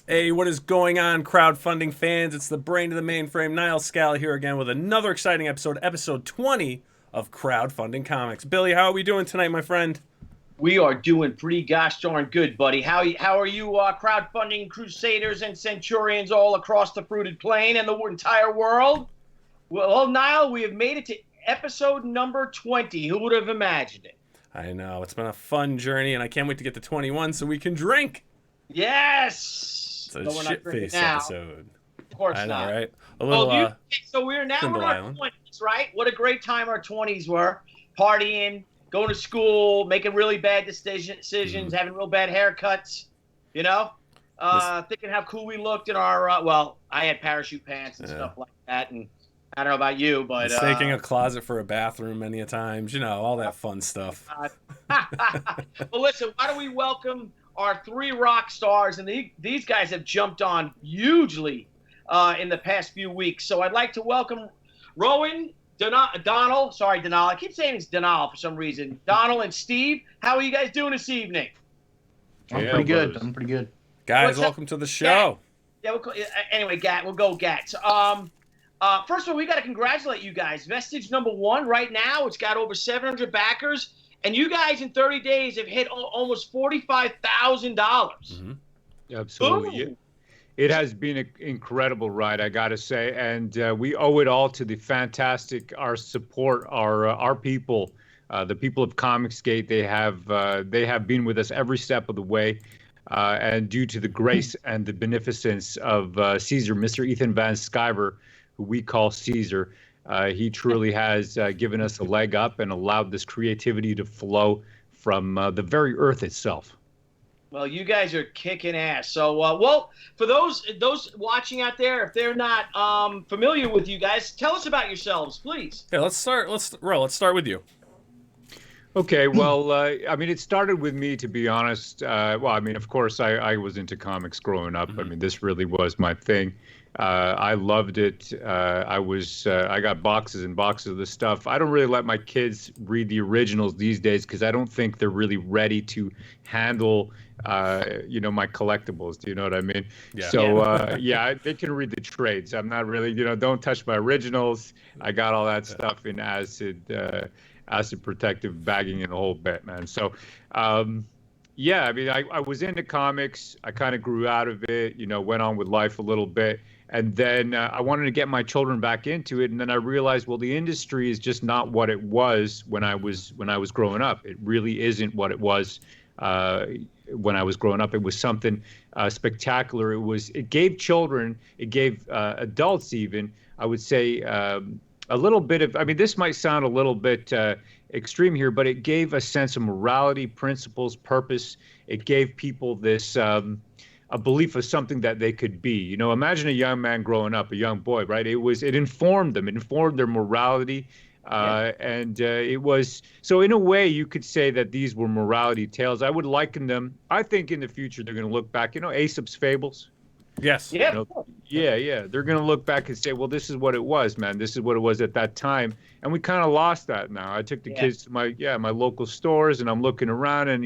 Hey, what is going on, crowdfunding fans? It's the brain of the mainframe, Nile Scala, here again with another exciting episode 20 of Crowdfunding Comics. Billy, how are we doing tonight, my friend? We are doing pretty gosh darn good, buddy. How are you, crowdfunding crusaders and centurions all across the fruited plain and the entire world? Well, Niall, we have made it to episode number 20. Who would have imagined it? I know, it's been a fun journey, and I can't wait to get to 21 so we can drink. Yes! It's a No, shit-face episode. Of course I know, not. right? A little, so we're now in Thimble our Island. 20s, right? What a great time our 20s were. Partying, going to school, making really bad decisions, having real bad haircuts, you know? Thinking how cool we looked in our, I had parachute pants and stuff like that, and I don't know about you, but... Mistaking a closet for a bathroom many a times, you know, all that fun stuff. Well, listen, why don't we welcome our three rock stars, and these guys have jumped on hugely in the past few weeks. So I'd like to welcome Rowan, Donal. Sorry, Donal. I keep saying it's Donal for some reason. Donal and Steve. How are you guys doing this evening? I'm pretty good. I'm pretty good. Guys, welcome to the show. Yeah. Anyway, Gat. We'll go Gat. First of all, we got to congratulate you guys. Vestige #1 right now. It's got over 700 backers. And you guys in 30 days have hit almost $45,000. Mm-hmm. Absolutely. Boom. It has been an incredible ride, I got to say. And we owe it all to the fantastic, our support, our people, the people of Comicsgate. They have been with us every step of the way. And due to the grace and the beneficence of Caesar, Mr. Ethan Van Sciver, who we call Caesar, he truly has given us a leg up and allowed this creativity to flow from the very earth itself. Well, you guys are kicking ass. So, for those watching out there, if they're not familiar with you guys, tell us about yourselves, please. Yeah, let's start with you. Okay, well, I mean, it started with me, to be honest. Of course, I was into comics growing up. I mean, this really was my thing. I loved it. I got boxes and boxes of this stuff. I don't really let my kids read the originals these days because I don't think they're really ready to handle, my collectibles. Do you know what I mean? Yeah. So, they can read the trades. I'm not really, don't touch my originals. I got all that stuff in acid protective bagging and the whole bit, man. So, I mean, I was into comics. I kind of grew out of it, went on with life a little bit. And then I wanted to get my children back into it. And then I realized, well, the industry is just not what it was when I was growing up. It really isn't what it was when I was growing up. It was something spectacular. It gave children, it gave adults even, I would say, a little bit of, I mean, this might sound a little bit extreme here, but it gave a sense of morality, principles, purpose. It gave people this, a belief of something that they could be. Imagine a young man growing up, a young boy, right? It informed them. It informed their morality. It was, so in a way you could say that these were morality tales. I would liken them, I think in the future they're going to look back, Aesop's fables. Yes. Yeah. They're going to look back and say, well, this is what it was, man. This is what it was at that time. And we kind of lost that now. I took the kids to my local stores, and I'm looking around, and,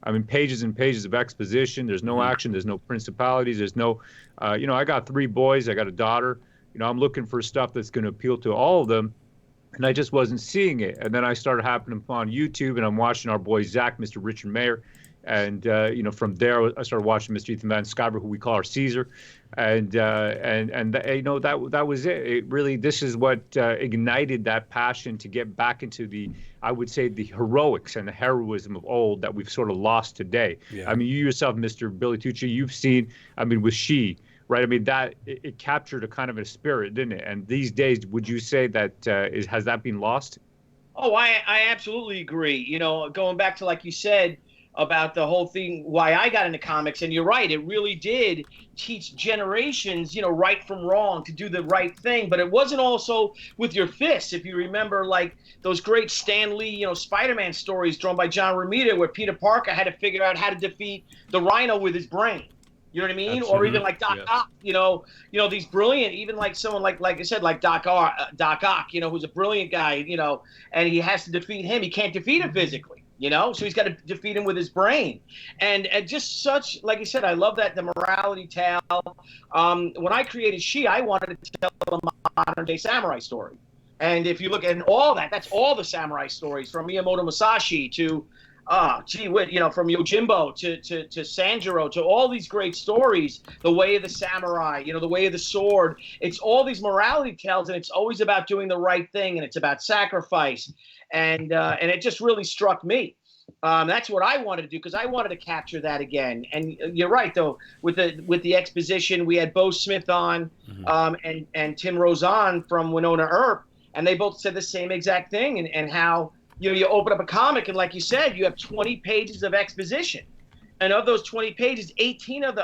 I mean, pages and pages of exposition. There's no action. There's no principalities. There's no, I got 3 boys. I got a daughter. I'm looking for stuff that's going to appeal to all of them. And I just wasn't seeing it. And then I started happening upon YouTube, and I'm watching our boy Zach, Mr. Richard Mayer. And, from there, I started watching Mr. Ethan Van Sciver, who we call our Caesar. And that was it. It really, this is what ignited that passion to get back into I would say, the heroics and the heroism of old that we've sort of lost today. Yeah. I mean, you yourself, Mr. Billy Tucci, you've seen, I mean, with She, right? I mean, that it captured a kind of a spirit, didn't it? And these days, would you say that has that been lost? Oh, I absolutely agree. Going back to, like you said, about the whole thing, why I got into comics, and you're right, it really did teach generations, right from wrong, to do the right thing. But it wasn't also with your fists. If you remember, like those great Stan Lee, Spider-Man stories drawn by John Romita, where Peter Parker had to figure out how to defeat the Rhino with his brain. You know what I mean? Absolutely. Or even like Doc Ock, these brilliant, even like someone like I said, like Doc Ock, who's a brilliant guy, and he has to defeat him. He can't defeat him physically. you know? So he's got to defeat him with his brain. And just such, like I said, I love that, the morality tale. When I created I wanted to tell a modern-day samurai story. And if you look at all that, that's all the samurai stories, from Miyamoto Musashi to, from Yojimbo to Sanjuro, to all these great stories, the way of the samurai, the way of the sword. It's all these morality tales, and it's always about doing the right thing, and it's about sacrifice. And it just really struck me. That's what I wanted to do, because I wanted to capture that again. And you're right, though, with the exposition, we had Bo Smith on, and Tim Rozon from Winona Earp, and they both said the same exact thing, and how you open up a comic, and like you said, you have 20 pages of exposition, and of those 20 pages, 18 of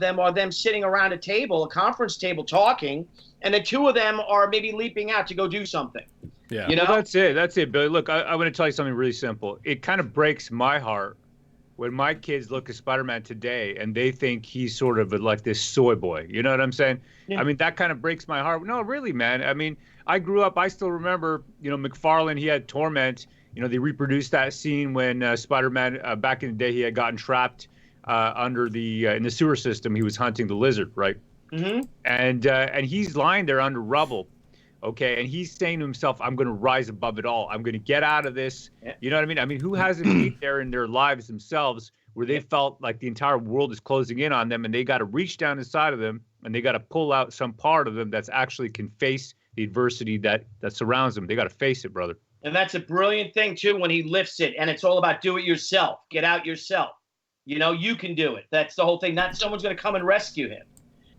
them are them sitting around a table, a conference table, talking, and then 2 of them are maybe leaping out to go do something. Yeah, Well, that's it, Billy. Look, I want to tell you something really simple. It kind of breaks my heart when my kids look at Spider-Man today and they think he's sort of like this soy boy. You know what I'm saying? Yeah. I mean, that kind of breaks my heart. No, really, man. I mean, I grew up, I still remember, McFarlane, he had Torment. They reproduced that scene when Spider-Man, back in the day, he had gotten trapped under in the sewer system. He was hunting the lizard, right? Mm-hmm. And he's lying there under rubble. Okay, and he's saying to himself, I'm going to rise above it all. I'm going to get out of this. Yeah. You know what I mean? I mean, who hasn't been there in their lives themselves where they felt like the entire world is closing in on them, and they got to reach down inside of them, and they got to pull out some part of them that's actually can face the adversity that surrounds them. They got to face it, brother. And that's a brilliant thing, too, when he lifts it, and it's all about do it yourself. Get out yourself. You can do it. That's the whole thing. Not someone's going to come and rescue him.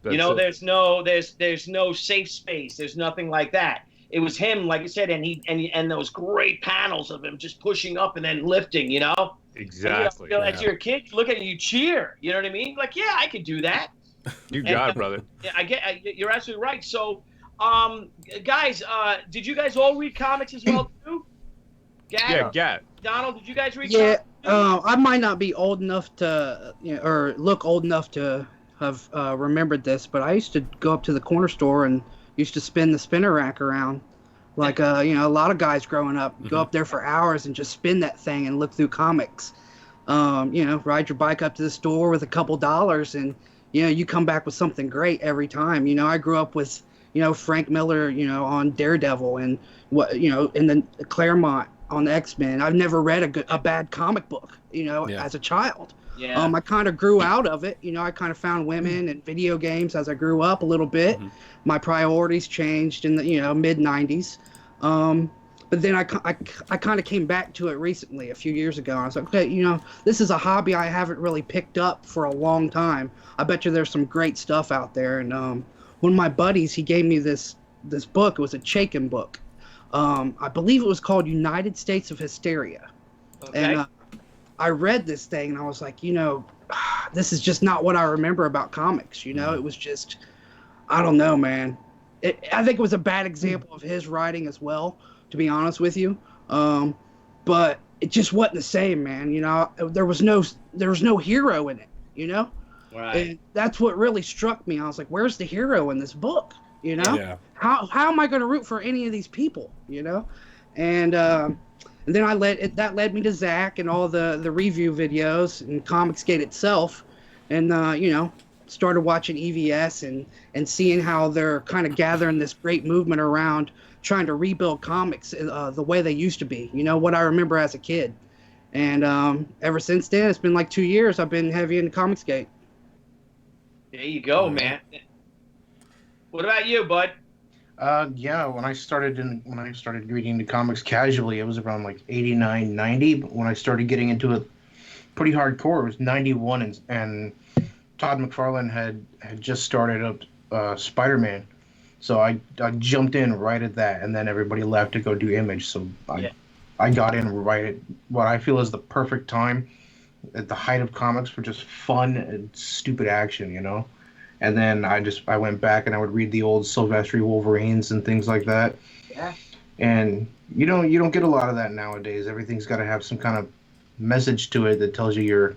There's no safe space. There's nothing like that. It was him, like I said, and those great panels of him just pushing up and then lifting, Exactly. And, as you're a kid, you look at it, you cheer. You know what I mean? Like, yeah, I could do that. You got it, brother. Yeah, you're absolutely right. So, guys, did you guys all read comics as well too? Gat. Donald, did you guys read comics? Yeah, I might not be old enough to, or look old enough to have remembered this, but I used to go up to the corner store and used to spin the spinner rack around, like a lot of guys growing up. Go up there for hours and just spin that thing and look through comics. Ride your bike up to the store with a couple dollars, and you come back with something great every time. I grew up with Frank Miller, on Daredevil, and in the Claremont on the X-Men. I've never read a bad comic book, as a child. Yeah. I kind of grew out of it. I kind of found women and video games as I grew up a little bit. Mm-hmm. My priorities changed in the mid 90s. But then I kind of came back to it recently, a few years ago. I was like, okay, this is a hobby I haven't really picked up for a long time. I bet you there's some great stuff out there. And one of my buddies, he gave me this book. It was a Chaikin book. I believe it was called United States of Hysteria. Okay. And I read this thing and I was like, this is just not what I remember about comics. It was just, I don't know, man. I think it was a bad example of his writing as well, to be honest with you. But it just wasn't the same, man. There was no hero in it, Right. And that's what really struck me. I was like, where's the hero in this book? Yeah. How am I going to root for any of these people? And then that led me to Zach and all the review videos and Comicsgate itself, and started watching EVS and seeing how they're kind of gathering this great movement around trying to rebuild comics the way they used to be. What I remember as a kid, and ever since then, it's been like 2 years I've been heavy into Comicsgate. There you go, man. What about you, bud? When I started reading the comics casually, it was around like 89, 90. But when I started getting into it pretty hardcore, it was 91, and Todd McFarlane had just started up Spider-Man. So I jumped in right at that, and then everybody left to go do Image. So I got in right at what I feel is the perfect time, at the height of comics, for just fun and stupid action, And then I went back and I would read the old Silvestri Wolverines and things like that. Yeah. And you don't get a lot of that nowadays. Everything's got to have some kind of message to it that tells you you're a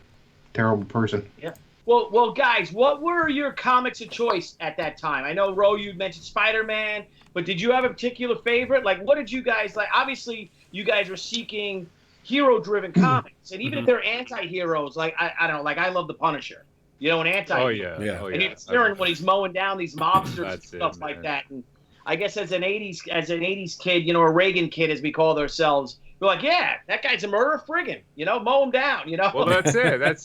terrible person. Yeah. Well, guys, what were your comics of choice at that time? I know, Ro, you mentioned Spider-Man, but did you have a particular favorite? Like, what did you guys like? Obviously, you guys were seeking hero-driven comics, and even if they're anti-heroes, like I don't know, like I love the Punisher, you know, an anti. Oh yeah. And you're cheering when he's mowing down these mobsters and stuff like that. And I guess as an '80s kid, you know, a Reagan kid as we called ourselves, we're like, yeah, that guy's a murderer, friggin', you know, mow him down, you know. Well, that's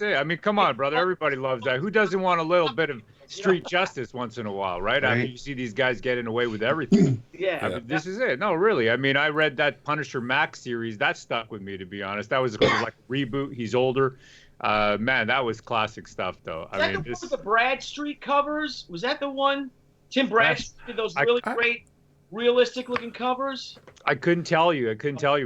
it. I mean, come on, brother. Everybody loves that. Who doesn't want a little bit of street justice once in a while, right? I mean, you see these guys getting away with everything. I mean, this is it. No, really. I mean, I read that Punisher Max series. That stuck with me, to be honest. That was like a reboot. He's older. Man, that was classic stuff, though. Was that the one with the Bradstreet covers? Was that the one? Tim Bradstreet did those really great, realistic-looking covers. I couldn't tell you,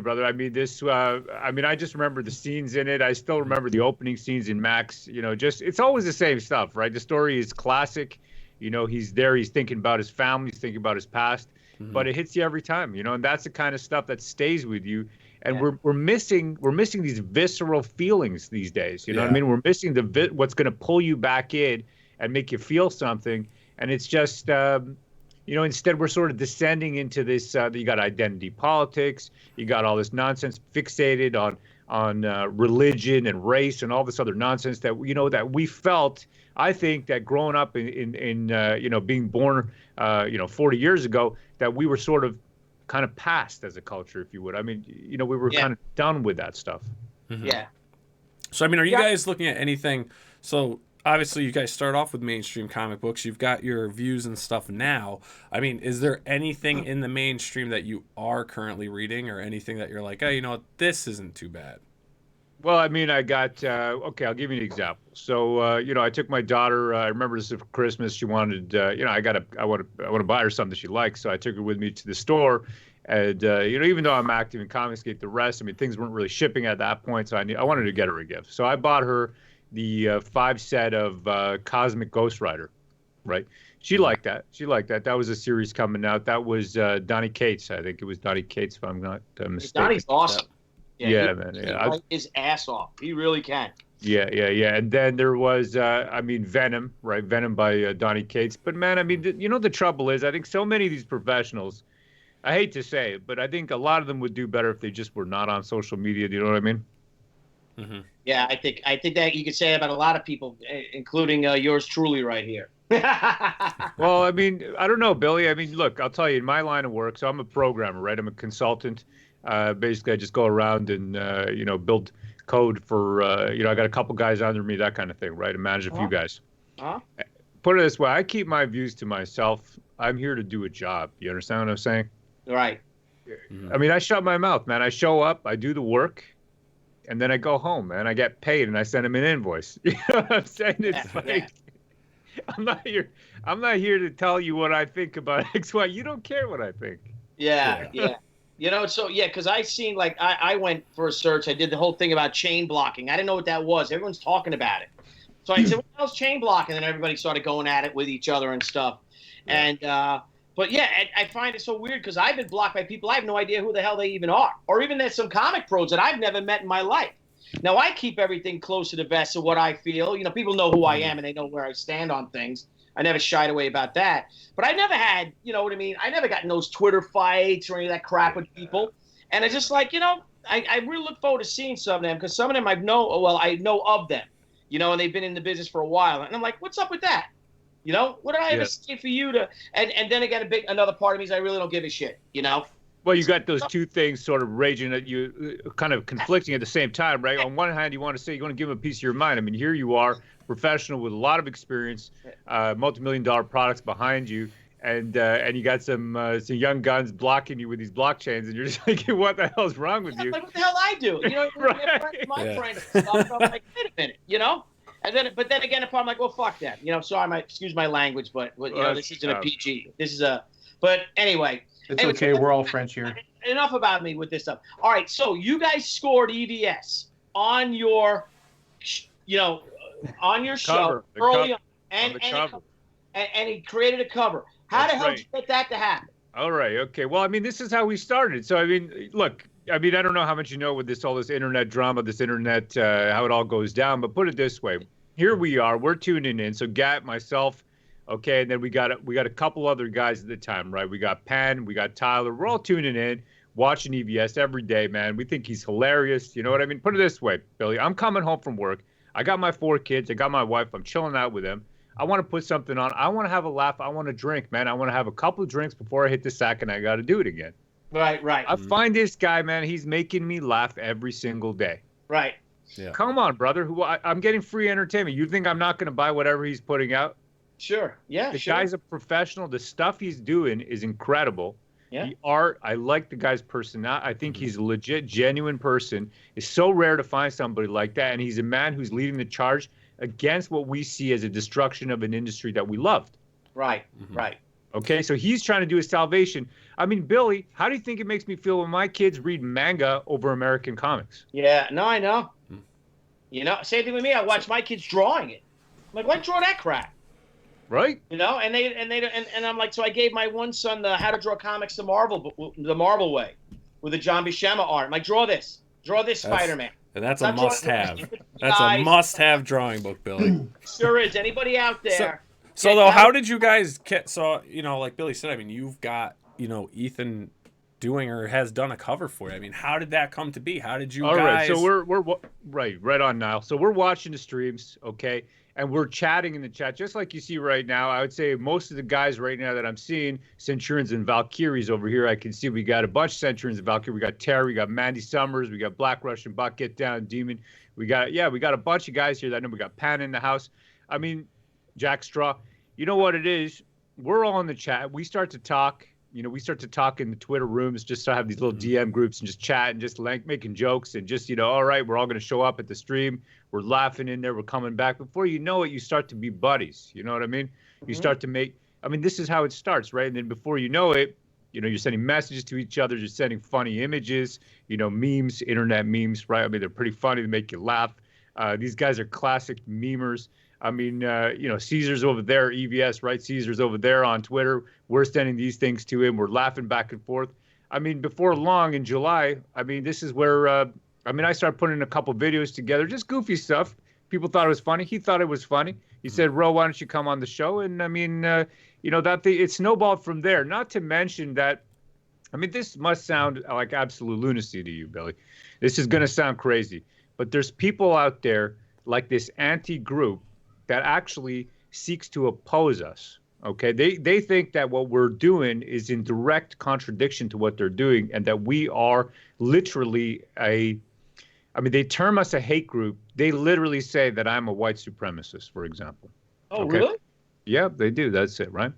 brother. I mean, I just remember the scenes in it. I still remember the opening scenes in Max. You know, it's always the same stuff, right? The story is classic. You know, he's there. He's thinking about his family. He's thinking about his past. But it hits you every time. You know, and that's the kind of stuff that stays with you. And we're missing these visceral feelings these days. You know what I mean? We're missing what's going to pull you back in and make you feel something. And it's just. You know, instead we're sort of descending into this. You got identity politics. You got all this nonsense fixated on religion and race and all this other nonsense that that we felt. I think that growing up in being born 40 years ago, that we were sort of kind of past as a culture, if you would. I mean, we were kind of done with that stuff. Yeah. So I mean, are you guys looking at anything? So. Obviously, you guys start off with mainstream comic books. You've got your views and stuff now. I mean, is there anything in the mainstream that you are currently reading or anything that you're like, oh, you know what, this isn't too bad? Well, I mean, I got, okay, I'll give you an example. So, I took my daughter, I remember this for Christmas. She wanted, I want to buy her something she likes. So I took her with me to the store. And, even though I'm active in Comicsgate, the rest, I mean, things weren't really shipping at that point. So I wanted to get her a gift. So I bought her the 5 set of Cosmic Ghost Rider, right? She liked that. That was a series coming out. That was Donny Cates. I think it was Donny Cates, if I'm not mistaken. Donny's awesome. Yeah, man. He fight his ass off. He really can. Yeah. And then there was, Venom, right? Venom by Donny Cates. But, man, I mean, the trouble is, I think so many of these professionals, I hate to say it, but I think a lot of them would do better if they just were not on social media. Do you know what I mean? Mm-hmm. Yeah, I think that you could say about a lot of people, including yours truly right here. Well, I mean, I don't know, Billy. I mean, look, I'll tell you, in my line of work, so I'm a programmer, right? I'm a consultant. Basically, I just go around and, build code for, I got a couple guys under me, that kind of thing, right? I manage a few guys. Put it this way, I keep my views to myself. I'm here to do a job. You understand what I'm saying? Right. I mean, I shut my mouth, man. I show up, I do the work. And then I go home, man. I get paid, and I send him an invoice. You know what I'm saying? It's I'm not here to tell you what I think about X, Y. You don't care what I think. Yeah. Because I seen, like, I went for a search. I did the whole thing about chain blocking. I didn't know what that was. Everyone's talking about it. So I said, what the hell's chain blocking? And then everybody started going at it with each other and stuff. And but yeah, I find it so weird because I've been blocked by people I have no idea who the hell they even are. Or even there's some comic pros that I've never met in my life. Now, I keep everything close to the vest of what I feel. People know who I am and they know where I stand on things. I never shied away about that. But I never had, you know what I mean? I never got in those Twitter fights or any of that crap with people. And it's just like, I really look forward to seeing some of them because some of them I know of them, and they've been in the business for a while. And I'm like, what's up with that? What did I ever say for you to? And then again, another part of me is I really don't give a shit. Well, you got those two things sort of raging at you, kind of conflicting at the same time, right? On one hand, you want to give them a piece of your mind. I mean, here you are, professional with a lot of experience, multi-million-dollar products behind you, and you got some young guns blocking you with these blockchains, and you're just thinking, what the hell's wrong with you? Like, what the hell I do? Right. My friend stuff. I'm like, wait a minute, And then again, if I'm like, well, fuck that, so I might excuse my language, but this isn't a PG. This is a. But anyway. It's okay. We're all French here. Enough about me with this stuff. All right. So you guys scored EVS on your, on your show early on, and he created a cover. How the hell did you get that to happen? All right. Okay. Well, I mean, this is how we started. So, I mean, look. I mean, I don't know how much you know with all this internet drama, how it all goes down. But put it this way: here we are. We're tuning in. So, Gat, myself. Okay, and then we got a couple other guys at the time, right? We got Penn, we got Tyler. We're all tuning in, watching EVS every day, man. We think he's hilarious. You know what I mean? Put it this way, Billy. I'm coming home from work. I got my 4 kids. I got my wife. I'm chilling out with them. I want to put something on. I want to have a laugh. I want to drink, man. I want to have a couple of drinks before I hit the sack, and I got to do it again. Right. I find this guy, man, he's making me laugh every single day. Right. Yeah. Come on, brother. I'm getting free entertainment. You think I'm not going to buy whatever he's putting out? Sure. Yeah. The sure. guy's a professional. The stuff he's doing is incredible. Yeah. The art, I like the guy's personality. I think he's a legit, genuine person. It's so rare to find somebody like that. And he's a man who's leading the charge against what we see as a destruction of an industry that we loved. Right. Right. Okay, so he's trying to do his salvation. I mean, Billy, how do you think it makes me feel when my kids read manga over American comics? Yeah. No, I know. You know, same thing with me. I watch my kids drawing it. I'm like, why draw that crap? Right? You know, and I'm like, so I gave my one son the How to Draw Comics the Marvel way, with the John Buscema art. I'm like, draw this Spider-Man. And that's a must-have. That's a must-have drawing book, Billy. Sure is. Anybody out there? So though, how did you guys get? So like Billy said, I mean, you've got Ethan doing or has done a cover for you. I mean, how did that come to be? How did you guys? All right, so we're right on, Nile. So we're watching the streams, okay, and we're chatting in the chat, just like you see right now. I would say most of the guys right now that I'm seeing, Centurions and Valkyries over here, I can see we got a bunch of Centurions and Valkyries. We got Terry, we got Mandy Summers, we got Black Russian, Buck Get Down, Demon. We got a bunch of guys here that know. We got Pan in the house. I mean, Jack Straw. You know what it is? We're all in the chat. We start to talk. We start to talk in the Twitter rooms, just to have these little DM groups and just chat and just making jokes and just, all right, we're all going to show up at the stream. We're laughing in there. We're coming back. Before you know it, you start to be buddies. You know what I mean? You start to this is how it starts, right? And then before you know it, you're sending messages to each other. You're sending funny images, memes, internet memes, right? I mean, they're pretty funny. They make you laugh. These guys are classic memers. I mean, Caesar's over there, EVS, right? Caesar's over there on Twitter. We're sending these things to him. We're laughing back and forth. I mean, before long in July, this is where, I started putting a couple videos together, just goofy stuff. People thought it was funny. He thought it was funny. He said, Ro, why don't you come on the show? And it snowballed from there. Not to mention that, this must sound like absolute lunacy to you, Billy. This is going to sound crazy. But there's people out there like this anti-group that actually seeks to oppose us, okay? They think that what we're doing is in direct contradiction to what they're doing and that we are literally they term us a hate group. They literally say that I'm a white supremacist, for example. Oh, okay? Really? Yeah, they do. That's it, right?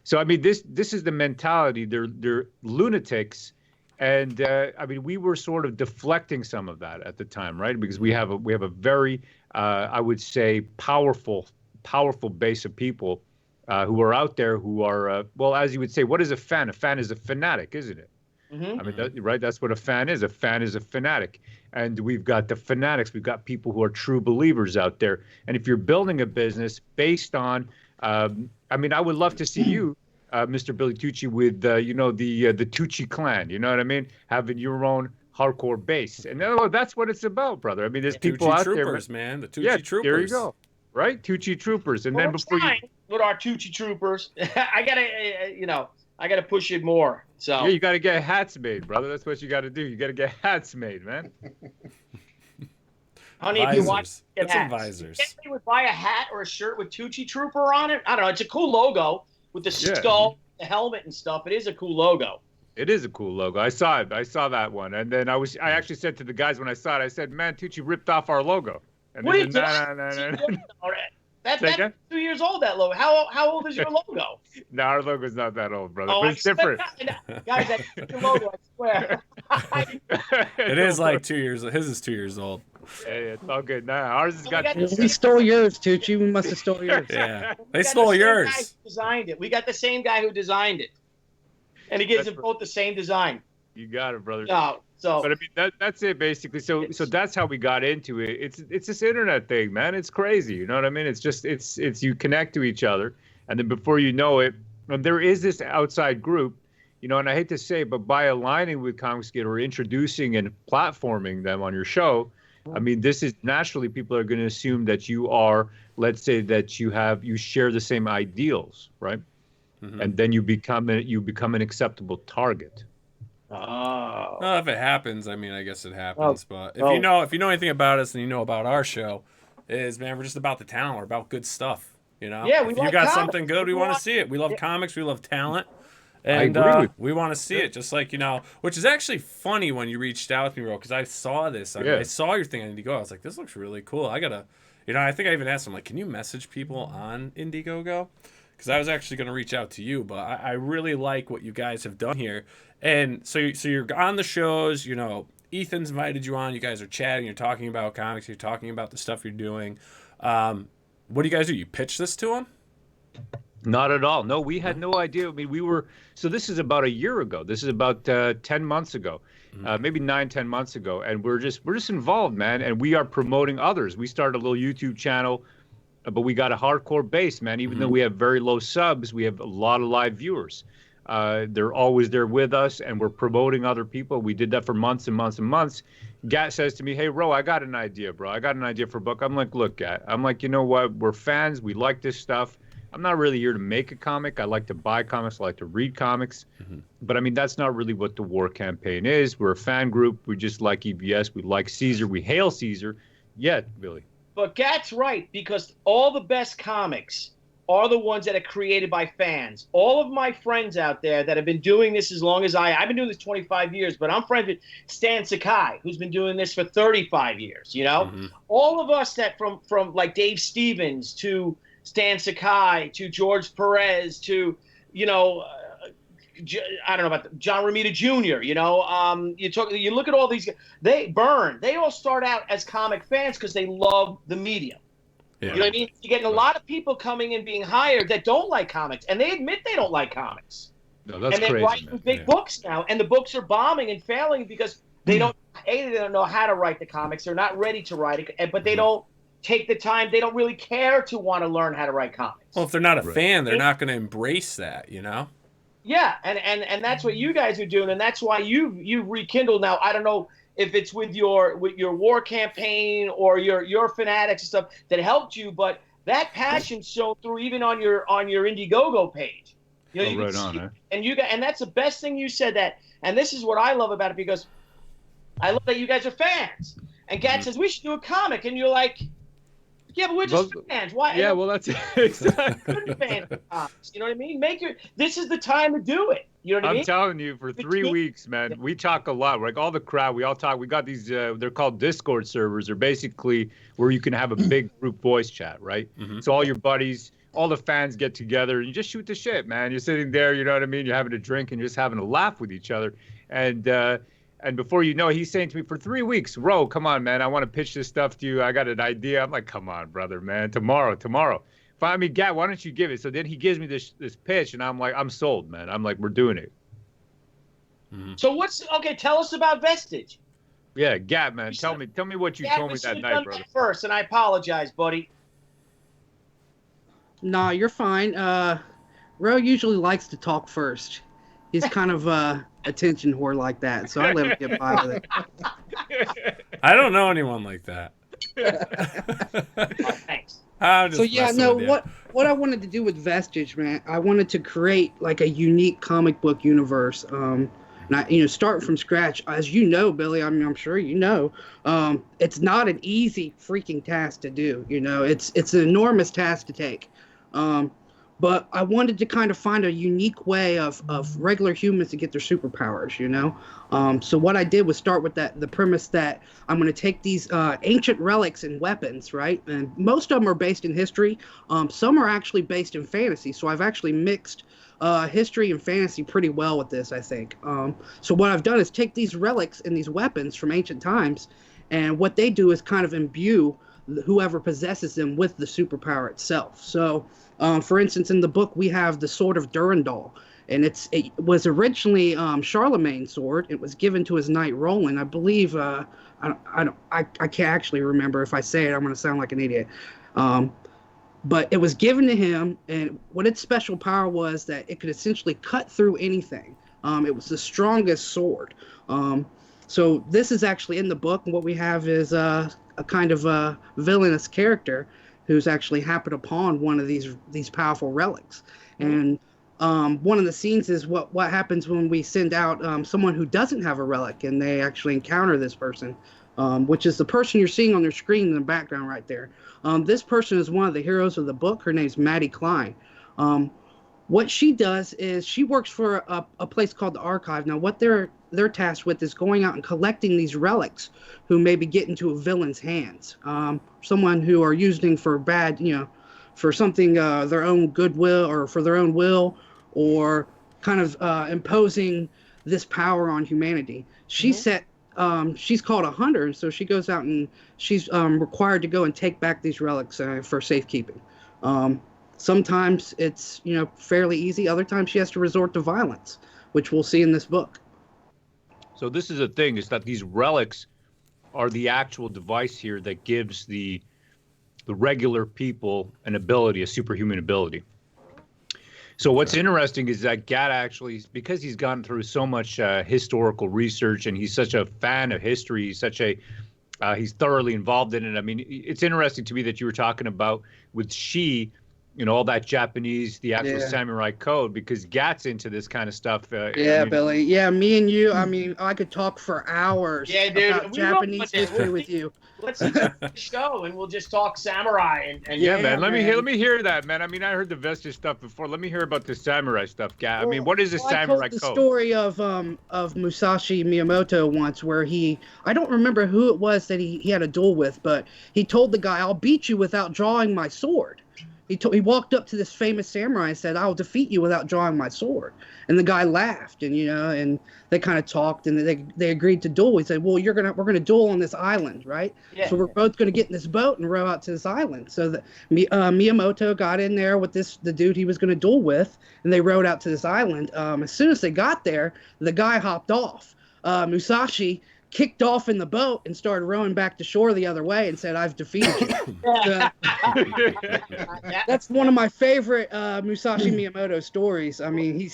So, this is the mentality. They're lunatics. And we were sort of deflecting some of that at the time, right? Because we have a very, I would say, powerful base of people who are out there who are, as you would say, what is a fan? A fan is a fanatic, isn't it? Mm-hmm. Right? That's what a fan is. A fan is a fanatic. And we've got the fanatics. We've got people who are true believers out there. And if you're building a business based on, I would love to see you. Mr. Billy Tucci with the Tucci clan, you know what I mean? Having your own hardcore base. And that's what it's about, brother. There's people out troopers, there. Man. The Tucci troopers. There you go. Right? Tucci troopers. And then before with our Tucci troopers, I gotta push it more. So yeah, you gotta get hats made, brother. That's what you gotta do. You gotta get hats made, man. Honey, if you want, get some visors. Anybody would buy a hat or a shirt with Tucci Trooper on it? I don't know. It's a cool logo. With the skull, the helmet and stuff, it is a cool logo. It is a cool logo. I saw it. I saw that one, and then I actually said to the guys when I saw it, I said, "Man, Tucci ripped off our logo." And what are you doing? That's 2 years old. That logo. How old is your logo? No, our logo's not that old, brother. But it's different. Guys, that's your logo. I swear. It is like 2 years. His is 2 years old. Yeah, it's all good now. Ours has got. We stole yours, Tucci. We must have stole yours. Yeah, they stole yours. Guy who designed it. We got the same guy who designed it, and he gives them both the same design. You got it, brother. No, but that's it basically. So that's how we got into it. It's this internet thing, man. It's crazy. You know what I mean? It's just it's you connect to each other, and then before you know it, there is this outside group. And I hate to say, but by aligning with Comicsgate or introducing and platforming them on your show. This is naturally people are going to assume that you are, let's say that you share the same ideals, right? Mm-hmm. And then you become an acceptable target. Oh. Well, if it happens, I mean, I guess it happens. But oh. if you know anything about us and you know about our show, is man, we're just about the talent. We're about good stuff. You know, Yeah, we if you like got comics. something good, we want to see it. We love Yeah. comics. We love talent. I And agree with we want to see it, just like, you know, which is actually funny when you reached out to me, bro, because I saw this. I saw your thing on Indiegogo. I was like, this looks really cool. I got to, you know, I think I even asked him, like, can you message people on Indiegogo? Because I was actually going to reach out to you, but I really like what you guys have done here. And so you're on the shows, you know, Ethan's invited you on. You guys are chatting. You're talking about comics. You're talking about the stuff you're doing. What do you guys do? You pitch this to him? Not at all. No, we had no idea. I mean, so this is about a year ago. This is about 10 months ago, maybe 9-10 months ago. And we're just involved, man. And we are promoting others. We started a little YouTube channel, but we got a hardcore base, man. Even though we have very low subs, we have a lot of live viewers. They're always there with us, and we're promoting other people. We did that for months and months and months. Gat says to me, hey, Ro, I got an idea, bro. I got an idea for a book. I'm like, look, Gat. I'm like, you know what? We're fans. We like this stuff. I'm not really here to make a comic. I like to buy comics. I like to read comics. But, I mean, that's not really what the war campaign is. We're a fan group. We just like EBS. We like Caesar. We hail Caesar. Yeah, Billy. But Gat's right, because all the best comics are the ones that are created by fans. All of my friends out there that have been doing this as long as I've been doing this 25 years, but I'm friends with Stan Sakai, who's been doing this for 35 years, you know? All of us that from like Dave Stevens to Stan Sakai to George Perez to, you know, I don't know about John Romita Jr., you know, you look at all these, they all start out as comic fans because they love the medium. Yeah. You know what I mean? You're getting a lot of people coming in being hired that don't like comics, and they admit they don't like comics. No, that's and they're crazy, writing big books now, and the books are bombing and failing because they don't know how to write the comics. They're not ready to write it, but they don't take the time. They don't really care to want to learn how to write comics. Well, if they're not a fan, they're not going to embrace that, you know? Yeah, and that's what you guys are doing, and that's why you've rekindled now. I don't know if it's with your war campaign or your fanatics and stuff that helped you, but that passion showed through even on your Indiegogo page. You know, you right on, and that's the best thing you said that, and this is what I love about it, because I love that you guys are fans. And Gat says we should do a comic, and you're like, yeah, but we're just fans. Why? Yeah, well, that's exactly. Good fans of comics, you know what I mean? This is the time to do it. You know what I mean? I'm telling you, for 3 weeks, man, we talk a lot. Like all the crowd, we all talk. We got these. They're called Discord servers. They're basically where you can have a big group voice chat, right? So all your buddies, all the fans get together, and you just shoot the shit, man. You're sitting there, you know what I mean? You're having a drink and you're just having a laugh with each other, and before you know it, he's saying to me for 3 weeks, Ro, come on, man. I want to pitch this stuff to you. I got an idea. I'm like, come on, brother, man. Tomorrow. Find me, Gat, why don't you give it? So then he gives me this pitch, and I'm like, I'm sold, man. I'm like, we're doing it. So tell us about Vestige. Yeah, Gat, man. Tell me what you told me that night, brother. First, and I apologize, buddy. Nah, you're fine. Ro usually likes to talk first. He's kind of attention whore like that, so I let him get by with it. I don't know anyone like that. Thanks. So yeah, no, what I wanted to do with Vestige, man, I wanted to create like a unique comic book universe. And I, start from scratch. As you know, Billy, I mean, I'm sure you know, it's not an easy freaking task to do. It's an enormous task to take. But I wanted to kind of find a unique way of regular humans to get their superpowers, So what I did was start with the premise that I'm going to take these ancient relics and weapons, right? And most of them are based in history. Some are actually based in fantasy. So I've actually mixed history and fantasy pretty well with this, I think. So what I've done is take these relics and these weapons from ancient times, and what they do is kind of imbue whoever possesses them with the superpower itself. So, for instance, in the book, we have the Sword of Durandal, and it was originally Charlemagne's sword. It was given to his knight Roland. I believe, I can't actually remember. If I say it, I'm going to sound like an idiot. But it was given to him, and what its special power was that it could essentially cut through anything. It was the strongest sword. So this is actually in the book, and what we have is a kind of a villainous character who's actually happened upon one of these powerful relics. And one of the scenes is what happens when we send out someone who doesn't have a relic and they actually encounter this person, which is the person you're seeing on their screen in the background right there. This person is one of the heroes of the book. Her name's Maddie Klein. What she does is she works for a place called the Archive. Now, what they're tasked with is going out and collecting these relics who maybe get into a villain's hands. Someone who are using for bad, for something, their own goodwill or for their own will, or kind of imposing this power on humanity. She's called a hunter, so she goes out and she's required to go and take back these relics for safekeeping. Sometimes it's fairly easy. Other times she has to resort to violence, which we'll see in this book. So this is the thing, is that these relics are the actual device here that gives the regular people an ability, a superhuman ability. So what's interesting is that Gat actually, because he's gone through so much historical research and he's such a fan of history, he's thoroughly involved in it. I mean, it's interesting to me that you were talking about with all that Japanese, the actual samurai code, because Gat's into this kind of stuff. Billy. Yeah, me and you, I could talk for hours about Japanese history with you. Let's do a show and we'll just talk samurai and man. Let me hear that, man. I mean, I heard the Vestige stuff before. Let me hear about the samurai stuff, Gat. I mean, what is a samurai code? I told the story of Musashi Miyamoto once, where I don't remember who it was that he had a duel with, but he told the guy, "I'll beat you without drawing my sword." He walked up to this famous samurai and said, "I'll defeat you without drawing my sword." And the guy laughed, and and they kind of talked, and they agreed to duel. He said, "Well, we're gonna duel on this island, right? Yeah. So we're both gonna get in this boat and row out to this island." So Miyamoto got in there with the dude he was gonna duel with, and they rowed out to this island. As soon as they got there, the guy hopped off. Musashi kicked off in the boat and started rowing back to shore the other way and said, "I've defeated you." That's one of my favorite Musashi Miyamoto stories. I mean,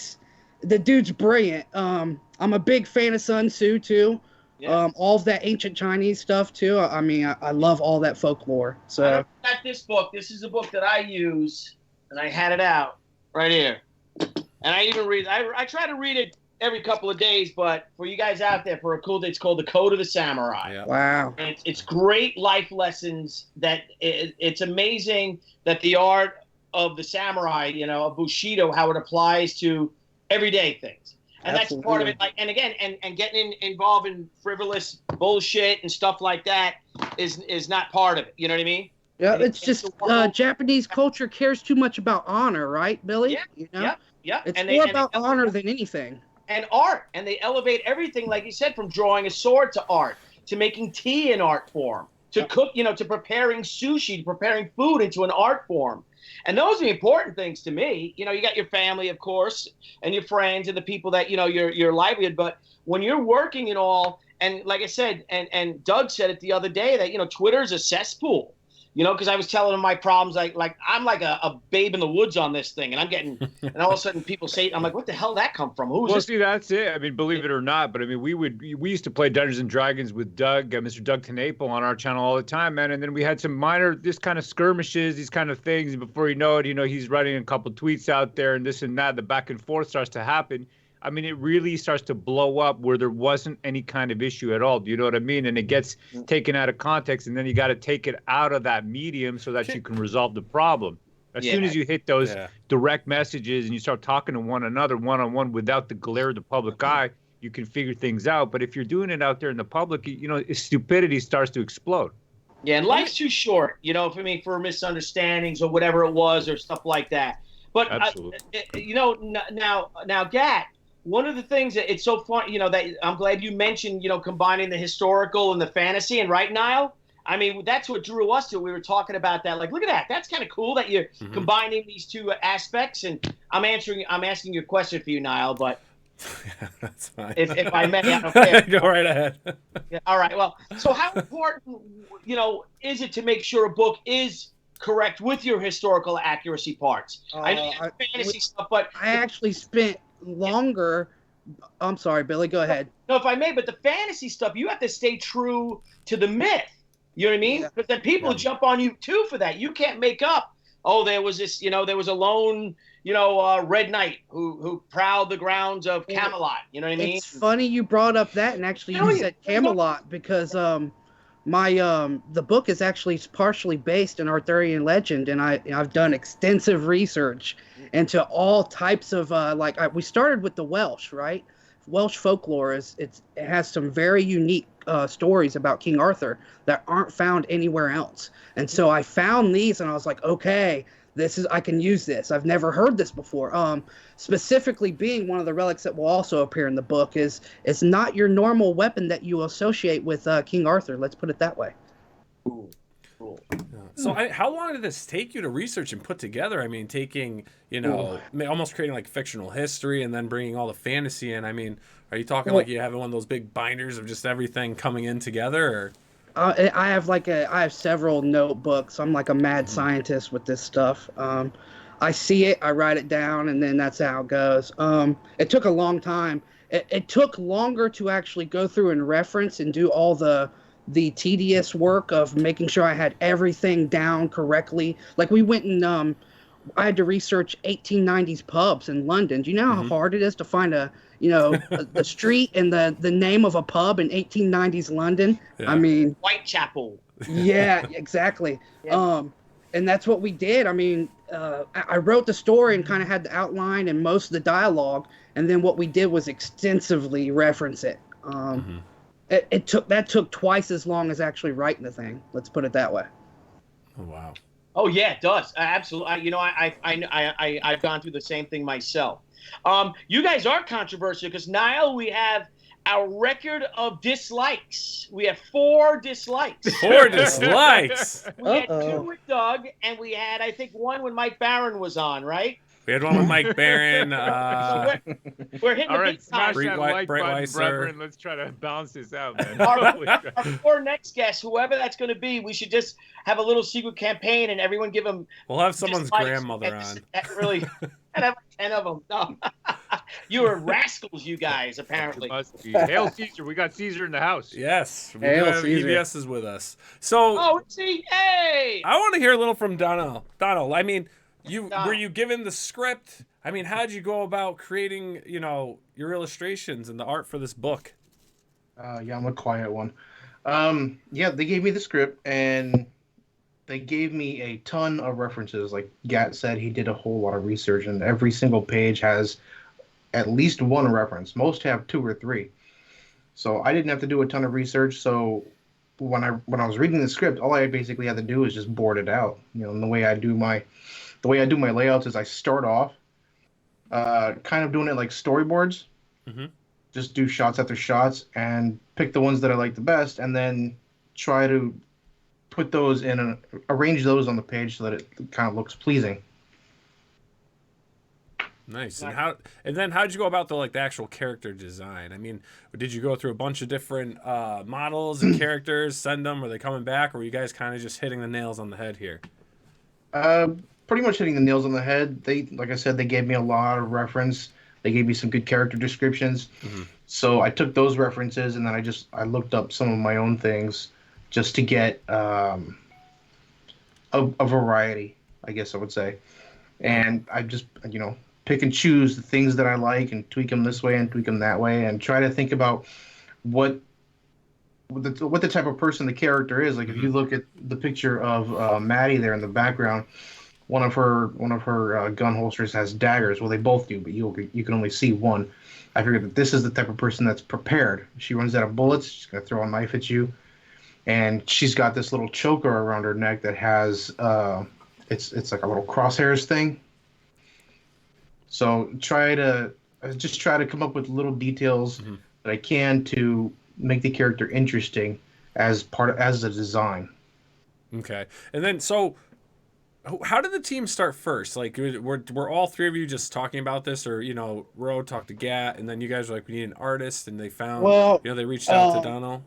the dude's brilliant. I'm a big fan of Sun Tzu too. Yeah. All of that ancient Chinese stuff too. I mean, I love all that folklore. So got this book. This is the book that I use, and I had it out right here. And I even read. I try to read it every couple of days, but for you guys out there, for a cool day, it's called The Code of the Samurai. Yeah. Wow. And it's great life lessons. That it's amazing that the art of the samurai, of Bushido, how it applies to everyday things. And Absolutely. That's part of it. Like, and again, and getting involved in frivolous bullshit and stuff like that is not part of it. You know what I mean? Yeah, it's just Japanese culture cares too much about honor, right, Billy? Yeah. Yeah. It's more about honor than anything. And art, and they elevate everything, like you said, from drawing a sword to art, to making tea in art form, to cook, to preparing sushi, to preparing food into an art form. And those are the important things to me. You got your family, of course, and your friends and the people that, your livelihood. But when you're working and all, and like I said, and Doug said it the other day, that, Twitter's a cesspool. Because I was telling him my problems, like I'm like a babe in the woods on this thing, and I'm getting, and all of a sudden people say, I'm like, what the hell did that come from? Who's this? See, that's it. I mean, believe it or not, but I mean, we used to play Dungeons and Dragons with Doug, Mr. Doug Tenaple on our channel all the time, man. And then we had some minor, this kind of skirmishes, these kind of things. And before you know it, he's writing a couple tweets out there and this and that. The back and forth starts to happen. I mean, it really starts to blow up where there wasn't any kind of issue at all. Do you know what I mean? And it gets taken out of context, and then you got to take it out of that medium so that you can resolve the problem. As soon as you hit those direct messages and you start talking to one another one-on-one without the glare of the public eye, you can figure things out. But if you're doing it out there in the public, stupidity starts to explode. Yeah, and life's too short, for misunderstandings or whatever it was or stuff like that. But, now, Gat, one of the things that it's so fun, that I'm glad you mentioned, combining the historical and the fantasy, and right, Nile? I mean, that's what drew us to it. We were talking about that. Like, look at that. That's kind of cool that you're combining these two aspects. And I'm asking your question for you, Nile, but yeah, that's fine. If I may, I don't care. Go right ahead. Yeah, all right. Well, so how important, is it to make sure a book is correct with your historical accuracy parts? I know you have fantasy stuff, but I actually spent longer. I'm sorry, Billy, go ahead. No, if I may, but the fantasy stuff, you have to stay true to the myth. You know what I mean? Because then people jump on you too for that. You can't make up, there was this, there was a lone, Red Knight who prowled the grounds of Camelot. You know what I mean? It's funny you brought up that, and actually you said Camelot, because the book is actually partially based in Arthurian legend, and I've done extensive research into all types of we started with the Welsh, right? Welsh folklore it has some very unique stories about King Arthur that aren't found anywhere else, and so I found these, and I was like, okay, I can use this. I've never heard this before. Specifically, being one of the relics that will also appear in the book is it's not your normal weapon that you associate with King Arthur. Let's put it that way. Cool. So how long did this take you to research and put together? I mean, taking, almost creating like fictional history and then bringing all the fantasy in. I mean, are you talking like you having one of those big binders of just everything coming in together? Or? I have several notebooks. I'm like a mad scientist with this stuff. I see it, I write it down, and then that's how it goes. It took a long time. It took longer to actually go through and reference and do all the tedious work of making sure I had everything down correctly. Like we went and I had to research 1890s pubs in London. Do you know how hard it is to find the street and the name of a pub in 1890s London? Yeah. I mean, Whitechapel. Yeah, exactly. Yeah. And that's what we did. I mean, I wrote the story and kind of had the outline and most of the dialogue, and then what we did was extensively reference it. It took twice as long as actually writing the thing. Let's put it that way. Oh, wow. Oh yeah, it does. Absolutely. I've gone through the same thing myself. You guys are controversial because Nile, we have our record of dislikes. We have 4 dislikes. 4 dislikes. We had 2 with Doug, and we had, I think, 1 when Mike Barron was on, right? We had one with Mike Barron. We're hitting all right, the big smash time. that like button, brethren. Let's try to balance this out, man. Our 4 next guests, whoever that's going to be, we should just have a little secret campaign and everyone give them. We'll have someone's grandmother on. That really, and have 10 of them. No. You are rascals, you guys. Apparently. Must be. Hail Caesar! We got Caesar in the house. Yes, we Hail have Caesar. EBS is with us. So. Oh, see, hey! I want to hear a little from Donal. Donal, I mean. Were you given the script? I mean, how did you go about creating, your illustrations and the art for this book? Yeah, I'm a quiet one. They gave me the script, and they gave me a ton of references. Like Gat said, he did a whole lot of research, and every single page has at least 1 reference. Most have 2 or 3. So I didn't have to do a ton of research. So when I was reading the script, all I basically had to do was just board it out. And the way I do my layouts is I start off kind of doing it like storyboards. Mm-hmm. Just do shots after shots and pick the ones that I like the best, and then try to put those arrange those on the page so that it kind of looks pleasing. Nice. And then how'd you go about the actual character design? I mean, did you go through a bunch of different models and characters, send them? Were they coming back, or were you guys kind of just hitting the nails on the head here? Pretty much hitting the nails on the head. Like I said, they gave me a lot of reference. They gave me some good character descriptions. Mm-hmm. So I took those references, and then I looked up some of my own things just to get a variety, I guess I would say. And I just, pick and choose the things that I like and tweak them this way and tweak them that way, and try to think about what the type of person the character is. Like if you look at the picture of Maddie there in the background, one of her gun holsters has daggers. Well, they both do, but you can only see one. I figured that this is the type of person that's prepared. She runs out of bullets. She's gonna throw a knife at you, and she's got this little choker around her neck that has it's like a little crosshairs thing. So try to come up with little details that I can to make the character interesting as a design. Okay. And then, so how did the team start first? Like, were all 3 of you just talking about this, or, Ro talked to Gat, and then you guys were like, we need an artist, and they found, they reached out to Donal?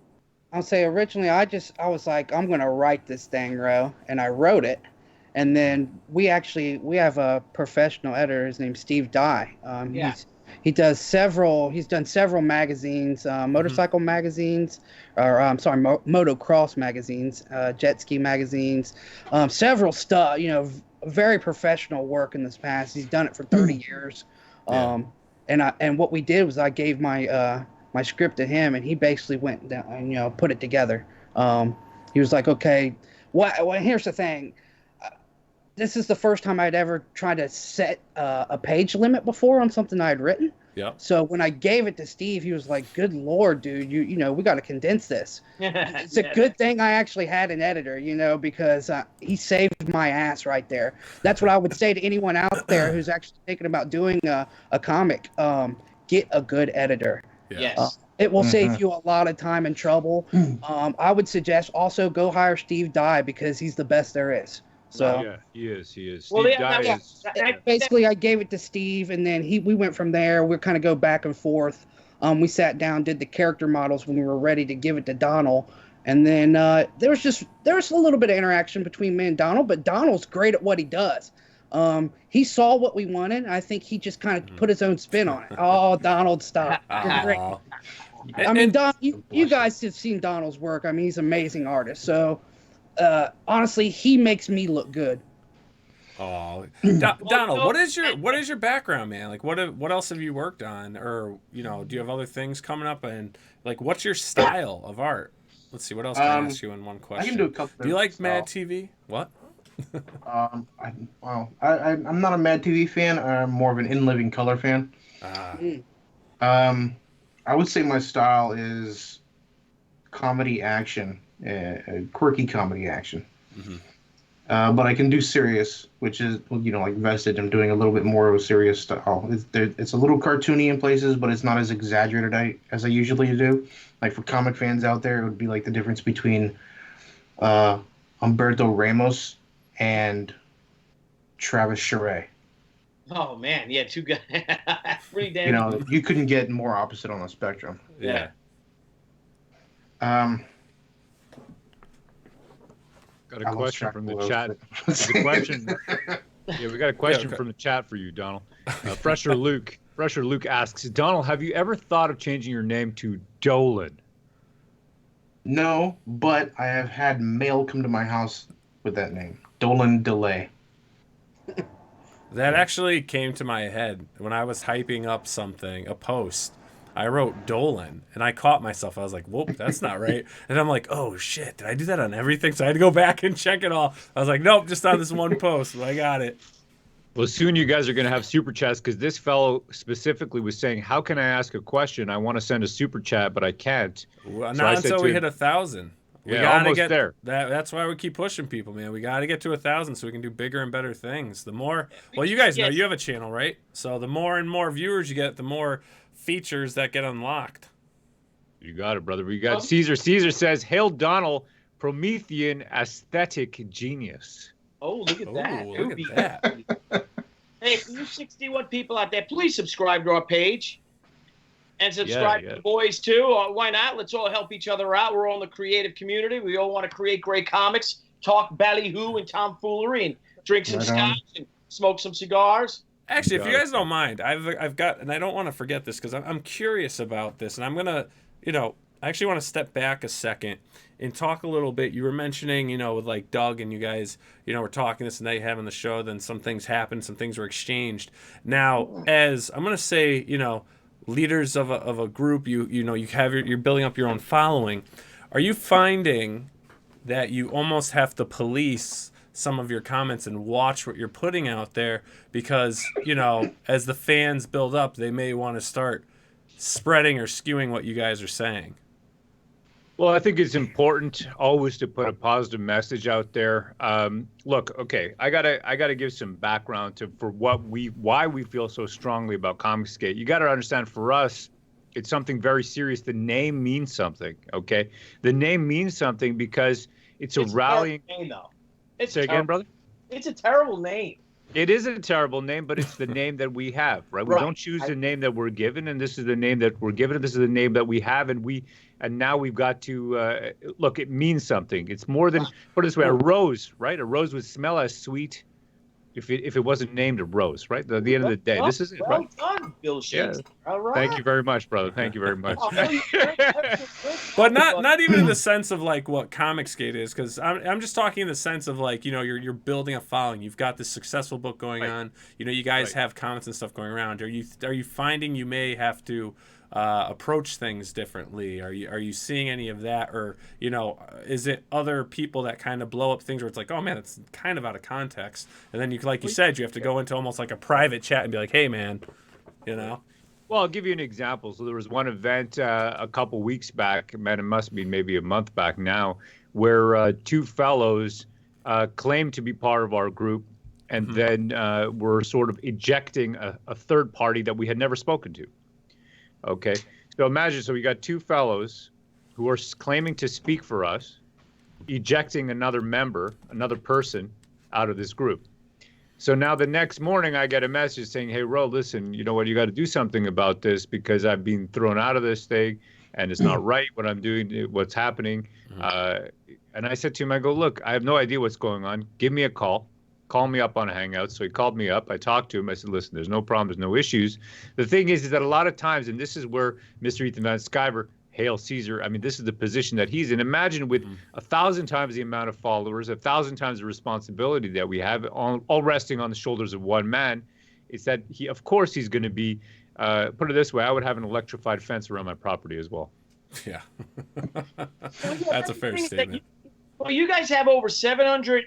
I'll say originally I was like, I'm going to write this thing, Ro, and I wrote it. And then we have a professional editor. His name's Steve Dye. He's done several magazines, motorcycle magazines, or motocross magazines, jet ski magazines, several stuff, very professional work in this past. He's done it for 30 years. Yeah. And what we did was I gave my my script to him, and he basically went down and put it together. He was like, okay, well, here's the thing. This is the first time I'd ever tried to set a page limit before on something I had written. Yeah. So when I gave it to Steve, he was like, "Good Lord, dude, we got to condense this." It's a good thing I actually had an editor, because he saved my ass right there. That's what I would say to anyone out there who's actually thinking about doing a comic. Get a good editor. Yeah. Yes. It will save you a lot of time and trouble. I would suggest also go hire Steve Dye because he's the best there is. So yeah, he is. Well, Steve yeah, Dye is. basically, I gave it to Steve, and then we went from there. We kind of go back and forth. We sat down, did the character models when we were ready to give it to Donal, and then there was a little bit of interaction between me and Donal, but Donal's great at what he does. He saw what we wanted. And I think he just kind of put his own spin on it. Oh, Donald, stop! You're great. Aw. I mean, Don, you guys have seen Donald's work. I mean, he's an amazing artist. So, honestly, he makes me look good. Oh, Donald, what is your background, man? Like, what else have you worked on, or do you have other things coming up? And like, what's your style of art? Let's see, what else can I ask you in one question? I can do a couple. Do you like Mad TV? What? I'm not a Mad TV fan. I'm more of an In Living Color fan. I would say my style is comedy action, quirky comedy action. But I can do serious, which is, like Vestige. I'm doing a little bit more of a serious style. It's a little cartoony in places, but it's not as exaggerated as I usually do. Like for comic fans out there, it would be like the difference between Humberto Ramos and Travis Charest. Oh man, yeah, two guys. Pretty damn. You couldn't get more opposite on the spectrum. Yeah. Got a question from the chat. We got a question from the chat for you, Donal. Fresher Luke asks, Donal, have you ever thought of changing your name to Dolan? No, but I have had mail come to my house with that name, Dolan Delay. That actually came to my head when I was hyping up a post. I wrote Dolan, and I caught myself. I was like, whoop, that's not right. And I'm like, oh, shit, did I do that on everything? So I had to go back and check it all. I was like, nope, just on this one post, but I got it. Well, soon you guys are going to have super chats because this fellow specifically was saying, how can I ask a question? I want to send a super chat, but I can't. Well, not until we hit 1,000. We Yeah, gotta almost get there. That's why we keep pushing people, man. We got to get to 1,000 so we can do bigger and better things. The more, well, you guys know you have a channel, right? So the more and more viewers you get, the more features that get unlocked. You got it, brother. We got Caesar. Caesar says, hail Donal, Promethean aesthetic genius. Oh, look at that. Look at that. Hey, for you 61 people out there, please subscribe to our page. And subscribe to the boys, too. Why not? Let's all help each other out. We're all in the creative community. We all want to create great comics, talk ballyhoo and tomfoolery, and drink some scotch and smoke some cigars. Actually, if you guys don't mind, I've got, and I don't want to forget this because I'm curious about this, and I'm going to, I actually want to step back a second and talk a little bit. You were mentioning, with like Doug and you guys, were talking this and they having the show, then some things happened, some things were exchanged. Now, as I'm going to say, leaders of a group, you're building up your own following. Are you finding that you almost have to police some of your comments and watch what you're putting out there because, as the fans build up, they may want to start spreading or skewing what you guys are saying? Well, I think it's important always to put a positive message out there. Look, okay, I gotta give some background for why we feel so strongly about Comicsgate. You got to understand, for us, it's something very serious. The name means something. Okay, the name means something because it's a rallying. A name, though. Say again, brother. It's a terrible name. It is a terrible name, but it's the name that we have, right? We don't choose the name that we're given, and this is the name that we're given, and this is the name that we have, and now we've got to look. It means something. It's more than, put it this way, a rose, right? A rose would smell as sweet if it wasn't named a roast, right? At the end of the day, this is it, right? Well done, Bill Shakes. Yeah. All right. Thank you very much, brother. Thank you very much. But not even in the sense of like what Comicsgate is, because I'm just talking in the sense of like, you know, you're building a following. You've got this successful book going on. You know, you guys have comments and stuff going around. Are you finding you may have to approach things differently? Are you seeing any of that, or you know, is it other people that kind of blow up things where it's like, oh man, it's kind of out of context, and then you said you have to go into almost like a private chat and be like, hey man, you know. Well, I'll give you an example. So there was one event a couple weeks back, man, it must be maybe a month back now, where two fellows claimed to be part of our group, and then were sort of ejecting a third party that we had never spoken to. Okay, so imagine, so we got two fellows who are claiming to speak for us, ejecting another person out of this group. So now the next morning I get a message saying, hey, Ro, listen, you know what, you got to do something about this because I've been thrown out of this thing and it's not right what I'm doing, what's happening. And I said to him, I go, look, I have no idea what's going on. Give me a call. Call me up on a Hangout. So he called me up. I talked to him. I said, listen, there's no problem. There's no issues. The thing is that a lot of times, and this is where Mr. Ethan Van Sciver, Hail Caesar, I mean, this is the position that he's in. Imagine with 1,000 times the amount of followers, 1,000 times the responsibility that we have, all resting on the shoulders of one man. It's that of course, he's going to be, put it this way, I would have an electrified fence around my property as well. Yeah. That's a fair statement. Well, you guys have over 700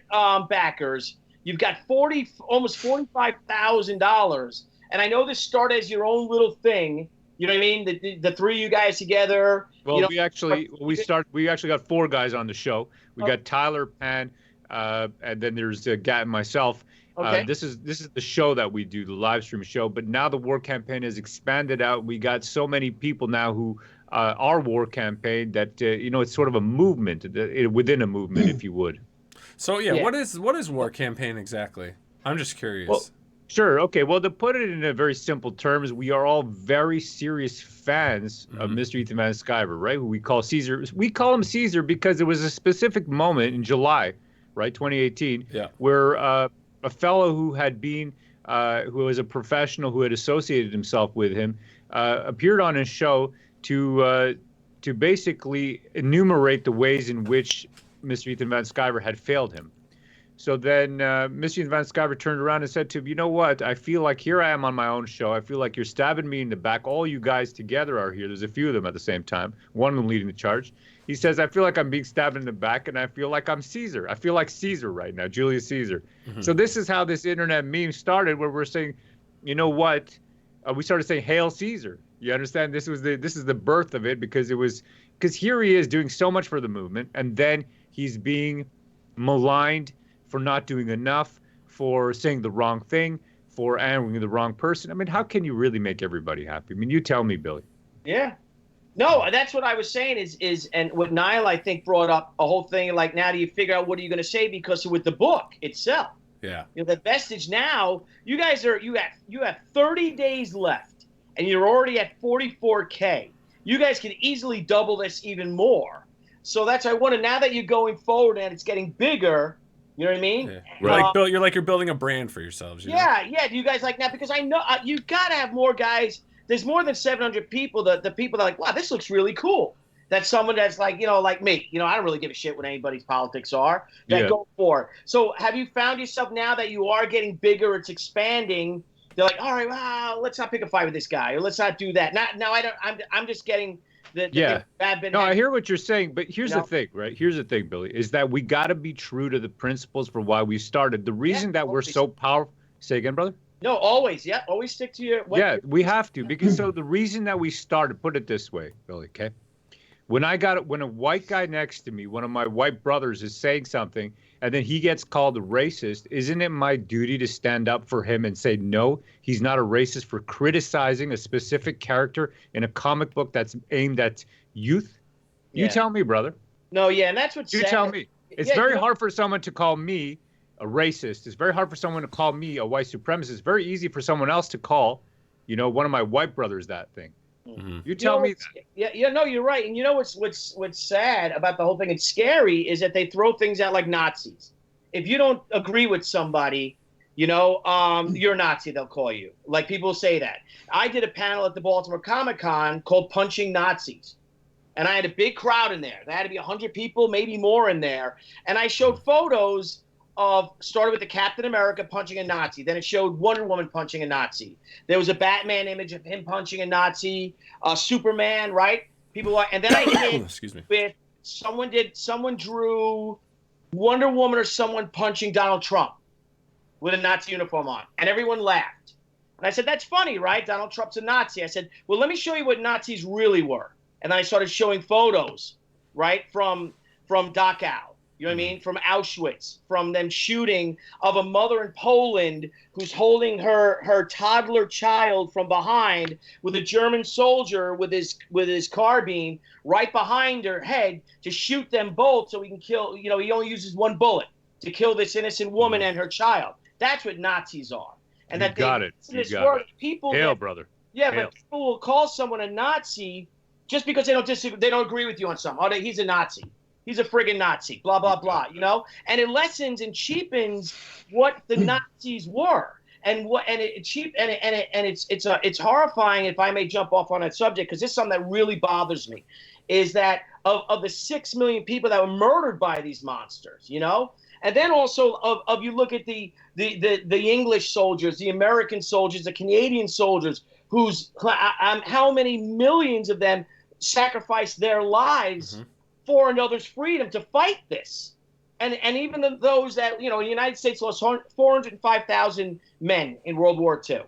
backers. You've got almost $45,000, and I know this started as your own little thing. You know what I mean? The three of you guys together. Well, you know, we actually got four guys on the show. We got Tyler, Pan, and then there's Gat and myself. Okay. This is the show that we do, the live stream show. But now the war campaign has expanded out. We got so many people now who are war campaign that you know, it's sort of a movement within a movement, if you would. So yeah, what is war campaign exactly? I'm just curious. Well, sure. Okay. Well, to put it in a very simple terms, we are all very serious fans of Mr. Ethan Van Sciver, right? Who we call Caesar. We call him Caesar because there was a specific moment in July, right, 2018, where a fellow who had been, who was a professional who had associated himself with him, appeared on his show to basically enumerate the ways in which Mr. Ethan Van Sciver had failed him. So then Mr. Ethan Van Sciver turned around and said to him, you know what, I feel like here I am on my own show. I feel like you're stabbing me in the back. All you guys together are here. There's a few of them at the same time, one of them leading the charge. He says, I feel like I'm being stabbed in the back, and I feel like I'm Caesar. I feel like Caesar right now, Julius Caesar. So this is how this internet meme started, where we're saying, you know what, we started saying, Hail Caesar. You understand? This is the birth of it, because here he is doing so much for the movement, and then he's being maligned for not doing enough, for saying the wrong thing, for angering the wrong person. I mean, how can you really make everybody happy? I mean, you tell me, Billy. Yeah. No, that's what I was saying is and what Nile, I think, brought up a whole thing like, now do you figure out what are you going to say? Because with the book itself, yeah, you know, the Vestige now, you guys you have 30 days left, and you're already at 44K. You guys can easily double this even more. So that's why I wanted, now that you're going forward and it's getting bigger, you know what I mean? Yeah. You're building a brand for yourselves. You know? Yeah. Do you guys like that? Because I know you've got to have more guys. There's more than 700 people. The people that are like, wow, this looks really cool. That's someone that's like, you know, like me. You know, I don't really give a shit what anybody's politics are. That go for it. So have you found yourself now that you are getting bigger, it's expanding? They're like, all right, well, let's not pick a fight with this guy, or let's not do that. I'm just getting. I hear what you're saying, but here's the thing, right? Here's the thing, Billy, is that we got to be true to the principles for why we started. The reason that we're so powerful. Say again, brother. No, always. Yeah, always stick to your. We have to, because so the reason that we started, put it this way, Billy. Okay, when a white guy next to me, one of my white brothers, is saying something, and then he gets called a racist, isn't it my duty to stand up for him and say, no, he's not a racist for criticizing a specific character in a comic book that's aimed at youth? You tell me, brother. No, yeah, and that's what you tell me. It's very hard for someone to call me a racist. It's very hard for someone to call me a white supremacist. It's very easy for someone else to call, you know, one of my white brothers that thing. You tell me that. Yeah, no, you're right. And you know what's sad about the whole thing? It's scary is that they throw things out like Nazis. If you don't agree with somebody, You're a Nazi, they'll call you. Like, people say that. I did a panel at the Baltimore Comic-Con called Punching Nazis. And I had a big crowd in there. There had to be 100 people, maybe more in there. And I showed photos started with the Captain America punching a Nazi. Then it showed Wonder Woman punching a Nazi. There was a Batman image of him punching a Nazi, Superman, right? And then I did excuse me. With someone drew Wonder Woman or someone punching Donald Trump with a Nazi uniform on, and everyone laughed. And I said, that's funny, right? Donald Trump's a Nazi. I said, well, let me show you what Nazis really were. And then I started showing photos, right, from Dachau, you know what I mean, from Auschwitz, from them shooting of a mother in Poland who's holding her toddler child from behind with a German soldier with his carbine right behind her head to shoot them both so he can kill, he only uses one bullet to kill this innocent woman and her child. That's what Nazis are. And You got it. People Hail, brother. Yeah, Hail. but people will call someone a Nazi just because they don't agree with you on something. Oh, he's a Nazi. He's a friggin' Nazi. Blah blah blah. And it lessens and cheapens what the Nazis were, it's horrifying. If I may jump off on that subject, because this is something that really bothers me, is that of the 6 million people that were murdered by these monsters, and then also of you look at the English soldiers, the American soldiers, the Canadian soldiers, how many millions of them sacrificed their lives for another's freedom to fight this. And even those that, the United States lost 405,000 men in World War II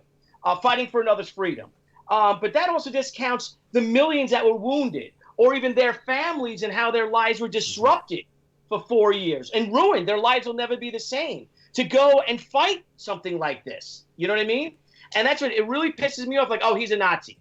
fighting for another's freedom. But that also discounts the millions that were wounded, or even their families and how their lives were disrupted for 4 years and ruined. Their lives will never be the same to go and fight something like this. You know what I mean? And that's what it really pisses me off. Like, oh, he's a Nazi.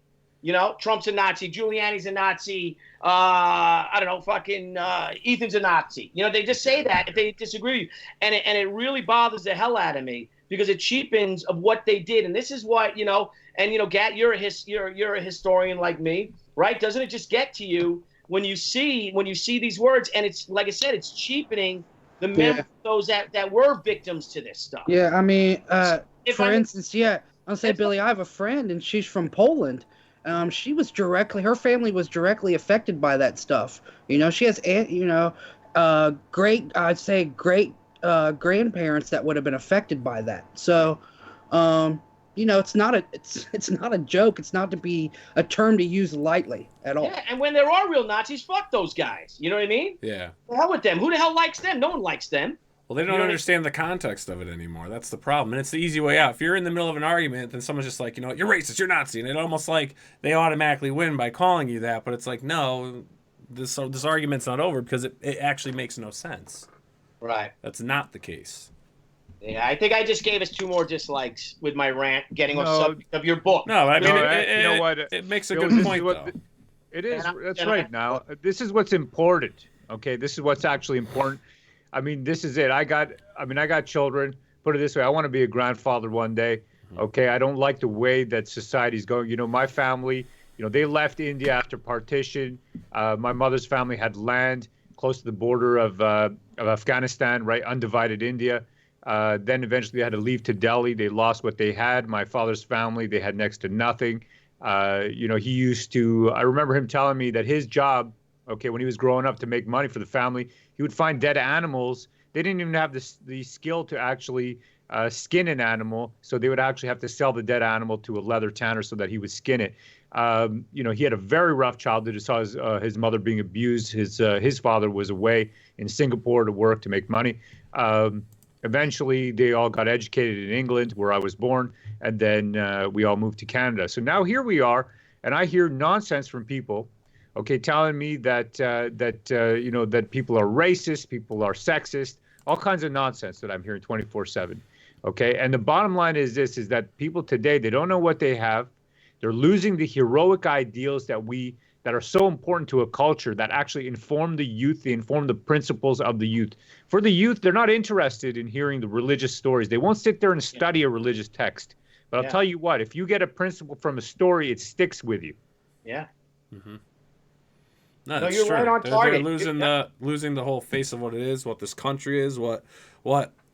Trump's a Nazi. Giuliani's a Nazi. I don't know, fucking Ethan's a Nazi. They just say that if they disagree with you. And it really bothers the hell out of me because it cheapens of what they did. And this is what, Gat, you're a historian like me, right? Doesn't it just get to you when you see these words? And it's, like I said, it's cheapening the memory of those that were victims to this stuff. Yeah, I mean, for instance, I'll say, Billy, I have a friend, and she's from Poland. Her family was directly affected by that stuff. She has, great grandparents that would have been affected by that. So, it's not a joke. It's not to be a term to use lightly at all. Yeah, and when there are real Nazis, fuck those guys. You know what I mean? Yeah. The hell with them. Who the hell likes them? No one likes them. Well, they don't understand the context of it anymore. That's the problem. And it's the easy way out. If you're in the middle of an argument, then someone's just like, you're racist, you're Nazi. And it almost like they automatically win by calling you that. But it's like, no, this argument's not over because it actually makes no sense. Right. That's not the case. Yeah, I think I just gave us 2 more dislikes with my rant getting off subject of your book. No, I mean, you know what? It makes a good point, though. It is. That's right. Now, this is what's important. Okay, this is what's actually important. I mean, this is it. I got children. Put it this way. I want to be a grandfather one day. Okay. I don't like the way that society's going. My family, they left India after partition. My mother's family had land close to the border of Afghanistan, right? Undivided India. Then eventually they had to leave to Delhi. They lost what they had. My father's family, they had next to nothing. He used to, I remember him telling me that his job, okay, when he was growing up to make money for the family, he would find dead animals. They didn't even have the skill to actually skin an animal, so they would actually have to sell the dead animal to a leather tanner so that he would skin it. He had a very rough childhood. He saw his mother being abused. His father was away in Singapore to work to make money. Eventually, they all got educated in England, where I was born, and then we all moved to Canada. So now here we are, and I hear nonsense from people. Okay, telling me that people are racist, people are sexist, all kinds of nonsense that I'm hearing 24/7. Okay, and the bottom line is this: is that people today, they don't know what they have. They're losing the heroic ideals that are so important to a culture, that actually inform the youth, they inform the principles of the youth. For the youth, they're not interested in hearing the religious stories. They won't sit there and study a religious text. But I'll tell you what: if you get a principle from a story, it sticks with you. Yeah. Mm-hmm. No, you're true. right on target. They're losing the whole face of what it is, what this country is, what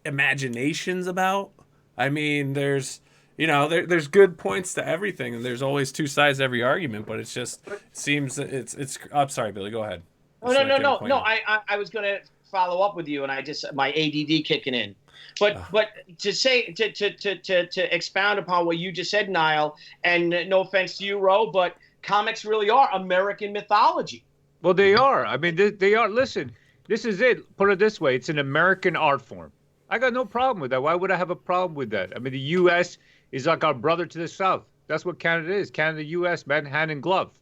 imagination's about. I mean, there's there's good points to everything, and there's always two sides to every argument. But it seems that it's. I'm sorry, Billy. Go ahead. No. I was going to follow up with you, and I just my ADD kicking in. But to say to expound upon what you just said, Nile, and no offense to you, Ro, but comics really are American mythology. Well, they are. I mean, they are. Listen, this is it. Put it this way: it's an American art form. I got no problem with that. Why would I have a problem with that? I mean, the U.S. is like our brother to the South. That's what Canada is. Canada, U.S., man, hand in glove.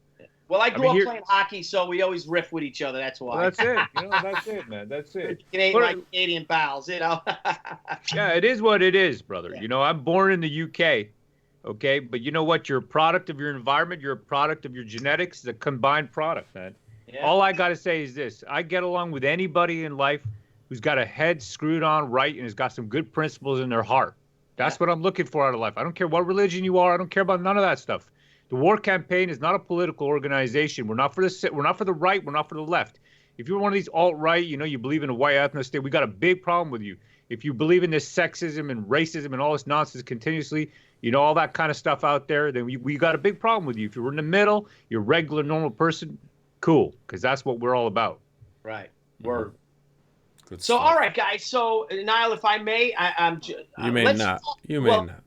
Well, I grew up playing hockey, so we always riff with each other. That's why. Well, that's it. That's it, man. That's it. My Canadian pals, Yeah, it is what it is, brother. Yeah. I'm born in the UK, okay? But you know what? You're a product of your environment. You're a product of your genetics. It's a combined product, man. Yeah. All I got to say is this. I get along with anybody in life who's got a head screwed on right and has got some good principles in their heart. That's what I'm looking for out of life. I don't care what religion you are. I don't care about none of that stuff. The War Campaign is not a political organization. We're not for the right. We're not for the left. If you're one of these alt-right, you believe in a white ethno state, we got a big problem with you. If you believe in this sexism and racism and all this nonsense continuously, all that kind of stuff out there, then we got a big problem with you. If you're in the middle, you're a regular, normal person, cool, because that's what we're all about. Right. Word. So, all right, guys. So, Nile, if I may, I'm. You may not. You may not.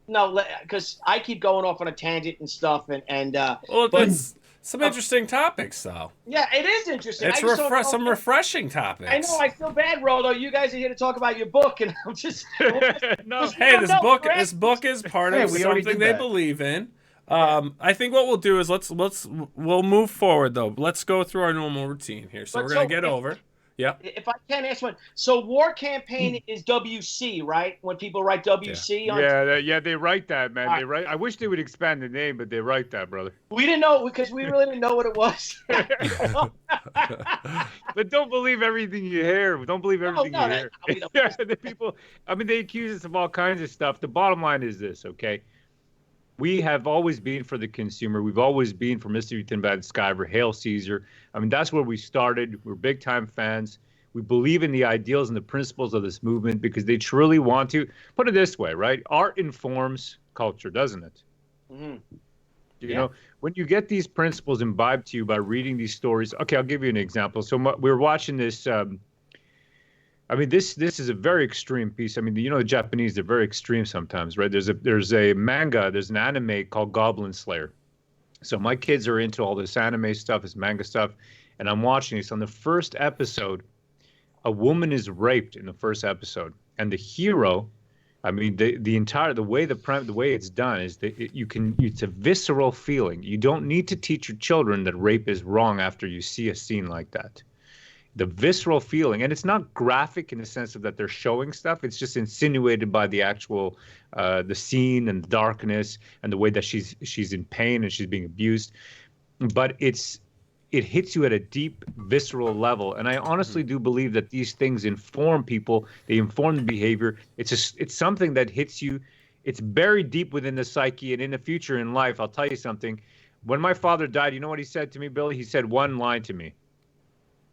No, because I keep going off on a tangent and stuff, and well, it's some interesting topips, though. Yeah, it is interesting. It's some refreshing topics. I know. I feel bad, Rodo. You guys are here to talk about your book, and I'm just. No. Hey, this book is part of something they believe in. I think what we'll do is we'll move forward though. Let's go through our normal routine here. So we're gonna get over. Yeah. If I can ask one, so War Campaign is WC, right? When people write WC, yeah, they write that, man. They write. I wish they would expand the name, but they write that, brother. We didn't know because we really didn't know what it was. But don't believe everything you hear. Don't believe everything you hear. The people. I mean, they accuse us of all kinds of stuff. The bottom line is this, okay? We have always been for the consumer. We've always been for Mr. Ethan Bad Skyver, Hail Caesar. I mean, that's where we started. We're big-time fans. We believe in the ideals and the principles of this movement because they truly want to. Put it this way, right? Art informs culture, doesn't it? Mm-hmm. You know, when you get these principles imbibed to you by reading these stories. Okay, I'll give you an example. So we were watching this. I mean, this is a very extreme piece. I mean, the Japanese, they're very extreme sometimes, right? There's a manga, there's an anime called Goblin Slayer. So my kids are into all this anime stuff, this manga stuff, and I'm watching this. On the first episode, a woman is raped in the first episode, and the hero, I mean, the way it's done is that it's a visceral feeling. You don't need to teach your children that rape is wrong after you see a scene like that. The visceral feeling, and it's not graphic in the sense of that they're showing stuff. It's just insinuated by the actual, the scene and the darkness and the way that she's in pain and she's being abused. But it hits you at a deep visceral level, and I honestly do believe that these things inform people. They inform the behavior. It's something that hits you. It's buried deep within the psyche, and in the future in life, I'll tell you something. When my father died, you know what he said to me, Billy? He said one line to me.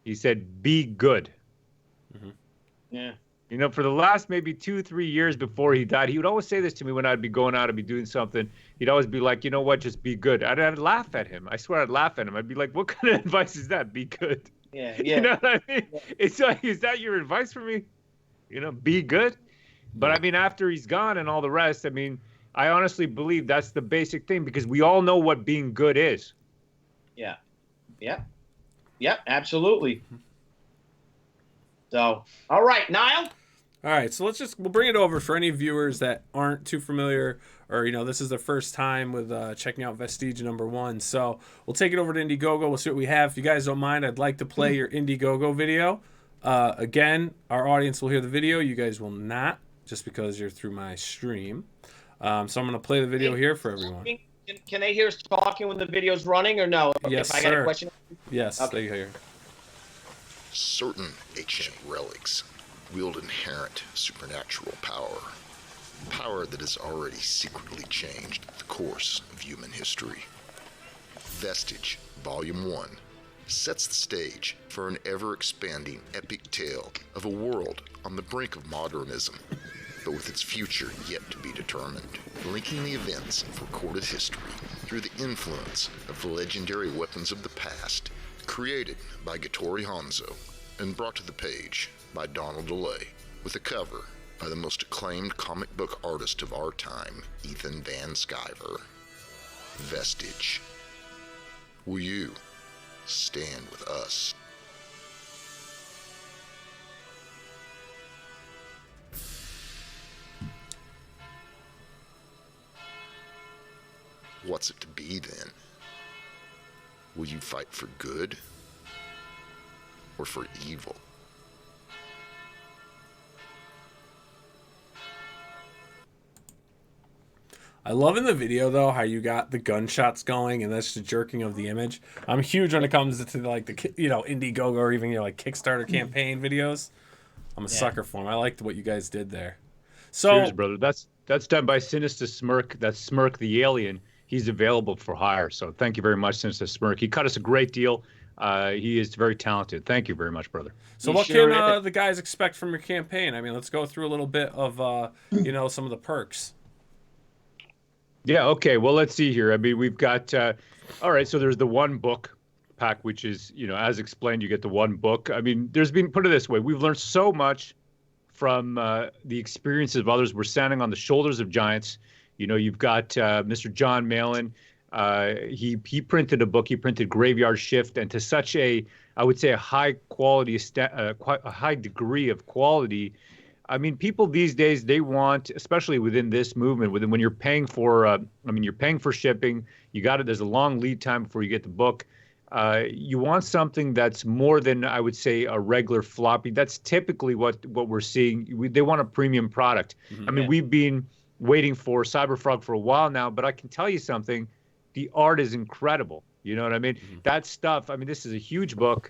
He said, "Be good." Mm-hmm. Yeah. For the last maybe 2-3 years before he died, he would always say this to me when I'd be going out, I'd be doing something. He'd always be like, "You know what? Just be good." I'd laugh at him. I swear I'd laugh at him. I'd be like, "What kind of advice is that? Be good." Yeah. You know what I mean? Yeah. It's like, is that your advice for me? Be good. But I mean, after he's gone and all the rest, I mean, I honestly believe that's the basic thing because we all know what being good is. Yeah. Yeah. Yep, absolutely. So, all right, Nile. All right, so we'll bring it over for any viewers that aren't too familiar or, this is their first time with checking out Vestige #1. So we'll take it over to Indiegogo. We'll see what we have. If you guys don't mind, I'd like to play your Indiegogo video. Again, our audience will hear the video. You guys will not, just because you're through my stream. So I'm going to play the video here for everyone. Can they hear us talking when the video's running or no? Yes, if I got a question? Yes, okay. They hear. Certain ancient relics wield inherent supernatural power that has already secretly changed the course of human history. Vestige, Volume 1, sets the stage for an ever-expanding epic tale of a world on the brink of modernism, but with its future yet to be determined, linking the events of recorded history through the influence of legendary weapons of the past, created by Gat Hanzo and brought to the page by Dolan Delay, with a cover by the most acclaimed comic book artist of our time, Ethan Van Sciver. Vestige. Will you stand with us? What's it to be then? Will you fight for good or for evil? I love in the video though how you got the gunshots going and that's the jerking of the image. I'm huge when it comes to like the Indiegogo or even like Kickstarter campaign videos. I'm a sucker for them. I liked what you guys did there. So, cheers, brother. That's done by Sinister Smirk. That's Smirk the Alien. He's available for hire. So thank you very much, Sinister Smirk. He cut us a great deal. He is very talented. Thank you very much, brother. So what can the guys expect from your campaign? I mean, let's go through a little bit of some of the perks. Yeah, okay. Well, let's see here. I mean, we've got, all right, so there's the one book pack, which is, as explained, you get the one book. I mean, put it this way, we've learned so much from the experiences of others. We're standing on the shoulders of giants. You've got Mr. John Malin. He printed a book. He printed Graveyard Shift, and to such a high quality, a high degree of quality. I mean, people these days, they want, especially within this movement, when you're paying for, you're paying for shipping. There's a long lead time before you get the book. You want something that's more than, I would say, a regular floppy. That's typically what we're seeing. They want a premium product. Mm-hmm. I mean, we've been waiting for Cyberfrog for a while now, but I can tell you something. The art is incredible. You know what I mean? Mm-hmm. That stuff. I mean, this is a huge book.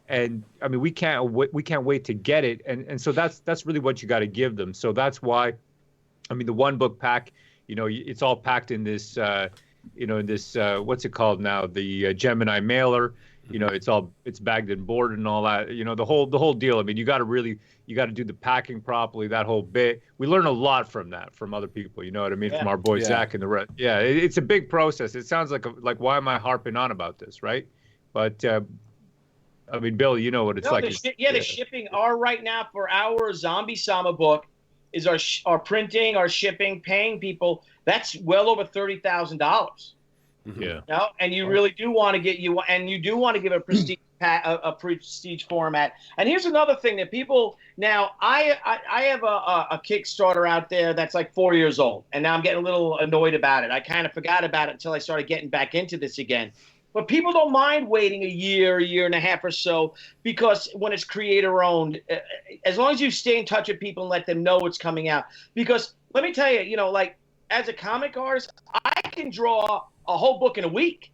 And I mean, we can't wait to get it, and so that's really what you got to give them. So that's why, I mean, the one book pack, it's all packed in this, what's it called now, the Gemini mailer. It's bagged and boarded and all that. The whole deal. I mean, you got to do the packing properly. That whole bit. We learn a lot from that from other people. You know what I mean? Yeah. From our boy Zach and the rest. Yeah, it's a big process. It sounds like why am I harping on about this, right? But I mean, Bill, you know what it's like. The shipping right now for our Zombie Sama book is our printing, our shipping, paying people. That's well over $30,000. Yeah. And you really do want to give a prestige a prestige format. And here's another thing that people now. I have a Kickstarter out there that's like 4 years old, and now I'm getting a little annoyed about it. I kind of forgot about it until I started getting back into this again. But people don't mind waiting a year and a half or so, because when it's creator owned, as long as you stay in touch with people and let them know it's coming out. Because let me tell you, like as a comic artist, I can draw a whole book in a week.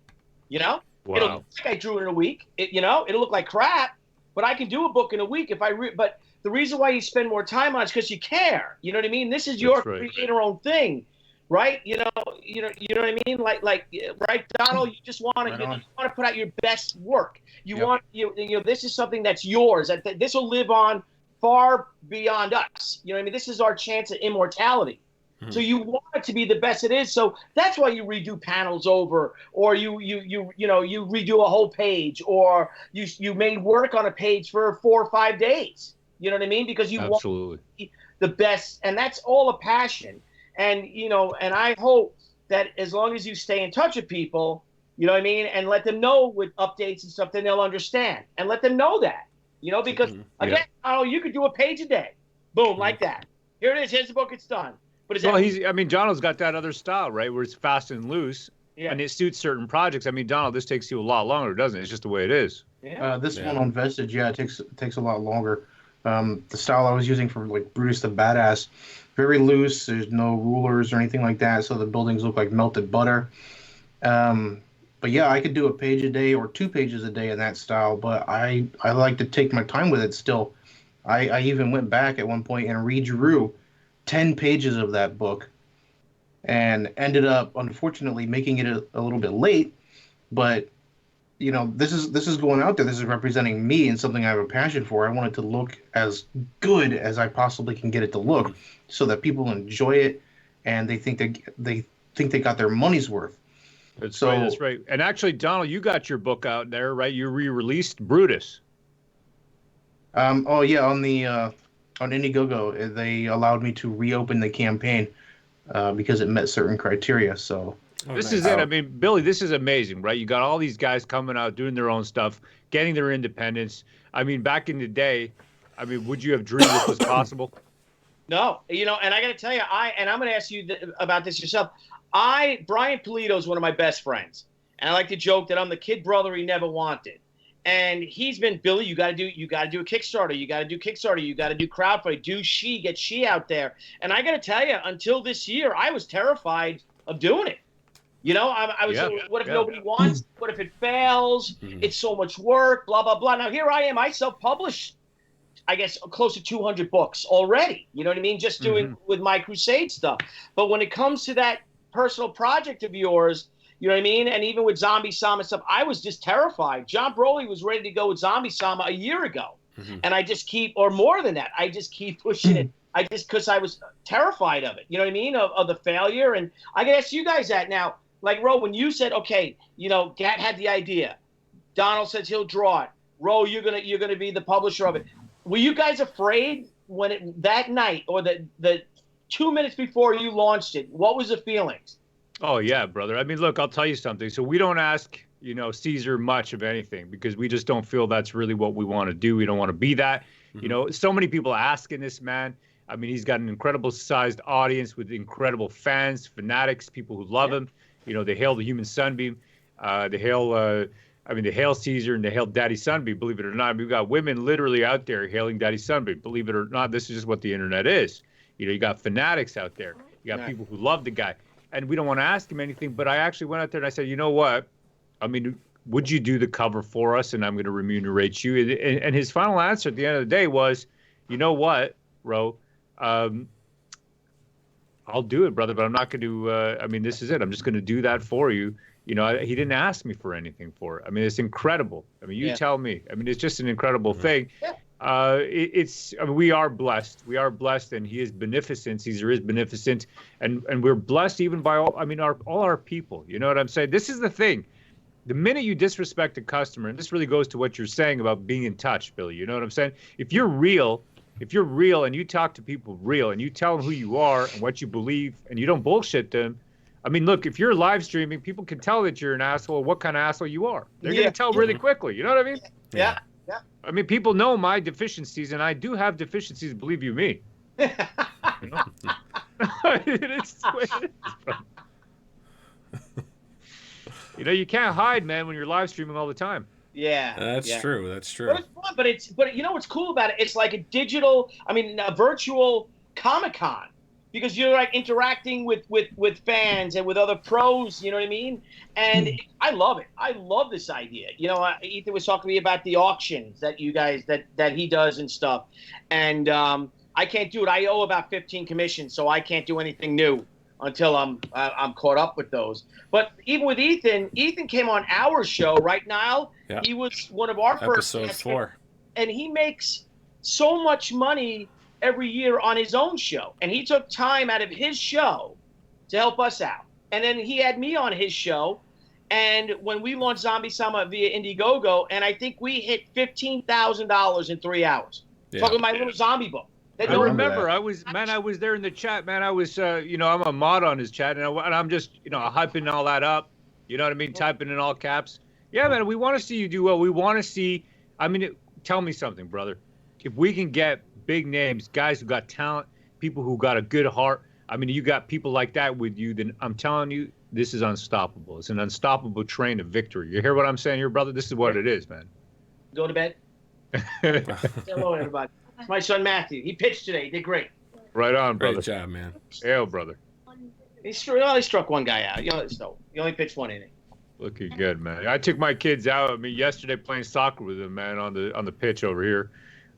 Wow. It'll look like I drew it in a week. It'll look like crap, but I can do a book in a week if I. But the reason why you spend more time on it is because you care. You know what I mean? This is your creator owned thing. Right, you know what I mean. Like, right, Donal. You just want to put out your best work. You want this is something that's yours. That this will live on far beyond us. You know what I mean. This is our chance at immortality. Hmm. So you want it to be the best it is. So that's why you redo panels over, or you redo a whole page, or you made work on a page for 4 or 5 days. You know what I mean? Because you want the best, and that's all a passion. And, and I hope that as long as you stay in touch with people, you know what I mean, and let them know with updates and stuff, then they'll understand. And let them know that, because, again, you could do a page a day. Boom, like that. Here it is. Here's the book. It's done. But Donald's got that other style, right, where it's fast and loose, and it suits certain projects. I mean, Donald, this takes you a lot longer, doesn't it? It's just the way it is. Yeah. This one on Vestige, it takes a lot longer. The style I was using for, like, Brutus the Badass, very loose. There's no rulers or anything like that, so the buildings look like melted butter. But yeah, I could do a page a day or 2 pages a day in that style, but I like to take my time with it still. I even went back at one point and redrew 10 pages of that book and ended up, unfortunately, making it a little bit late, but you know, this is going out there. This is representing me and something I have a passion for. I want it to look as good as I possibly can get it to look, so that people enjoy it and they think they got their money's worth. That's right. That's right. And actually, Donald, you got your book out there, right? You re-released Brutus. Oh yeah, on Indiegogo, they allowed me to reopen the campaign because it met certain criteria. So. This is it. I mean, Billy, this is amazing, right? You got all these guys coming out, doing their own stuff, getting their independence. I mean, back in the day, I mean, would you have dreamed this was possible? No, you know, and I got to tell you, I'm going to ask you about this yourself. Brian Polito is one of my best friends, and I like to joke that I'm the kid brother he never wanted. And he's been, Billy, you got to do a Kickstarter, you got to do crowdfunding, get she out there. And I got to tell you, until this year, I was terrified of doing it. You know, I was, what if nobody wants? What if it fails? It's so much work, blah, blah, blah. Now, here I am. I self-published, I guess, close to 200 books already. You know what I mean? Just doing with my crusade stuff. But when it comes to that personal project of yours, you know what I mean? And even with Zombie Sama stuff, I was just terrified. John Broly was ready to go with Zombie Sama a year ago. And I just keep, or more than that, I just keep pushing it. Because I was terrified of it. You know what I mean? Of the failure. And I can ask you guys that now. Like, Ro, when you said, okay, you know, Gat had the idea. Donald says he'll draw it. Ro, you're gonna be the publisher of it. Were you guys afraid when that night or the 2 minutes before you launched it? What was the feelings? Oh, yeah, brother. I mean, look, I'll tell you something. So we don't ask, you know, Caesar much of anything because we just don't feel that's really what we want to do. We don't want to be that. You know, so many people asking this man. I mean, he's got an incredible sized audience with incredible fans, fanatics, people who love him. You know, they hail the human sunbeam. They hail Caesar and they hail Daddy Sunbeam, believe it or not. We've got women literally out there hailing Daddy Sunbeam. Believe it or not, this is just what the internet is. You know, you got fanatics out there. You got people who love the guy. And we don't want to ask him anything, but I actually went out there and I said, you know what? I mean, would you do the cover for us? And I'm going to remunerate you. And his final answer at the end of the day was, you know what, Ro? I'll do it, brother, but I'm not going to, I mean, this is it. I'm just going to do that for you. You know, he didn't ask me for anything for it. I mean, it's incredible. I mean, you tell me. I mean, it's just an incredible thing. I mean, we are blessed. We are blessed, and he is beneficent. Caesar is beneficent, and we're blessed even by all our people. You know what I'm saying? This is the thing. The minute you disrespect a customer, and this really goes to what you're saying about being in touch, Billy, you know what I'm saying? If you're real and you talk to people real and you tell them who you are and what you believe and you don't bullshit them, I mean, look, if you're live streaming, people can tell that you're an asshole, what kind of asshole you are. They're going to tell really quickly. You know what I mean? Yeah. I mean, people know my deficiencies, and I do have deficiencies, believe you me. You know? It's the way it is, bro. You know, you can't hide, man, when you're live streaming all the time. Yeah, that's true. That's true. But it's fun. But you know what's cool about it? It's like a virtual Comic-Con, because you're like interacting with fans and with other pros. You know what I mean? And I love it. I love this idea. You know, Ethan was talking to me about the auctions that you guys that he does and stuff, and I can't do it. I owe about 15 commissions, so I can't do anything new until I'm caught up with those. But even with Ethan came on our show, right, Nile? Yeah. He was one of our first episode 4, and he makes so much money every year on his own show, and he took time out of his show to help us out. And then he had me on his show, and when we launched Zombie Sama via Indiegogo, and I think we hit $15,000 in 3 hours. Yeah. Talking my little zombie book. I remember I was there in the chat, man. I was, you know, I'm a mod on his chat, and I'm just, you know, hyping all that up. You know what I mean? Typing in all caps. Yeah, man, we want to see you do well. We want to see, I mean, tell me something, brother. If we can get big names, guys who got talent, people who got a good heart, I mean, you got people like that with you, then I'm telling you, this is unstoppable. It's an unstoppable train of victory. You hear what I'm saying here, brother? This is what it is, man. Go to bed. Hello, everybody. My son Matthew. He pitched today. He did great. Right on, brother. Great job, man. Hail, brother. He struck one guy out. You know, so he only pitched one inning. Looking good, man. I took my kids out. I mean, yesterday playing soccer with them, man, on the pitch over here.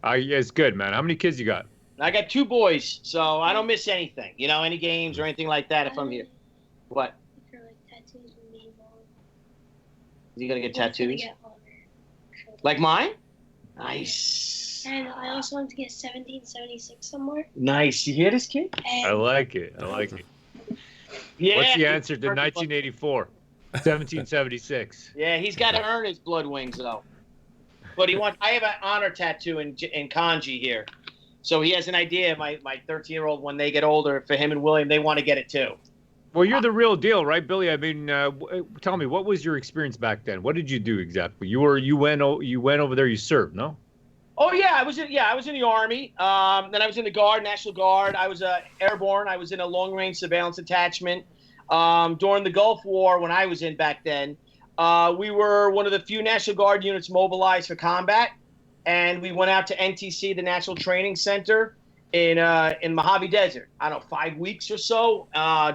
Yeah, it's good, man. How many kids you got? I got 2 boys, so I don't miss anything. You know, any games or anything like that if I'm here. What? You gonna get I wanted to tattoos? get honor. Like mine? Nice. And I also wanted to get 1776 somewhere. Nice. You hear this kid? I And like it. I like it. Yeah. What's the answer to 1984? 1776. Yeah, he's got to earn his blood wings though. But I have an honor tattoo in kanji here. So he has an idea. My 13-year-old, when they get older, for him and William, they want to get it too. Well, you're the real deal, right, Billy? I mean, tell me, what was your experience back then? What did you do exactly? You went over there. You served, no? Oh yeah, I was in the Army. Then I was in the Guard, National Guard. I was airborne. I was in a long-range surveillance detachment. During the Gulf War, when I was in back then, we were one of the few National Guard units mobilized for combat, and we went out to NTC, the National Training Center, in Mojave Desert. I don't know, 5 weeks or so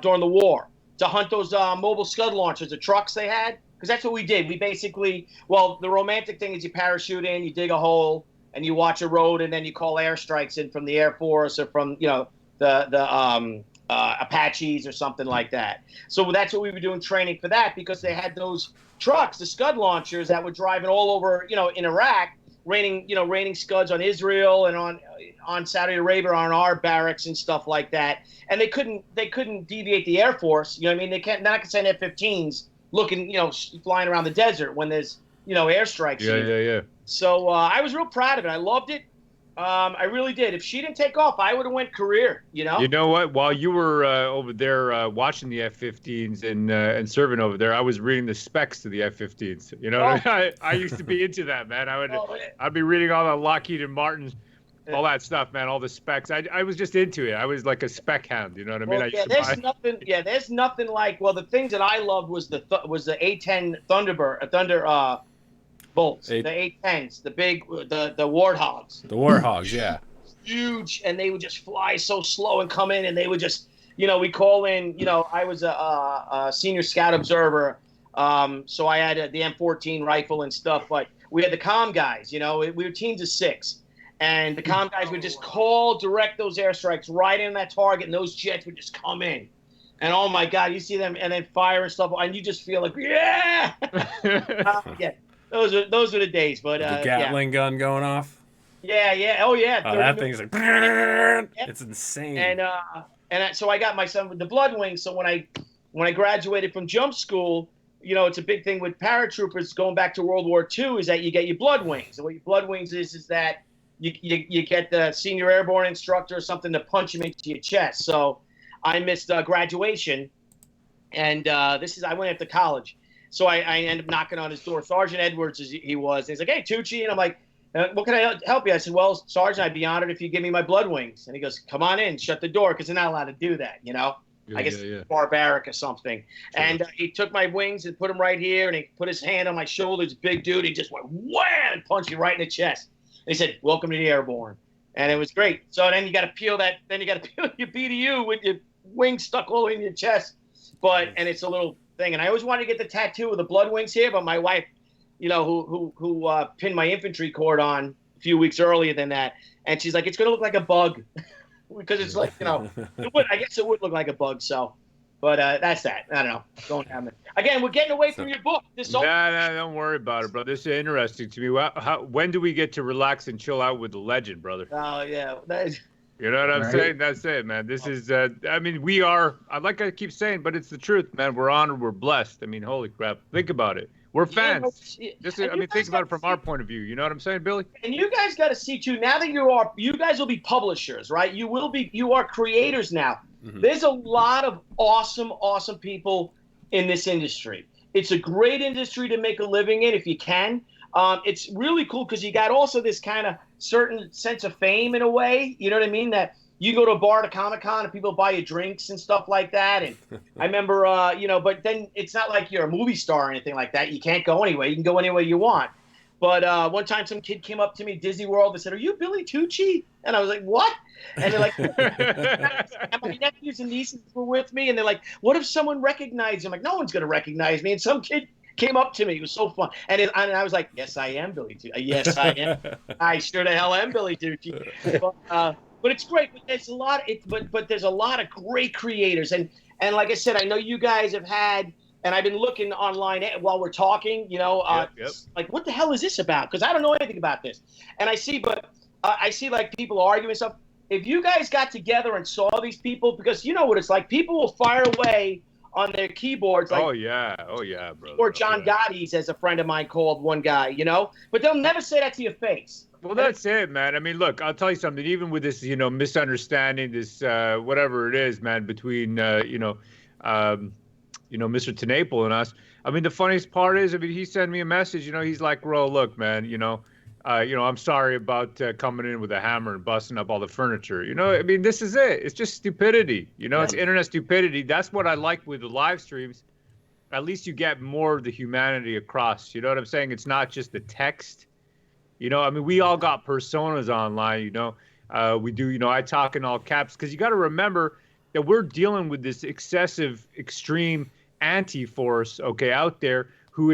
during the war to hunt those mobile scud launchers, the trucks they had, because that's what we did. We basically, well, the romantic thing is you parachute in, you dig a hole, and you watch a road, and then you call airstrikes in from the Air Force or from the Apaches or something like that. So that's what we were doing training for that, because they had those trucks, the scud launchers that were driving all over, in Iraq, raining scuds on Israel and on Saudi Arabia, on our barracks and stuff like that. And they couldn't deviate the Air Force. They're not going to send F-15s looking, flying around the desert when there's, airstrikes. Yeah. So I was real proud of it. I loved it. I really did. If she didn't take off, I would have went career. You know what? While you were over there watching the F-15s and serving over there, I was reading the specs to the F-15s. I used to be into that, man. I'd be reading all the Lockheed and Martin, all that stuff, man. All the specs. I was just into it. I was like a spec hound. You know what I mean? Well, there's nothing like. Well, the things that I loved was the A-10 Thunder bolts, the A-10s, the big, the Warthogs. The Warthogs, yeah. Huge, and they would just fly so slow and come in, and they would just, we call in, I was a senior scout observer, so I had the M14 rifle and stuff, but we had the comm guys, we were teams of 6, and the comm guys would just direct those airstrikes right in that target, and those jets would just come in. And oh my God, you see them and then fire and stuff, and you just feel like, yeah! Yeah. Those are the days, but the Gatling gun going off. Yeah. Oh yeah. Oh, that thing's like, it's insane. And so I got my son with the blood wings. So when I graduated from jump school, it's a big thing with paratroopers going back to World War II is that you get your blood wings. And what your blood wings is that you get the senior airborne instructor or something to punch him into your chest. So I missed graduation, and I went after college. So I ended up knocking on his door. Sergeant Edwards, he was. And he's like, "Hey, Tucci," and I'm like, "What can I help you?" I said, "Well, Sergeant, I'd be honored if you give me my blood wings." And he goes, "Come on in, shut the door," because they're not allowed to do that, I guess barbaric or something. Sure. And he took my wings and put them right here, and he put his hand on my shoulder. He's a big dude. He just went wham and punched me right in the chest. And he said, "Welcome to the Airborne," and it was great. So then you got to peel that. Then you got to peel your BDU with your wings stuck all in your chest. And it's a little thing, and I always wanted to get the tattoo with the blood wings here, but my wife, who pinned my infantry cord on a few weeks earlier than that, and she's like, "It's gonna look like a bug," because it's like, I guess it would look like a bug. So, but that's that. I don't know. Don't have it again. We're getting away from your book. No, don't worry about it, bro. This is interesting to me. When do we get to relax and chill out with the legend, brother? Oh yeah. You know what I'm saying? That's it, man. This is, we are, like I keep saying, but it's the truth, man. We're honored. We're blessed. I mean, holy crap. Think about it. We're fans. Think about it from our point of view. You know what I'm saying, Billy? And you guys got to see, too, now that you guys will be publishers, right? You are creators now. Mm-hmm. There's a lot of awesome people in this industry. It's a great industry to make a living in if you can. It's really cool because you got also this kind of certain sense of fame in a way, you know what I mean? That you go to a bar to Comic-Con and people buy you drinks and stuff like that. And I remember, but then it's not like you're a movie star or anything like that. You can't go anywhere. You can go anywhere you want. But one time some kid came up to me at Disney World and said, "Are you Billy Tucci?" And I was like, "What?" And they're like, and my nephews and nieces were with me. And they're like, "What if someone recognized you?" I'm like, "No one's going to recognize me." And some kid came up to me. It was so fun. And I was like, "Yes, I am Billy Tucci. Yes, I am. I sure the hell am Billy Tucci." But it's great. But there's a lot. But there's a lot of great creators. And like I said, I know you guys have had and I've been looking online while we're talking, like, what the hell is this about? Because I don't know anything about this. And I see like people arguing and stuff. If you guys got together and saw these people, because you know what it's like, people will fire away on their keyboards. Like, oh yeah, brother. Or John Gotti's, as a friend of mine called one guy, but they'll never say that to your face. Well, that's it, man. I mean, look, I'll tell you something. Even with this, misunderstanding, this whatever it is, man, between Mr. Tenaple and us. I mean, the funniest part is, he sent me a message. He's like, bro, look, man, I'm sorry about coming in with a hammer and busting up all the furniture. This is it. It's just stupidity. It's internet stupidity. That's what I like with the live streams. At least you get more of the humanity across. You know what I'm saying? It's not just the text. We all got personas online. We do. I talk in all caps because you got to remember that we're dealing with this excessive, extreme anti-force, out there who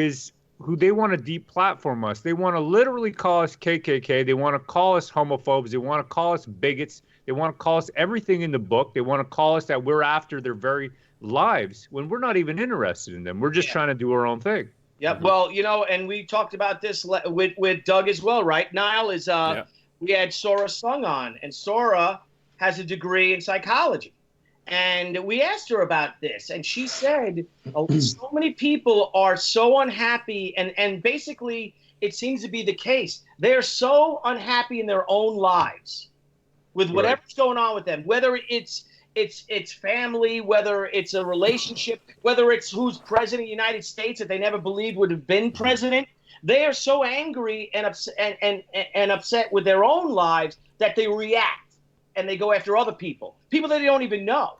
they want to deplatform us. They want to literally call us KKK. They want to call us homophobes. They want to call us bigots. They want to call us everything in the book. They want to call us that we're after their very lives when we're not even interested in them. We're just trying to do our own thing. Yep. Well, and we talked about this with Doug as well, right? Nile is, we had Sora Sung on, and Sora has a degree in psychology. And we asked her about this, and she said, so many people are so unhappy, and basically it seems to be the case. They're so unhappy in their own lives with whatever's going on with them, whether it's family, whether it's a relationship, whether it's who's president of the United States that they never believed would have been president. They are so angry and upset with their own lives that they react. And they go after other people that they don't even know,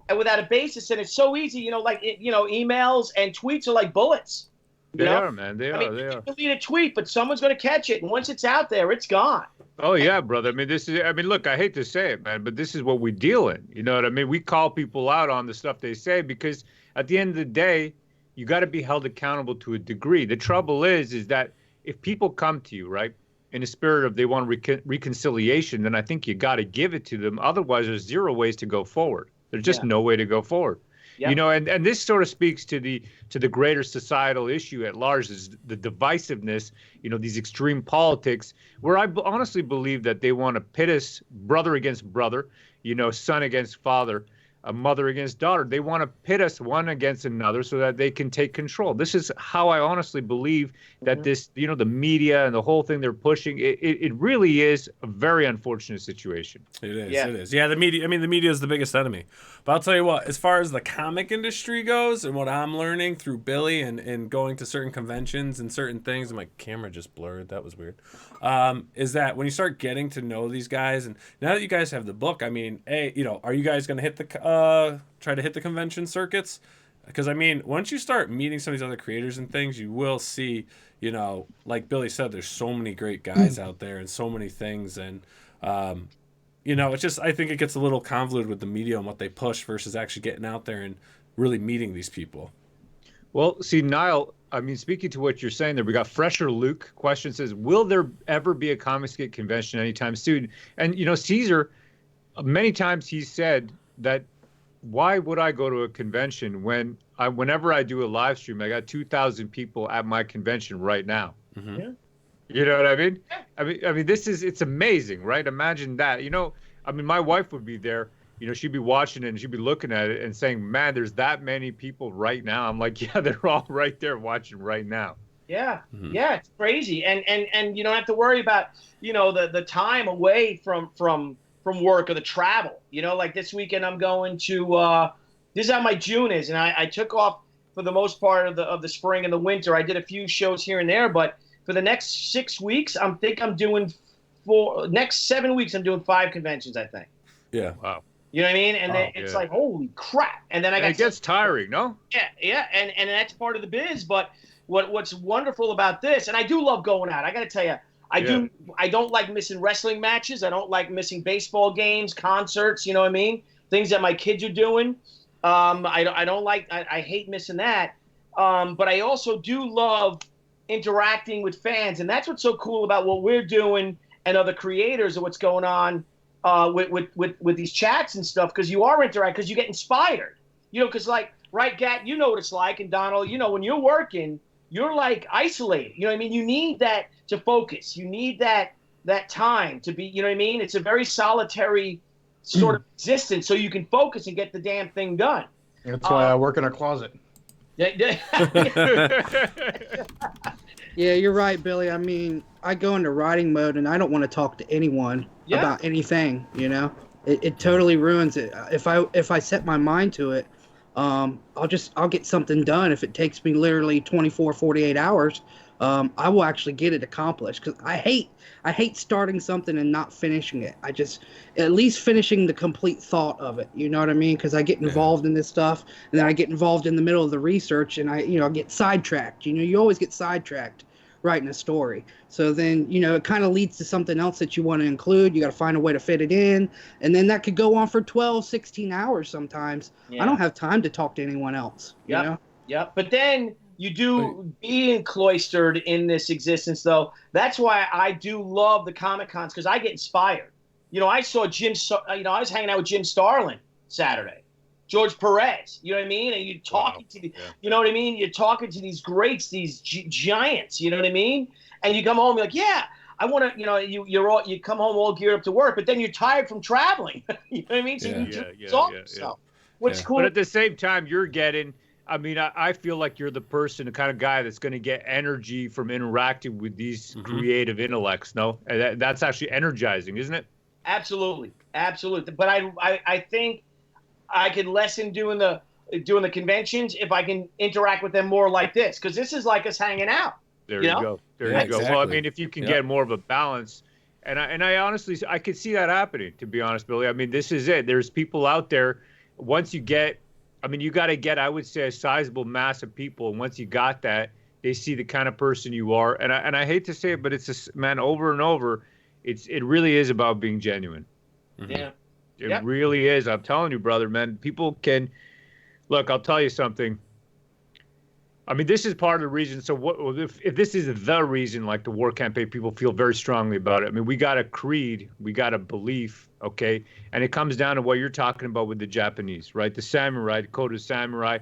and without a basis. And it's so easy, emails and tweets are like bullets. They are, man. They are. You delete a tweet, but someone's going to catch it, and once it's out there, it's gone. Oh yeah, brother. Look, I hate to say it, man, but this is what we deal in. You know what I mean? We call people out on the stuff they say because at the end of the day, you got to be held accountable to a degree. The trouble is that if people come to you, right, in the spirit of they want reconciliation, then I think you got to give it to them. Otherwise, there's zero ways to go forward. There's just no way to go forward. Yep. And this sort of speaks to the greater societal issue at large, is the divisiveness, these extreme politics, where I honestly believe that they want to pit us brother against brother, son against father, a mother against daughter. They want to pit us one against another so that they can take control. This is how I honestly believe that this, the media and the whole thing they're pushing, it really is a very unfortunate situation. It is. Yeah. It is. Yeah, the media is the biggest enemy. But I'll tell you what, as far as the comic industry goes and what I'm learning through Billy and going to certain conventions and certain things, and my camera just blurred. That was weird. Is that when you start getting to know these guys, and now that you guys have the book, are you guys going to hit try to hit the convention circuits? Because once you start meeting some of these other creators and things, you will see, like Billy said, there's so many great guys out there and so many things, and it's just, I think it gets a little convoluted with the media and what they push versus actually getting out there and really meeting these people. Well, see, Nile, speaking to what you're saying there, we got Fresher Luke question says, will there ever be a Comicsgate convention anytime soon? And Caesar, many times he said that, why would I go to a convention whenever I do a live stream, I got 2,000 people at my convention right now. Mm-hmm. Yeah. You know what I mean? It's amazing, right? Imagine that. My wife would be there, she'd be watching it and she'd be looking at it and saying, man, there's that many people right now. I'm like, yeah, they're all right there watching right now. Yeah. Mm-hmm. Yeah, it's crazy. And you don't have to worry about, the time away from work or the travel. Like this weekend I'm going to this is how my June is, and I took off for the most part of the spring and the winter. I did a few shows here and there, but for the next 6 weeks, next 7 weeks I'm doing 5 conventions, I think. Yeah. Wow. You know what I mean? And then it's like, holy crap. And then it gets tiring, no? Yeah, and that's part of the biz, but what's wonderful about this, and I do love going out. I got to tell you, I don't like missing wrestling matches. I don't like missing baseball games, concerts, you know what I mean? Things that my kids are doing. I hate missing that. But I also do love interacting with fans. And that's what's so cool about what we're doing and other creators and what's going on with these chats and stuff, because you are interacting, because you get inspired. Because like right, Gat? You know what it's like, and Donal, you know, when you're working, you're like isolated. You know what I mean? You need that to focus. You need that time to be. You know what I mean? It's a very solitary sort of existence, so you can focus and get the damn thing done. That's why I work in a closet. Yeah, Yeah, you're right, Billy. I mean, I go into writing mode and I don't want to talk to anyone about anything, you know? It totally ruins it. If I set my mind to it, I'll get something done. If it takes me literally 24, 48 hours, I will actually get it accomplished, because I hate starting something and not finishing it. I just, at least finishing the complete thought of it. You know what I mean? Because I get involved in this stuff, and then I get involved in the middle of the research, and I get sidetracked. You know, you always get sidetracked writing a story. So then, it kind of leads to something else that you want to include. You got to find a way to fit it in, and then that could go on for 12, 16 hours sometimes. I don't have time to talk to anyone else. You know? Yep. But then you do being cloistered in this existence, though. That's why I do love the Comic Cons, because I get inspired. I saw I was hanging out with Jim Starlin Saturday, George Perez. You know what I mean? And you're talking to you know what I mean? You're talking to these greats, these giants. You know what I mean? And you come home, you're like, yeah, I want to. You come home all geared up to work, but then you're tired from traveling. You know what I mean? So what's cool? But at the same time, you're getting. I mean, I feel like you're the person, the kind of guy that's going to get energy from interacting with these creative intellects. No, and that's actually energizing, isn't it? Absolutely. But I think I could lessen doing the conventions if I can interact with them more like this, because this is like us hanging out. There you go. There you go. Exactly. Well, I mean, if you can get more of a balance, and I honestly, I could see that happening, to be honest, Billy. I mean, this is it. There's people out there. Once you get, I mean, you got to get, I would say, a sizable mass of people, and once you got that, they see the kind of person you are. And I hate to say it, but it's man, over and over, it really is about being genuine. Yeah. It really is. I'm telling you, brother, man. People can look. I'll tell you something. I mean, this is part of the reason. So, what if this is the reason, like the war campaign, people feel very strongly about it? I mean, we got a creed, we got a belief, okay, and it comes down to what you're talking about with the Japanese, right? The samurai, the code of samurai,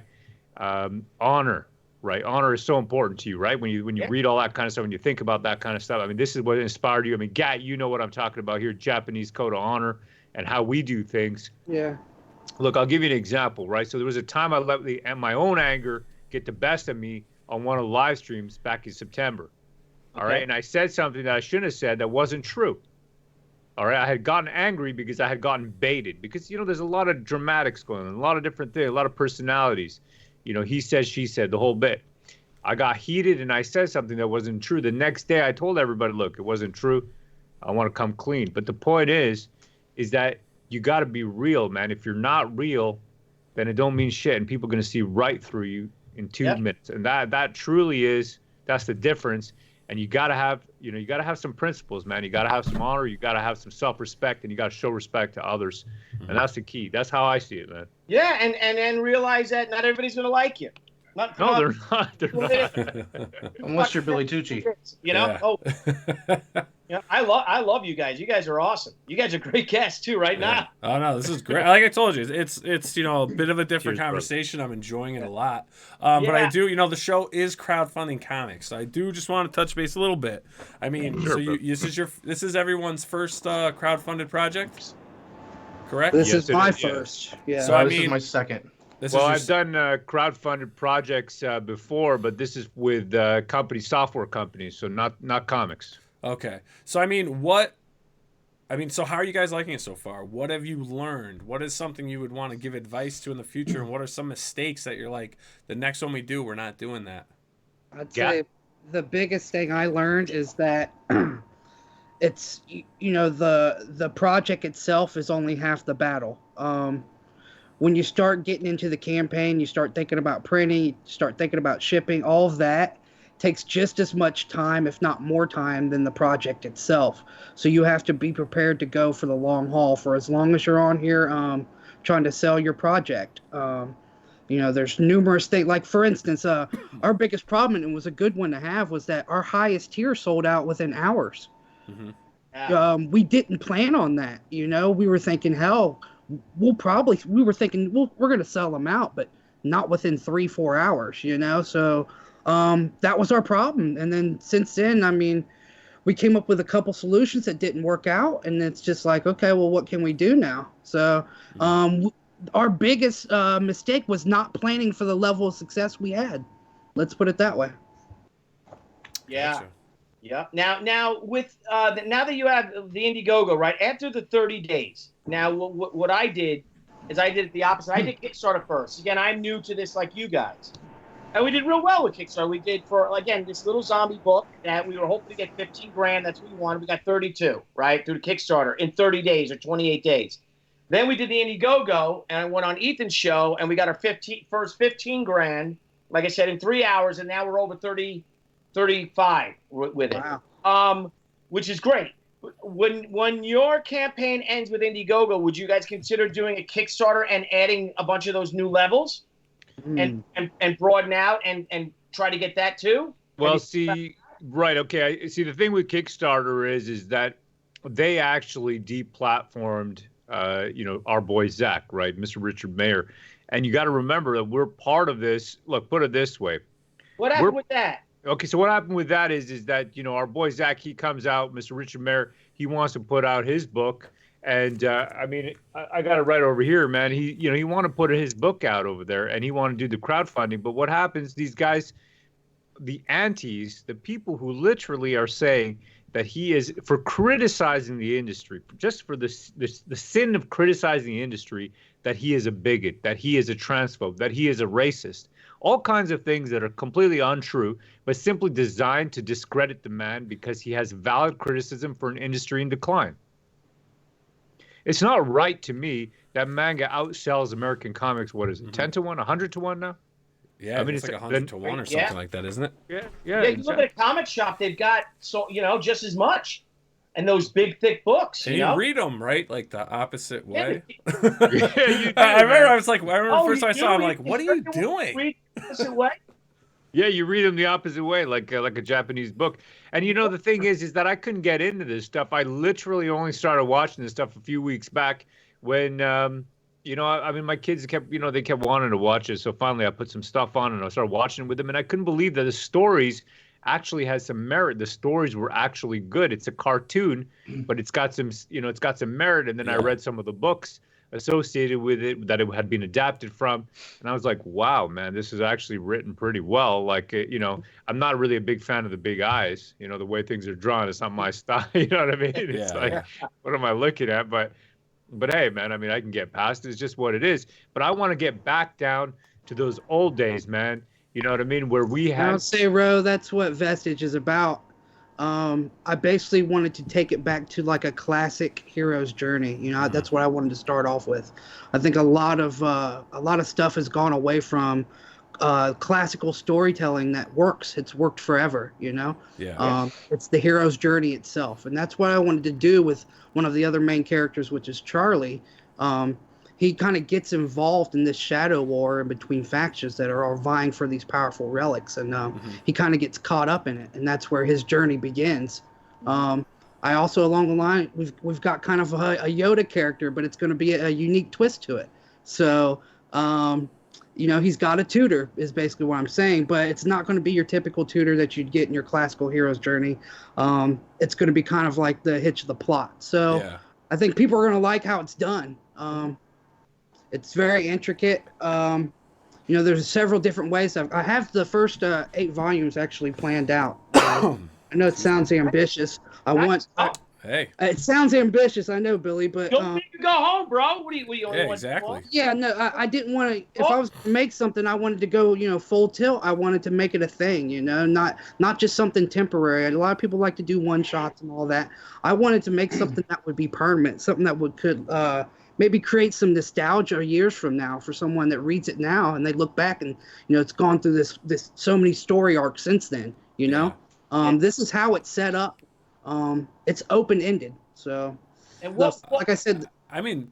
honor, right? Honor is so important to you, right? When you read all that kind of stuff, when you think about that kind of stuff, I mean, this is what inspired you. I mean, Gat, you know what I'm talking about here, Japanese code of honor and how we do things. Yeah. Look, I'll give you an example, right? So there was a time I let my own anger get the best of me on one of the live streams back in September. All right. And I said something that I shouldn't have said that wasn't true. All right. I had gotten angry because I had gotten baited, because, there's a lot of dramatics going on, a lot of different things, a lot of personalities. He said, she said, the whole bit. I got heated and I said something that wasn't true. The next day I told everybody, look, it wasn't true. I want to come clean. But the point is that you got to be real, man. If you're not real, then it don't mean shit, and people are going to see right through you in 2 minutes. And that truly is, that's the difference. And you got to have, you got to have some principles, man. You got to have some honor. You got to have some self-respect, and you got to show respect to others. And that's the key. That's how I see it, man. Yeah. And then realize that not everybody's going to like you. No, they're not. They're not. Unless you're Billy Tucci. I love you guys. You guys are awesome. You guys are great guests too right now. Oh no, this is great. Like I told you, it's a bit of a different conversation. I'm enjoying it a lot. But I do, the show is crowdfunding comics. So I do just want to touch base a little bit. I mean, this is everyone's first crowdfunded project, correct? This is my first. Yeah. So this is my second. I've done crowdfunded projects before, but this is with software companies, so not comics. Okay. So so how are you guys liking it so far? What have you learned? What is something you would want to give advice to in the future? And what are some mistakes that you're like, the next one we do, we're not doing that? I'd say the biggest thing I learned is that it's, the project itself is only half the battle. When you start getting into the campaign, you start thinking about printing, you start thinking about shipping, all of that takes just as much time, if not more time, than the project itself. So you have to be prepared to go for the long haul for as long as you're on here trying to sell your project. There's numerous things. Like, for instance, our biggest problem, and it was a good one to have, was that our highest tier sold out within hours. Mm-hmm. We didn't plan on that. We were thinking, hell, we're going to sell them out, but not within 3-4 hours, you know. So that was our problem. And then since then, I mean, we came up with a couple solutions that didn't work out, and it's just like, okay, well, what can we do now? So our biggest mistake was not planning for the level of success we had. Let's put it that way. Yeah. Gotcha. Yeah. Now with now that you have the Indiegogo, right after the 30 days. Now, what I did is I did it the opposite. I did Kickstarter first. Again, I'm new to this, like you guys, and we did real well with Kickstarter. We did for again this little zombie book that we were hoping to get 15 grand. That's what we wanted. We got 32 right through the Kickstarter in 30 days or 28 days. Then we did the Indiegogo, and I went on Ethan's show, and we got our first 15 grand. Like I said, in 3 hours, and now we're over 35 with it, Wow. Which is great. When your campaign ends with Indiegogo, would you guys consider doing a Kickstarter and adding a bunch of those new levels and broaden out and try to get that too? Well, see, right, okay. See, the thing with Kickstarter is that they actually deplatformed, our boy Zach, right, Mr. Richard Mayer, and you got to remember that we're part of this. Look, put it this way. What happened with that? Okay, so what happened with that is that, our boy Zach, he comes out, Mr. Richard Mayer, he wants to put out his book. And, I got it right over here, man. He wanted to put his book out over there, and he wanted to do the crowdfunding. But what happens, these guys, the antis, the people who literally are saying that he is, for criticizing the industry, just for the sin of criticizing the industry, that he is a bigot, that he is a transphobe, that he is a racist. All kinds of things that are completely untrue, but simply designed to discredit the man because he has valid criticism for an industry in decline. It's not right to me that manga outsells American comics. What is it, 10 to 1, 100 to 1 now? Yeah, I mean, it's like 100 to 1 or something like that, isn't it? Yeah. Yeah, you look at a comic shop, they've got just as much, and those big thick books. And you read them right, like the opposite way. Yeah, you do, I remember. man. I was like, first I saw, I'm like, what are you Read doing? the opposite way. Yeah, you read them the opposite way, like a Japanese book. And the thing is that I couldn't get into this stuff. I literally only started watching this stuff a few weeks back when, my kids kept, they kept wanting to watch it. So finally, I put some stuff on and I started watching it with them, and I couldn't believe that the stories actually had some merit. The stories were actually good. It's a cartoon, but it's got some merit. And then I read some of the books associated with it that it had been adapted from, and I was like, wow, man, this is actually written pretty well. Like, I'm not really a big fan of the big eyes, the way things are drawn. It's not my style. You know what I mean? It's what am I looking at? But hey, man, I mean, I can get past it. It's just what it is. But I want to get back down to those old days, man. You know what I mean? Where we had. I would say, Ro, that's what Vestige is about. I basically wanted to take it back to like a classic hero's journey. That's what I wanted to start off with. I think a lot of stuff has gone away from classical storytelling that works. It's worked forever. It's the hero's journey itself, and that's what I wanted to do with one of the other main characters, which is Charlie. He kind of gets involved in this shadow war in between factions that are all vying for these powerful relics, and he kind of gets caught up in it, and that's where his journey begins. I also, along the line, we've got kind of a Yoda character, but it's going to be a unique twist to it. So, he's got a tutor, is basically what I'm saying, but it's not going to be your typical tutor that you'd get in your classical hero's journey. It's going to be kind of like the hitch of the plot. So I think people are going to like how it's done. It's very intricate. There's several different ways. I have the first 8 volumes actually planned out. I know it sounds ambitious. It sounds ambitious, I know, Billy, but don't need to go home, bro. What do you want exactly. Yeah, no, I didn't want to. If I was to make something, I wanted to go, full tilt. I wanted to make it a thing, not just something temporary. A lot of people like to do one shots and all that. I wanted to make something that would be permanent, something that could maybe create some nostalgia years from now for someone that reads it now and they look back and it's gone through this so many story arcs since then. This is how it's set up. It's open-ended, so. And like I said, I mean,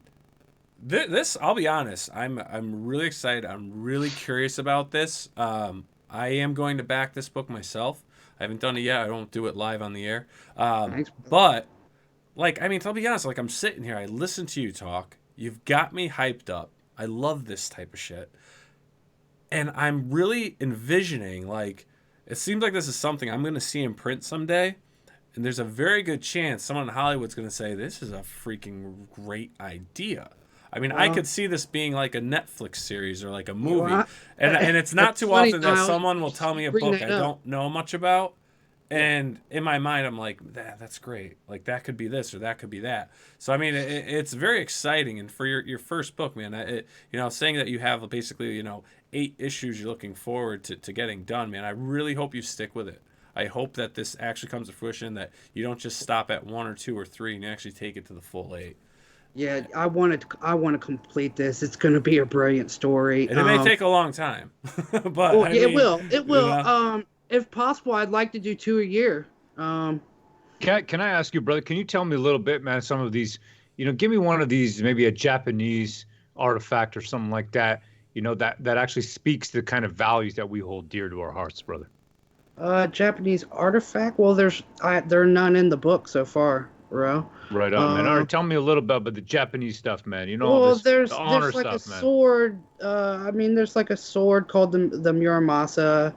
this. I'll be honest. I'm really excited. I'm really curious about this. I am going to back this book myself. I haven't done it yet. I don't do it live on the air. Thanks. But I'll be honest. Like, I'm sitting here. I listen to you talk. You've got me hyped up. I love this type of shit. And I'm really envisioning, like, it seems like this is something I'm going to see in print someday. And there's a very good chance someone in Hollywood's going to say, this is a freaking great idea. I mean, I could see this being like a Netflix series or like a movie. And it's not too often that someone will tell me a book I don't know much about. And in my mind, I'm like, that's great. Like, that could be this or that could be that. So, I mean, it's very exciting. And for your first book, man, saying that you have basically, 8 issues you're looking forward to getting done, man, I really hope you stick with it. I hope that this actually comes to fruition, that you don't just stop at 1 or 2 or 3 and you actually take it to the full 8. Yeah, I want to complete this. It's going to be a brilliant story. And it may take a long time. But it will. It will. If possible, I'd like to do 2 a year. Can I ask you, brother, can you tell me a little bit, man, some of these, give me one of these, maybe a Japanese artifact or something like that, that actually speaks to the kind of values that we hold dear to our hearts, brother. Japanese artifact? Well, there are none in the book so far, bro. Right on, man. All right, tell me a little bit about the Japanese stuff, man. There's honor like stuff, a man. sword. There's like a sword called the Muramasa.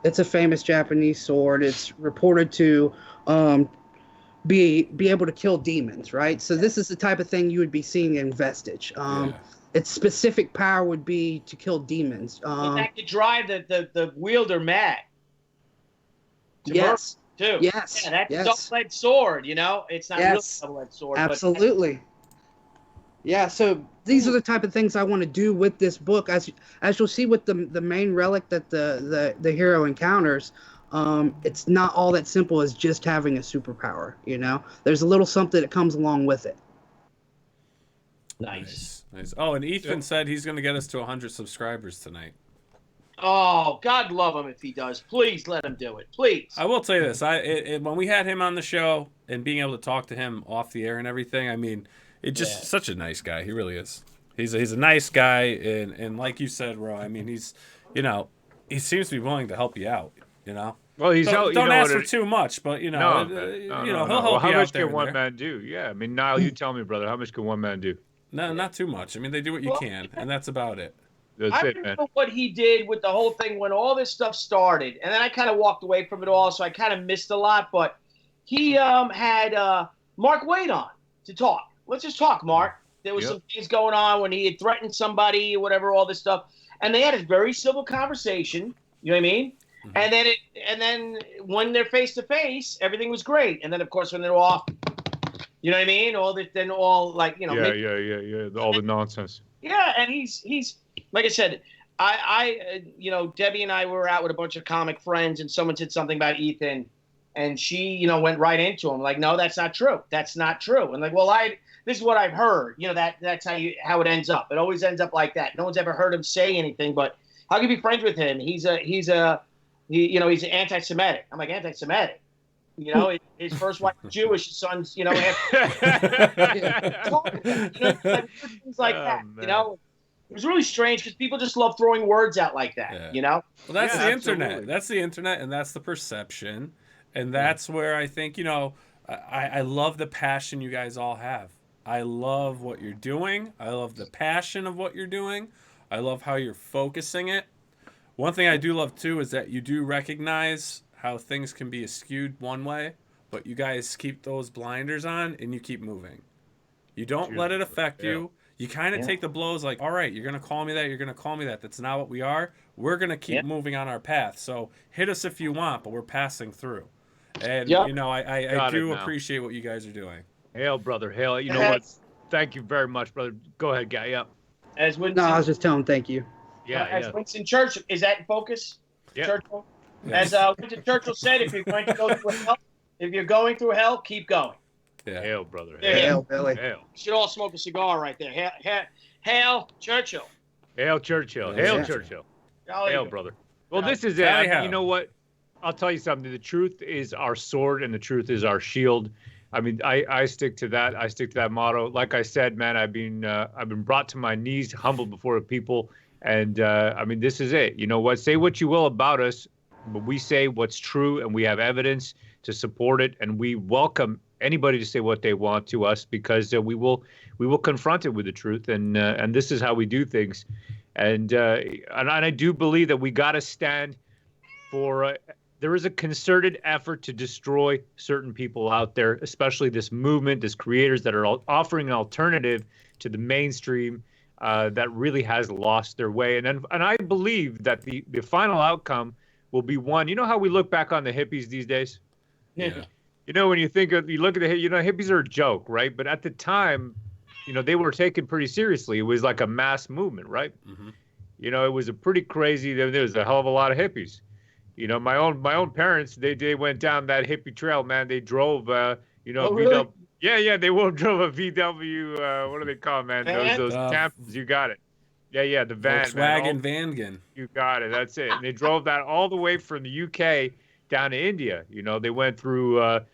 It's a famous Japanese sword. It's reported to be able to kill demons, right? So this is the type of thing you would be seeing in Vestige. Its specific power would be to kill demons. That could drive the wielder mad. Yes. Too. Yes. Yeah, that's yes. a double-edged sword, It's not really a double-edged sword. Absolutely. Yeah, so these are the type of things I want to do with this book. As you'll see with the main relic that the hero encounters, it's not all that simple as just having a superpower, There's a little something that comes along with it. Nice. Oh, and Ethan said he's going to get us to 100 subscribers tonight. Oh, God love him if he does. Please let him do it. Please. I will say this. When we had him on the show and being able to talk to him off the air and everything, I mean, it's just such a nice guy. He really is. He's a nice guy. And like you said, Ro, I mean, he's, he seems to be willing to help you out, Well, don't ask for too much, but he'll help well, you how out much there. Can one man do? Yeah, I mean, Nile, you tell me, brother, how much can one man do? No, not too much. I mean, they do what you can, and that's about it. I remember what he did with the whole thing when all this stuff started, and then I kind of walked away from it all, so I kind of missed a lot. But he had Mark Wade on to talk. Let's just talk, Mark. There was some things going on when he had threatened somebody or whatever, all this stuff, and they had a very civil conversation. You know what I mean? Mm-hmm. And then when they're face to face, everything was great. And then of course when they're off, you know what I mean? All the all the nonsense. Yeah, and he's like I said, I Debbie and I were out with a bunch of comic friends, and someone said something about Ethan, and she went right into him like, no, that's not true. That's not true. And like, well, this is what I've heard. That's how it ends up. It always ends up like that. No one's ever heard him say anything, but how can you be friends with him? He's anti-Semitic. I'm like, anti-Semitic. His first wife was Jewish. His son's, things like that. Man. It was really strange because people just love throwing words out like that. Well, that's the internet. That's the internet, and that's the perception, and that's where I think I love the passion you guys all have. I love what you're doing. I love the passion of what you're doing. I love how you're focusing it. One thing I do love too is that you do recognize how things can be skewed one way, but you guys keep those blinders on and you keep moving. You don't let it affect you. You kind of take the blows like, all right, you're going to call me that, you're going to call me that. That's not what we are. We're going to keep moving on our path. So hit us if you want, but we're passing through. And, I do appreciate what you guys are doing. Hail, brother. Hail. You know what? Thank you very much, brother. Go ahead, guy. Yep. I was just telling thank you. As Winston Churchill, is that in focus? Yeah. Churchill? As Winston Churchill said, if you're going to go through hell, keep going. Yeah. Hail, brother. Hail, Billy. Hail. You should all smoke a cigar right there. Hail Churchill. Hail Churchill. Hail Churchill. Hail, brother. Well, this is it. You know what? I'll tell you something. The truth is our sword, and the truth is our shield. I mean, I stick to that. I stick to that motto. Like I said, man, I've been brought to my knees, humbled before people, and I mean, this is it. You know what? Say what you will about us, but we say what's true, and we have evidence to support it, and we welcome anybody to say what they want to us because we will confront it with the truth, and this is how we do things. And I do believe that we got to stand for. There is a concerted effort to destroy certain people out there, especially this movement, this creators that are offering an alternative to the mainstream that really has lost their way. And I believe that the final outcome will be one. You know how we look back on the hippies these days? Yeah. You know, when you look at hippies are a joke, right? But at the time, they were taken pretty seriously. It was like a mass movement, right? Mm-hmm. It was a pretty crazy. There was a hell of a lot of hippies. My own parents, they went down that hippie trail, man. They drove, Oh, really? Yeah, they drove a VW. What do they call it, man? Those Tampons. You got it. Yeah, the van. Volkswagen Vangen. You got it. That's it. And they drove that all the way from the UK down to India. They went through, Iran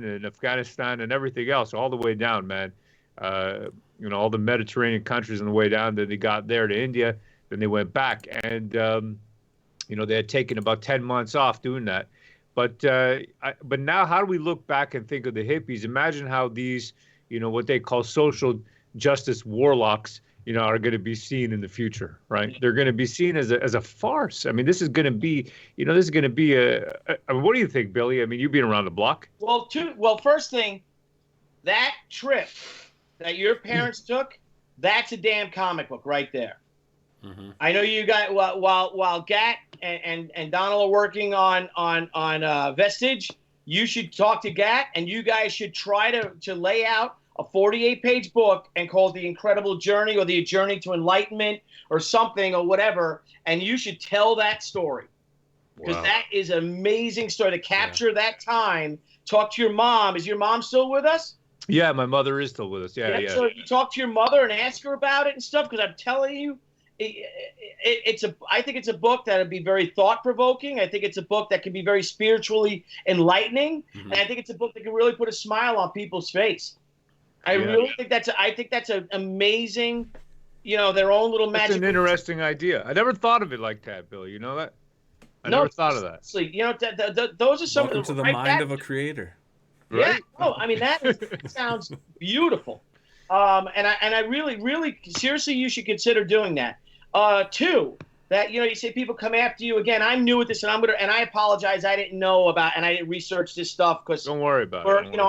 and Afghanistan and everything else, all the way down, man. All the Mediterranean countries on the way down. Then they got there to India. Then they went back, and they had taken about 10 months off doing that. But now, how do we look back and think of the hippies? Imagine how these, what they call social justice warlocks, are going to be seen in the future, right? They're going to be seen as a farce. I mean, this is going to be, what do you think, Billy? I mean, you've been around the block. Well, first thing, that trip that your parents took, that's a damn comic book right there. Mm-hmm. I know you got while Gat and Donal are working on Vestige, you should talk to Gat, and you guys should try to lay out a 48-page book and call it The Incredible Journey or The Journey to Enlightenment or something or whatever, and you should tell that story. Because that is an amazing story to capture that time. Talk to your mom. Is your mom still with us? Yeah, my mother is still with us. Yeah. So you talk to your mother and ask her about it and stuff, because I'm telling you, I think it's a book that would be very thought-provoking. I think it's a book that can be very spiritually enlightening, and I think it's a book that can really put a smile on people's face. I really think that's an amazing, their own little magic. That's an interesting idea. I never thought of it like that, Billy. You know that? I never thought of that. Those are some Welcome to the mind of a creator. Right? Yeah. No, I mean that sounds beautiful. And I really seriously, you should consider doing that. Two, that you say people come after you again. I'm new at this, and I apologize. I didn't know about, and I didn't research this stuff because don't worry about it.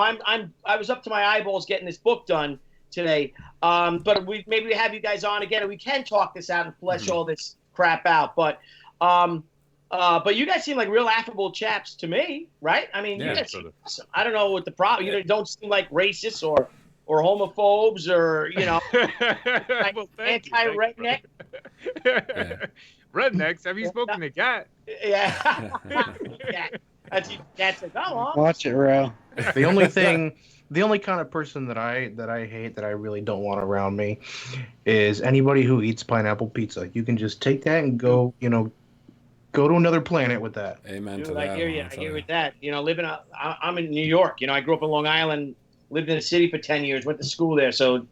I was up to my eyeballs getting this book done today. But maybe we have you guys on again, and we can talk this out and flesh all this crap out. But you guys seem like real affable chaps to me, right? I mean, you guys, I don't know what the problem. You don't seem like racists or homophobes or like anti-redneck. Rednecks? Have you spoken to Gat? Yeah. That's it. Come on. Watch it, Ro. The only kind of person that I hate, that I really don't want around me, is anybody who eats pineapple pizza. You can just take that and go to another planet with that. Amen. Dude, to that. I hear you. I hear with that. I'm in New York. I grew up in Long Island, lived in the city for 10 years, went to school there. So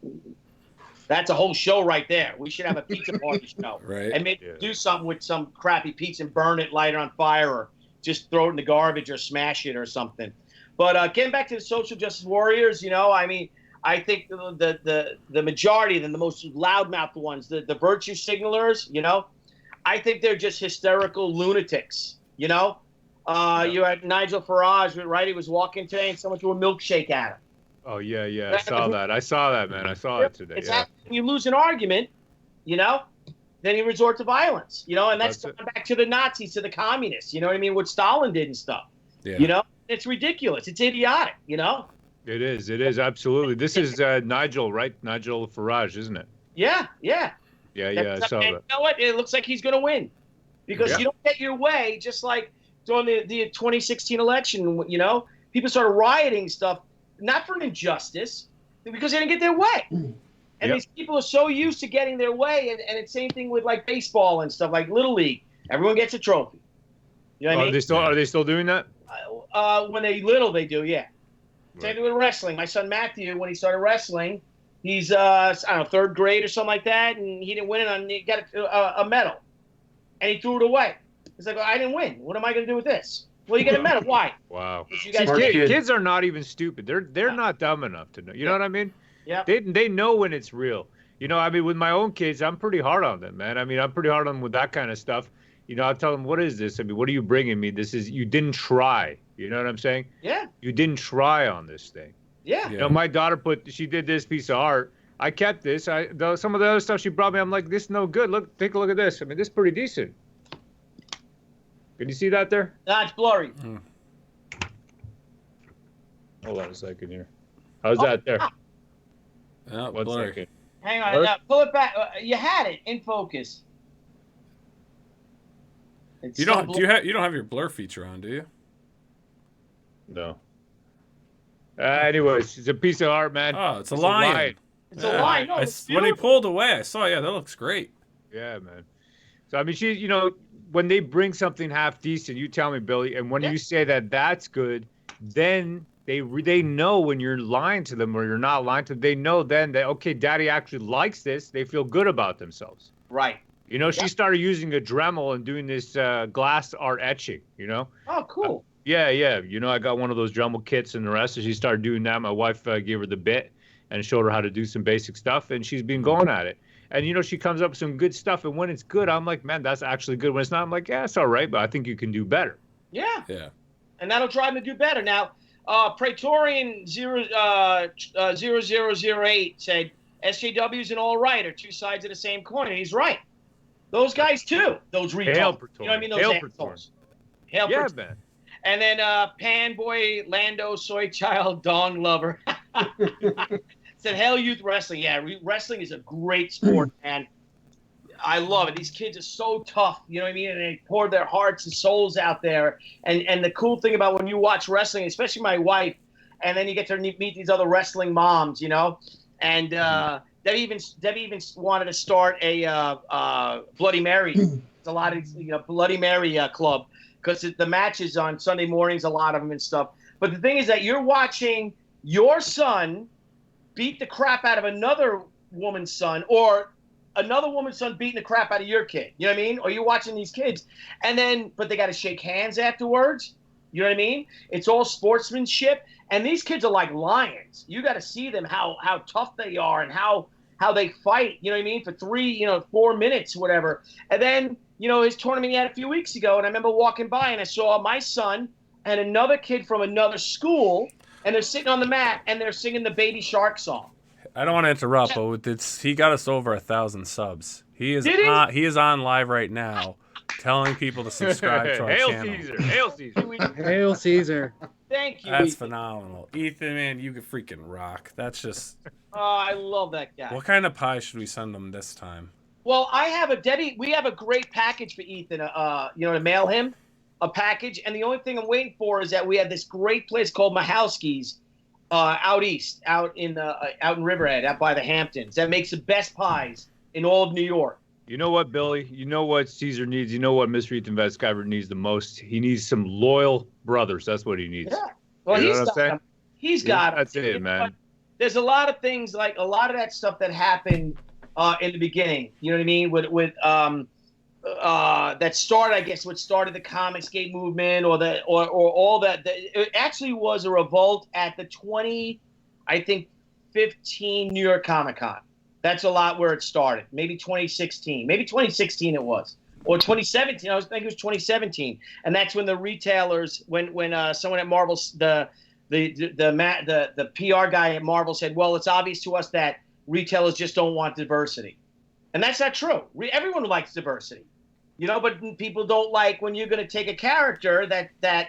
that's a whole show right there. We should have a pizza party show. Right. And maybe do something with some crappy pizza and burn it, light it on fire, or just throw it in the garbage or smash it or something. But getting back to the social justice warriors, I think the majority of them, the most loudmouth ones, the virtue signalers, I think they're just hysterical lunatics, You had Nigel Farage, right? He was walking today and someone threw a milkshake at him. Oh, yeah. I saw that, man. I saw it today. You lose an argument, then you resort to violence, and that's going back to the Nazis, to the communists, what Stalin did and stuff. Yeah. It's ridiculous. It's idiotic, It is, absolutely. This is Nigel, right? Nigel Farage, isn't it? Yeah. Yeah, I saw that. You know what? It looks like he's going to win because you don't get your way, just like during the 2016 election, people started rioting stuff, not for an injustice, because they didn't get their way. And these people are so used to getting their way, and it's same thing with like baseball and stuff, like Little League. Everyone gets a trophy. You know what I mean? Are they still doing that? When they're little, they do, yeah. Right. Same thing with wrestling. My son Matthew, when he started wrestling, he's third grade or something like that, and he didn't win it, and he got a medal, and he threw it away. He's like, I didn't win. What am I going to do with this? Well, you get a medal. Why? Wow. You guys kids are not even stupid. They're not dumb enough to know. You know what I mean? Yeah. They know when it's real. You know, I mean, with my own kids, I'm pretty hard on them, man. I mean, I'm pretty hard on them with that kind of stuff. You know, I'll tell them, what is this? I mean, what are you bringing me? You didn't try. You know what I'm saying? Yeah. You didn't try on this thing. Yeah. You know, my daughter she did this piece of art. I kept this. Some of the other stuff she brought me, I'm like, this is no good. Look, take a look at this. I mean, this is pretty decent. Can you see that there? That's blurry. Hold on a second here. How's that there? Oh, One blurry. second. Hang on. Pull it back. You had it in focus. You don't have your blur feature on, do you? No. Anyways, it's a piece of art, man. Oh, it's a lion. It's a line. No, when he pulled away, I saw. Yeah, that looks great. Yeah, man. So I mean, you know, when they bring something half decent, you tell me, Billy, and when you say that that's good, then they know when you're lying to them or you're not lying to them. They know then that okay, Daddy actually likes this. They feel good about themselves. Right. You know, she started using a Dremel and doing this glass art etching. You know. Oh, cool. Yeah. You know, I got one of those Dremel kits and the rest, and she started doing that. My wife gave her the bit and showed her how to do some basic stuff, and she's been going at it. And, you know, she comes up with some good stuff, and when it's good, I'm like, man, that's actually good. When it's not, I'm like, yeah, it's all right, but I think you can do better. Yeah. Yeah. And that'll drive them to do better. Now, Praetorian 0008 said, SJWs and all right are two sides of the same coin, and he's right. Those guys, too. Those retards. Hail You know what I mean? Those Hail assholes. Hail Yeah, Praetorian. man. And then Panboy, Lando, Soy Child, Dong Lover said, Hell Youth Wrestling. Yeah, wrestling is a great sport, man. I love it. These kids are so tough, you know what I mean? And they pour their hearts and souls out there. And the cool thing about when you watch wrestling, especially my wife, and then you get to meet these other wrestling moms, you know? And Debbie even wanted to start a Bloody Mary. It's a lot of Bloody Mary club. Because the matches on Sunday mornings, a lot of them and stuff. But the thing is that you're watching your son beat the crap out of another woman's son, or another woman's son beating the crap out of your kid. You know what I mean? Or you're watching these kids, but they got to shake hands afterwards. You know what I mean? It's all sportsmanship, and these kids are like lions. You got to see them how tough they are and how they fight. You know what I mean? For 4 minutes, whatever, and then. You know, his tournament he had a few weeks ago, and I remember walking by and I saw my son and another kid from another school, and they're sitting on the mat and they're singing the Baby Shark song. I don't want to interrupt, but he got us over 1,000 subs. He is on live right now, telling people to subscribe to our channel. Hail Caesar! Hail Caesar! Thank you. That's Ethan. phenomenal, Ethan. Man, you could freaking rock. That's just. Oh, I love that guy. What kind of pie should we send him this time? Well, we have a great package for Ethan, to mail him a package. And the only thing I'm waiting for is that we have this great place called Mahowski's out east, out in Riverhead, out by the Hamptons, that makes the best pies in all of New York. You know what, Billy? You know what Caesar needs? You know what Mr. Ethan Vestige needs the most? He needs some loyal brothers. That's what he needs. Yeah. Well, he's got them. That's it, man. There's a lot of things, like a lot of that stuff that happened in the beginning, you know what I mean? With that started, I guess, what started the Comicsgate movement, or all that. It actually was a revolt at the 2015 New York Comic Con. That's a lot where it started. Maybe 2016, maybe 2016 it was, or 2017. I think it was 2017, and that's when the retailers, when someone at Marvel, the PR guy at Marvel said, well, it's obvious to us that retailers just don't want diversity. And that's not true. Everyone likes diversity, but people don't like when you're going to take a character that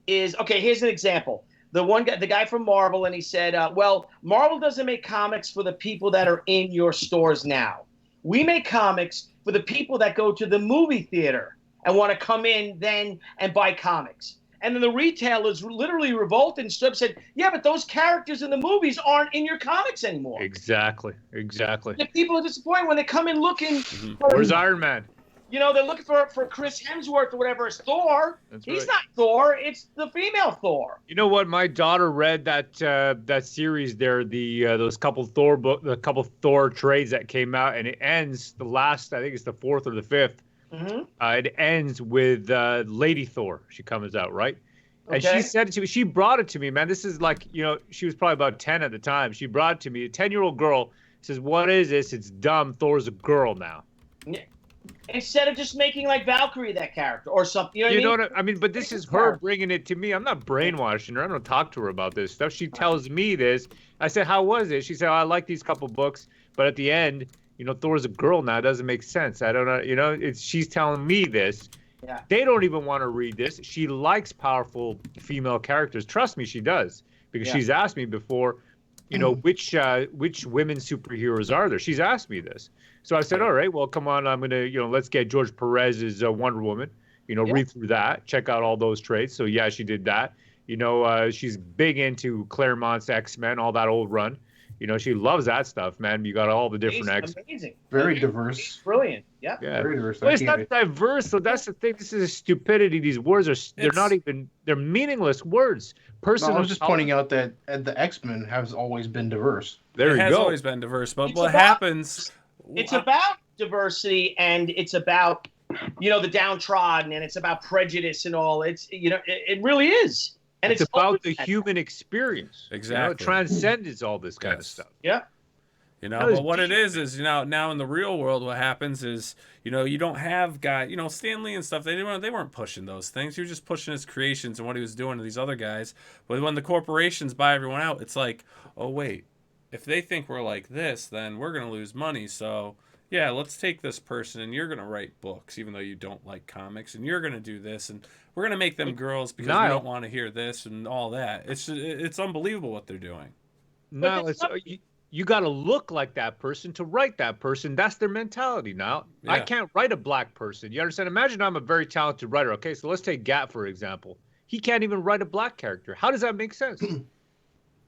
is, okay, here's an example. The guy from Marvel, and he said, well, Marvel doesn't make comics for the people that are in your stores now. We make comics for the people that go to the movie theater and want to come in then and buy comics. And then the retailers literally revolted and stood up and said, yeah, but those characters in the movies aren't in your comics anymore. Exactly. And people are disappointed when they come in looking. Where's Iron Man? They're looking for Chris Hemsworth or whatever as Thor. He's not Thor. It's the female Thor. You know what? My daughter read that series there, those couple Thor trades that came out, and it ends the last, I think it's the 4th or the 5th. Mm-hmm. It ends with Lady Thor. She comes out, right? Okay. And she said it to me. She brought it to me, man. This is like, she was probably about 10 at the time. She brought it to me. A 10-year-old girl Says, what is this? It's dumb. Thor's a girl now. Yeah. Instead of just making like Valkyrie that character or something. You know what I mean? You know what I mean? But this is her bringing it to me. I'm not brainwashing her. I don't talk to her about this stuff. She tells me this. I said, how was it? She said, oh, I like these couple books, but at the end, you know, Thor's a girl now. It doesn't make sense. I don't know. You know, she's telling me this. Yeah. They don't even want to read this. She likes powerful female characters. Trust me, she does. Because she's asked me before, you know, which women superheroes are there? She's asked me this. So I said, all right, well, come on. I'm going to, you know, let's get George Perez's Wonder Woman, you know, read through that, check out all those traits. So, yeah, she did that. You know, she's big into Claremont's X-Men, all that old run. You know, she loves that stuff, man. You got all the different X-Men. Amazing. Very diverse. Brilliant. Yeah. Very diverse. Well, it's not diverse, so that's the thing. This is a stupidity. These words they're not even, they're meaningless words. No, I was just pointing out that the X-Men has always been diverse. There you go. It has always been diverse, but what happens... It's about diversity, and it's about, you know, the downtrodden, and it's about prejudice and all. It's, you know, it really is. And it's about the human experience. Exactly. You know, it transcends all this kind of stuff. Yeah. You know, but what it is, you know, now in the real world, what happens is, you know, you don't have guys, you know, Stan Lee and stuff, they weren't pushing those things. He was just pushing his creations and what he was doing to these other guys. But when the corporations buy everyone out, it's like, oh, wait, if they think we're like this, then we're going to lose money. So, yeah, let's take this person and you're going to write books, even though you don't like comics, and you're going to do this, and we're going to make them girls because we don't want to hear this and all that. It's unbelievable what they're doing. No, you got to look like that person to write that person. That's their mentality now. Yeah. I can't write a black person. You understand? Imagine I'm a very talented writer. Okay, so let's take Gat, for example. He can't even write a black character. How does that make sense?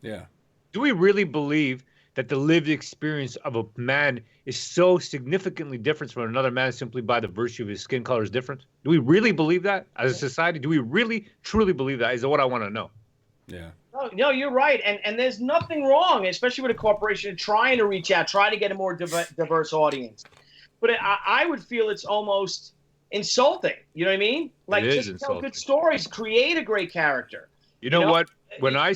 Yeah. Do we really believe that the lived experience of a man is so significantly different from another man simply by the virtue of his skin color is different? Do we really believe that as a society? Do we really, truly believe that? Is what I want to know. Yeah. No, you're right. And there's nothing wrong, especially with a corporation trying to reach out, trying to get a more diverse audience. But I would feel it's almost insulting. You know what I mean? Like, just tell good stories, create a great character. You know what? When I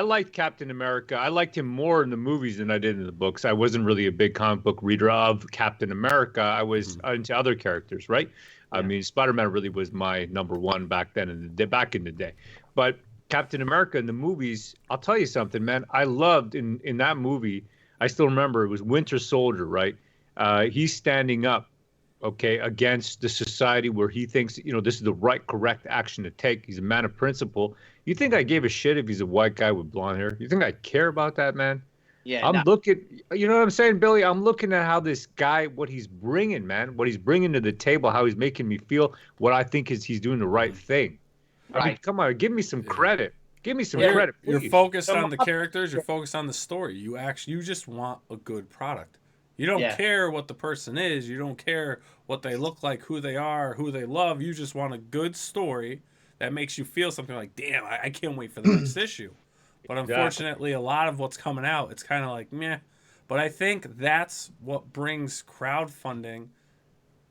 liked Captain America. I liked him more in the movies than I did in the books. I wasn't really a big comic book reader of Captain America. I was into other characters, right? Yeah. I mean, Spider-Man really was my number one back then, back in the day. But Captain America in the movies, I'll tell you something, man. I loved in that movie. I still remember it was Winter Soldier, right? He's standing up, okay, against the society where he thinks, you know, this is the right, correct action to take. He's a man of principle. You think I gave a shit if he's a white guy with blonde hair? You think I care about that, man? Yeah. I'm looking, you know what I'm saying, Billy? I'm looking at how this guy, what he's bringing, man, what he's bringing to the table, how he's making me feel, what I think is he's doing the right thing. I mean, come on, give me some credit. Give me some credit, please. You're focused on the characters. You're focused on the story. You just want a good product. You don't care what the person is. You don't care what they look like, who they are, who they love. You just want a good story that makes you feel something like, damn, I can't wait for the next issue. But unfortunately, a lot of what's coming out, it's kind of like, meh. But I think that's what brings crowdfunding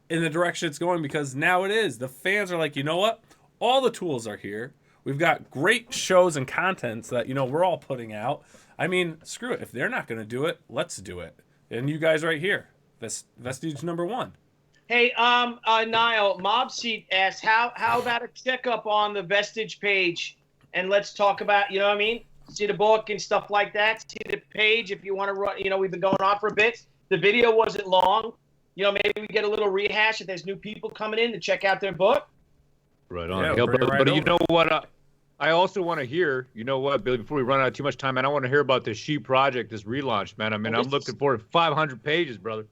in the direction it's going, because now it is. The fans are like, you know what? All the tools are here. We've got great shows and contents that, you know, we're all putting out. I mean, screw it. If they're not going to do it, let's do it. And you guys right here, Vestige #1. Hey, Nile, Mob Seat asks, how about a checkup on the Vestige page? And let's talk about, you know what I mean? See the book and stuff like that. See the page if you want to run. You know, we've been going on for a bit. The video wasn't long. You know, maybe we get a little rehash if there's new people coming in to check out their book. Right on. Yeah, but you know what? I also want to hear, you know what, Billy, before we run out of too much time, man, I want to hear about this She project, this relaunch, man. I mean, I'm looking for 500 pages, brother.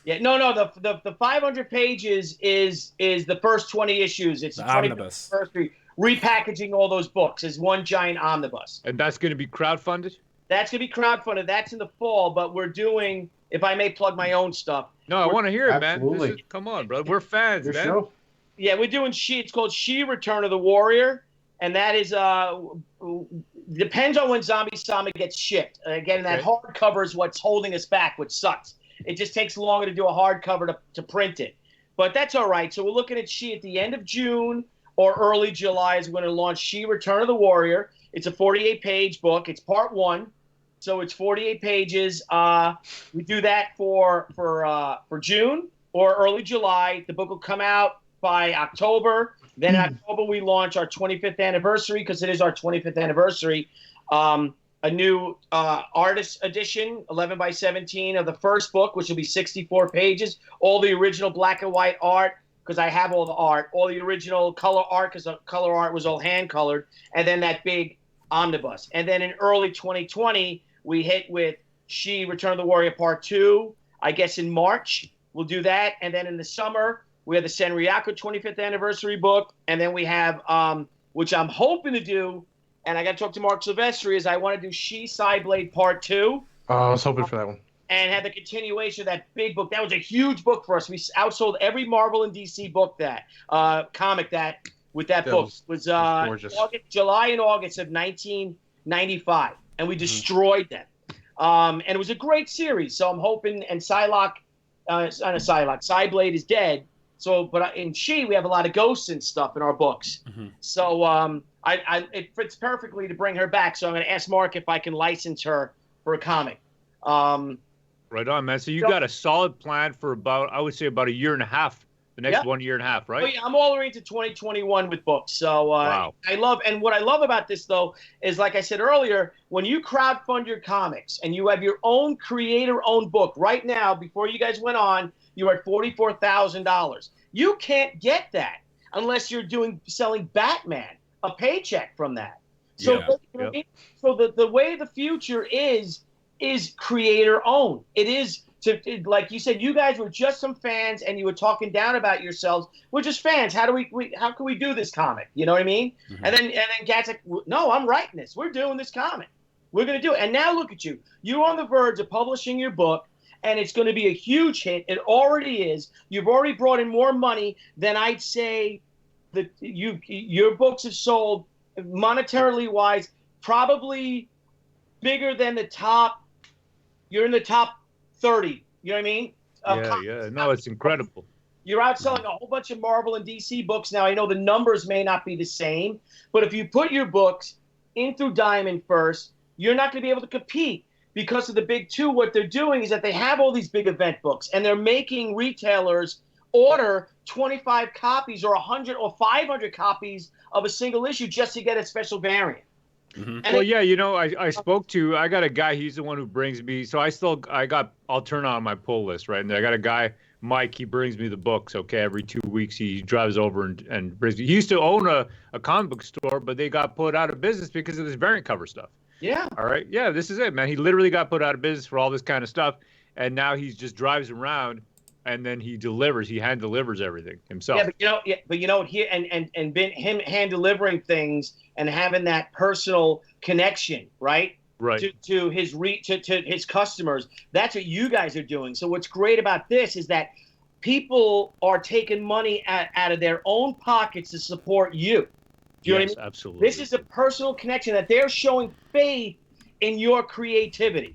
Yeah, no, the 500 pages is the first 20 issues. It's the 20th anniversary. Repackaging all those books as one giant omnibus. And that's going to be crowdfunded? That's going to be crowdfunded. That's in the fall, but we're doing, if I may plug my own stuff. No, I want to hear it, man. Come on, brother. We're fans, man. Show. Yeah, we're doing it's called She Return of the Warrior. And that is depends on when Zombie Sama gets shipped. Again, that hardcover is what's holding us back, which sucks. It just takes longer to do a hardcover to print it. But that's all right. So we're looking at She at the end of June or early July is going to launch She Return of the Warrior. It's a 48-page book. It's part 1. So it's 48 pages. We do that for June or early July. The book will come out by October. Then in October we launch our 25th anniversary, because it is our 25th anniversary. A new artist edition, 11 by 17 of the first book, which will be 64 pages. All the original black and white art, because I have all the art. All the original color art, because the color art was all hand colored. And then that big omnibus. And then in early 2020, we hit with She, Return of the Warrior Part 2. I guess in March we'll do that. And then in the summer, we have the Senryaku 25th anniversary book. And then we have, which I'm hoping to do, and I got to talk to Mark Silvestri, is I want to do She, Sideblade Part 2. Oh, I was hoping for that one. And have the continuation of that big book. That was a huge book for us. We outsold every Marvel and DC book comic with that book. It was July and August of 1995. And we destroyed them. And it was a great series. So I'm hoping, and Sideblade is dead. So, but in She, we have a lot of ghosts and stuff in our books. So it fits perfectly to bring her back. So I'm going to ask Mark if I can license her for a comic. Right on, man. So you got a solid plan for about a year and a half. The next 1 year and a half, right? Oh, yeah, I'm all the way into 2021 with books. So wow. What I love about this, though, is, like I said earlier, when you crowdfund your comics and you have your own creator-owned book, right now, before you guys went on, you were at $44,000. You can't get that unless you're selling Batman, a paycheck from that. So, so the way the future is creator-owned. It is. Like you said, you guys were just some fans, and you were talking down about yourselves. We're just fans. How can we do this comic? You know what I mean? And then Gat's like, no, I'm writing this. We're doing this comic. We're going to do it. And now look at you. You're on the verge of publishing your book, and it's going to be a huge hit. It already is. You've already brought in more money than I'd say that your books have sold, monetarily wise, probably bigger than the top. You're in the top 30, you know what I mean? No, it's incredible. You're outselling a whole bunch of Marvel and DC books now. I know the numbers may not be the same, but if you put your books in through Diamond first, you're not going to be able to compete because of the big two. What they're doing is that they have all these big event books, and they're making retailers order 25 copies or 100 or 500 copies of a single issue just to get a special variant. Well, yeah, I got a guy, he's the one who brings me, so I'll turn on my pull list, right? And I got a guy, Mike, he brings me the books, okay, every 2 weeks he drives over and brings me. He used to own a comic book store, but they got put out of business because of this variant cover stuff. Yeah. All right, yeah, this is it, man. He literally got put out of business for all this kind of stuff, and now he just drives around, and then he hand delivers everything himself. Him hand delivering things and having that personal connection, right? Right. To his customers. That's what you guys are doing. So what's great about this is that people are taking money out of their own pockets to support you. Do you know what I mean? Absolutely. This is a personal connection that they're showing faith in your creativity.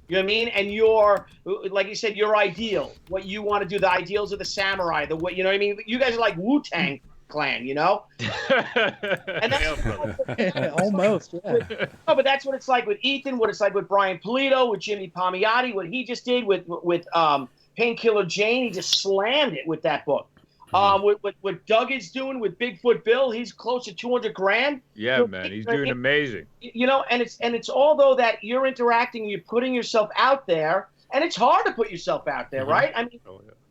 You know what I mean? And your, like you said, your ideal, what you want to do, the ideals of the samurai, you know what I mean? You guys are like Wu-Tang Clan, you know? And that's almost, yeah. No, but that's what it's like with Ethan, what it's like with Brian Pulido, with Jimmy Palmiotti, what he just did with Painkiller Jane. He just slammed it with that book. What Doug is doing with Bigfoot Bill, he's close to 200 grand. Yeah, man, he's doing amazing. You know, and it's although that you're interacting, you're putting yourself out there, and it's hard to put yourself out there, right? I mean,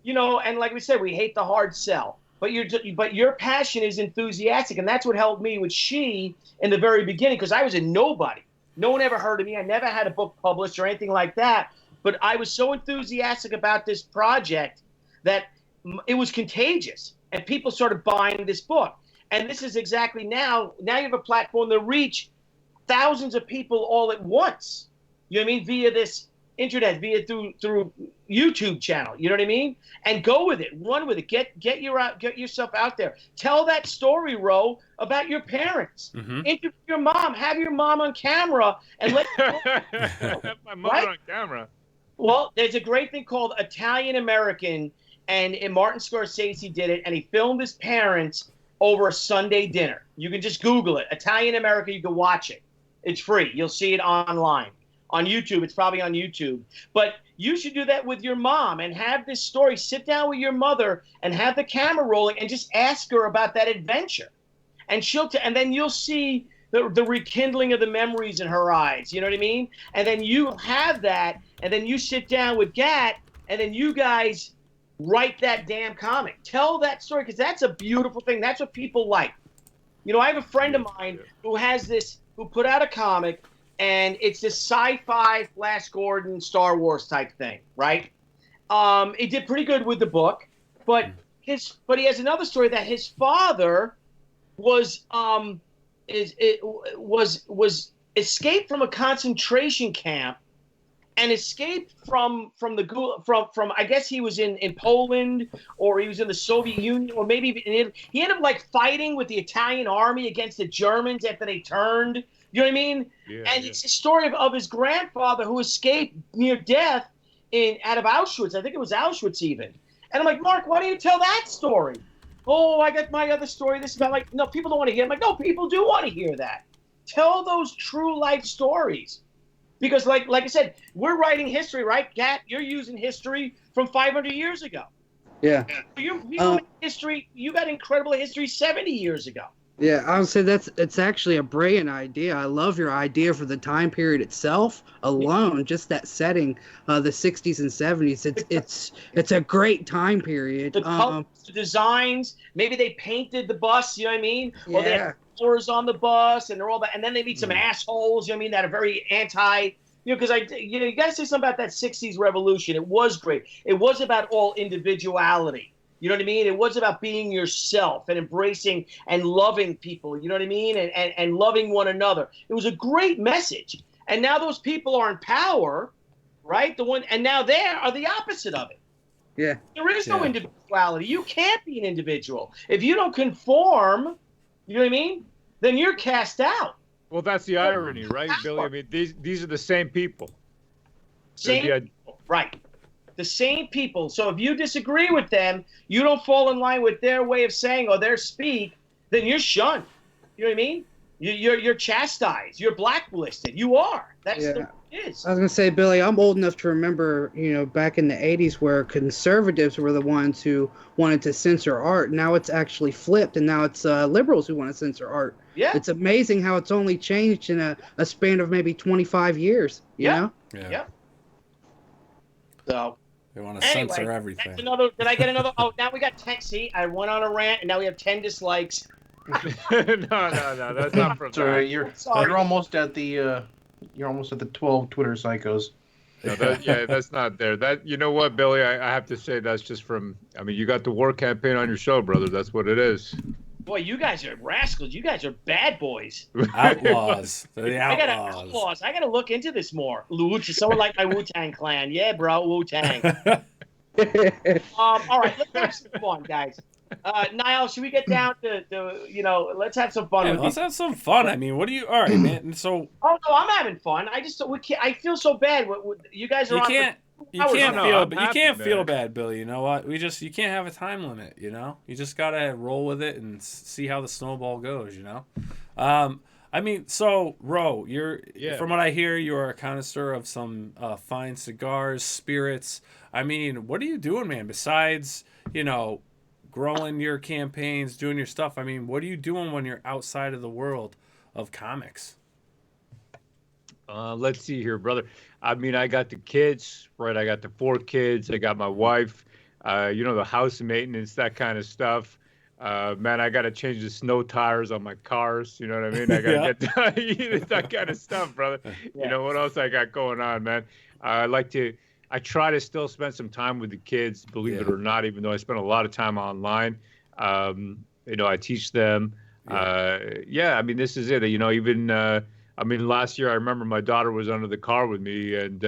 you know, and like we said, we hate the hard sell, but your passion is enthusiastic, and that's what helped me with She in the very beginning, because I was a nobody. No one ever heard of me. I never had a book published or anything like that, but I was so enthusiastic about this project that it was contagious, and people started buying this book. And this is exactly now you have a platform to reach thousands of people all at once. You know what I mean? Via this internet, through YouTube channel. You know what I mean? And go with it, run with it, get yourself out there. Tell that story, Ro, about your parents. Interview your mom, have your mom on camera, and let my mom on camera. Well, there's a great thing called Italian American. And Martin Scorsese did it, and he filmed his parents over a Sunday dinner. You can just Google it. Italian America, you can watch it. It's free. You'll see it online. on YouTube. It's probably on YouTube. But you should do that with your mom and have this story. Sit down with your mother and have the camera rolling and just ask her about that adventure. And and then you'll see the rekindling of the memories in her eyes. You know what I mean? And then you have that, and then you sit down with Gat, and then you guys write that damn comic. Tell that story, because that's a beautiful thing. That's what people like. You know, I have a friend of mine who put out a comic, and it's this sci-fi Flash Gordon Star Wars type thing, right? It did pretty good with the book, but he has another story that his father was escaped from a concentration camp and escaped from I guess he was in Poland, or he was in the Soviet Union, or maybe he ended up like fighting with the Italian army against the Germans after they turned. You know what I mean? Yeah, and it's a story of his grandfather who escaped near death out of Auschwitz. I think it was Auschwitz even. And I'm like, Mark, why don't you tell that story? Oh, I got my other story. This is about, like, no, people don't want to hear. I'm like, no, people do want to hear that. Tell those true life stories. Because like I said, we're writing history, right? Gat, you're using history from 500 years ago. Yeah. You history. You got incredible history 70 years ago. Yeah, I would say it's actually a brilliant idea. I love your idea for the time period itself alone, just that setting, the 60s and 70s. It's a great time period. The colors, the designs, maybe they painted the bus, you know what I mean? Yeah. Or they have colors on the bus, and they're all and then they meet some assholes, you know what I mean, that are very anti, because you got to say something about that 60s revolution. It was great. It was about all individuality. You know what I mean? It was about being yourself and embracing and loving people, you know what I mean? And loving one another. It was a great message. And now those people are in power, right? And now they are the opposite of it. Yeah. There is no individuality. You can't be an individual. If you don't conform, you know what I mean? Then you're cast out. Well, that's the irony, right, Billy? I mean, these are the same people. Same people, right. The same people. So if you disagree with them, you don't fall in line with their way of saying or their speak, then you're shunned. You know what I mean? You're chastised. You're blacklisted. You are. That's the way it is. I was going to say, Billy, I'm old enough to remember, back in the 80s where conservatives were the ones who wanted to censor art. Now it's actually flipped, and now it's liberals who want to censor art. Yeah. It's amazing how it's only changed in a span of maybe 25 years, you know? Yeah. So... They want to censor everything. Did I get another? Oh, now we got 10. See, I went on a rant, and now we have 10 dislikes. No, that's not from. Sorry, you're almost at the 12 Twitter psychos. No, that's not there. That, you know what, Billy? I have to say that's just from. I mean, you got the war campaign on your show, brother. That's what it is. Boy, you guys are rascals. You guys are bad boys. Outlaws. They're the outlaws. I gotta look into this more. Someone like my Wu-Tang clan. Yeah, bro, Wu-Tang. All right, let's have some fun, guys. Nile, should we get down to let's have some fun. Yeah, let's have some fun. I mean, all right, man. So. Oh no, I'm having fun. I feel so bad. You guys are. You can't feel bad, Billy. You know what? You can't have a time limit. You just gotta roll with it and see how the snowball goes. I mean, so Ro, from what I hear, you're a connoisseur of some fine cigars, spirits. I mean, what are you doing, man? Besides, growing your campaigns, doing your stuff. I mean, what are you doing when you're outside of the world of comics? Let's see here, brother. I mean, I got the kids, right? I got the 4 kids. I got my wife, the house maintenance, that kind of stuff. Man, I got to change the snow tires on my cars. You know what I mean? I got to get that kind of stuff, brother. Yeah. You know, what else I got going on, man? I try to still spend some time with the kids, believe it or not, even though I spend a lot of time online. I teach them. I mean, this is it. Even last year I remember my daughter was under the car with me, and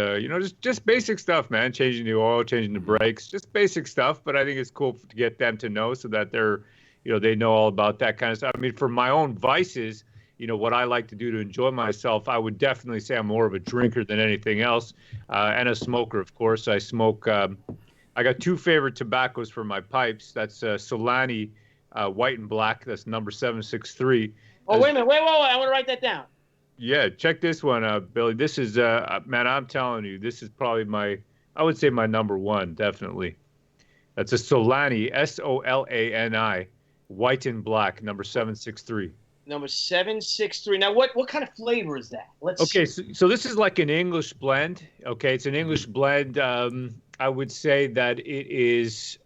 just basic stuff, man. Changing the oil, changing the brakes, just basic stuff. But I think it's cool to get them to know, so that they know all about that kind of stuff. I mean, for my own vices, what I like to do to enjoy myself, I would definitely say I'm more of a drinker than anything else, and a smoker, of course. I smoke. I got 2 favorite tobaccos for my pipes. That's Solani, white and black. That's number 763. Oh, wait a minute. Wait. I want to write that down. Yeah, check this one out, Billy. This is, man, I'm telling you, this is probably I would say my number one, definitely. That's a Solani, Solani, white and black, number 763. Number 763. Now, what kind of flavor is that? Okay, so this is like an English blend. Okay, it's an English blend. I would say that it's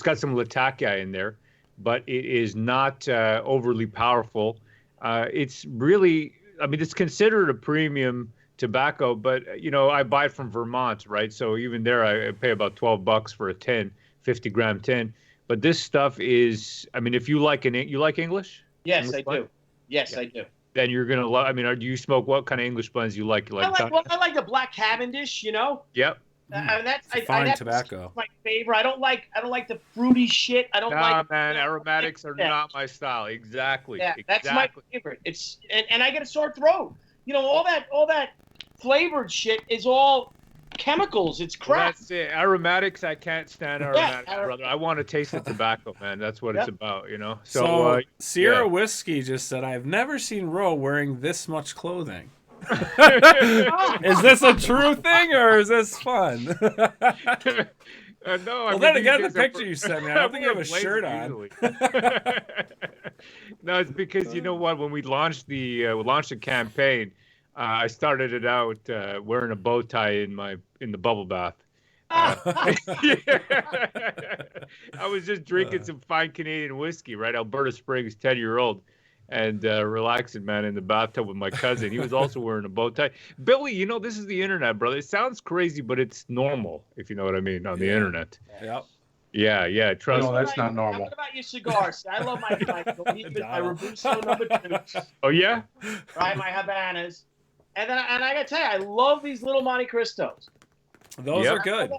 got some Latakia in there, but it is not overly powerful. It's really, I mean, it's considered a premium tobacco, but I buy it from Vermont, right? So even there, I pay about $12 for a 50-gram tin. But this stuff is, I mean, if you like you like English? Yes, English I blend? do. Yes, Yeah. I do. Then you're gonna love. I mean, do you smoke what kind of English blends you like? I like the Black Cavendish. Yep. That's Fine tobacco. my favorite. I don't like the fruity shit. I don't like. Man, aromatics are not my style. Exactly. Yeah, exactly. that's my favorite. It's and I get a sore throat. All that flavored shit is all chemicals. It's Well, crap. that's it. Aromatics, I can't stand aromatics, brother. I want to taste the tobacco, man. That's what it's about, So Sierra Whiskey just said, "I've never seen Ro wearing this much clothing." Is this a true thing or is this fun? No, Well, then again, the picture you sent me, I don't think you have a shirt on. No, it's because you know what? When we launched the campaign, I started it out wearing a bow tie in the bubble bath. I was just drinking some fine Canadian whiskey, right? Alberta Springs, 10-year-old, and relaxing, man, in the bathtub with my cousin. He was also wearing a bow tie. Billy, this is the internet, brother. It sounds crazy, but it's normal, if you know what I mean, on the internet. Yep. Yeah, trust me. No, that's not normal. What about your cigars? I love my Robusto number 2. Oh, yeah? Right, my Habanas. And I gotta tell you, I love these little Monte Cristos. Those are good.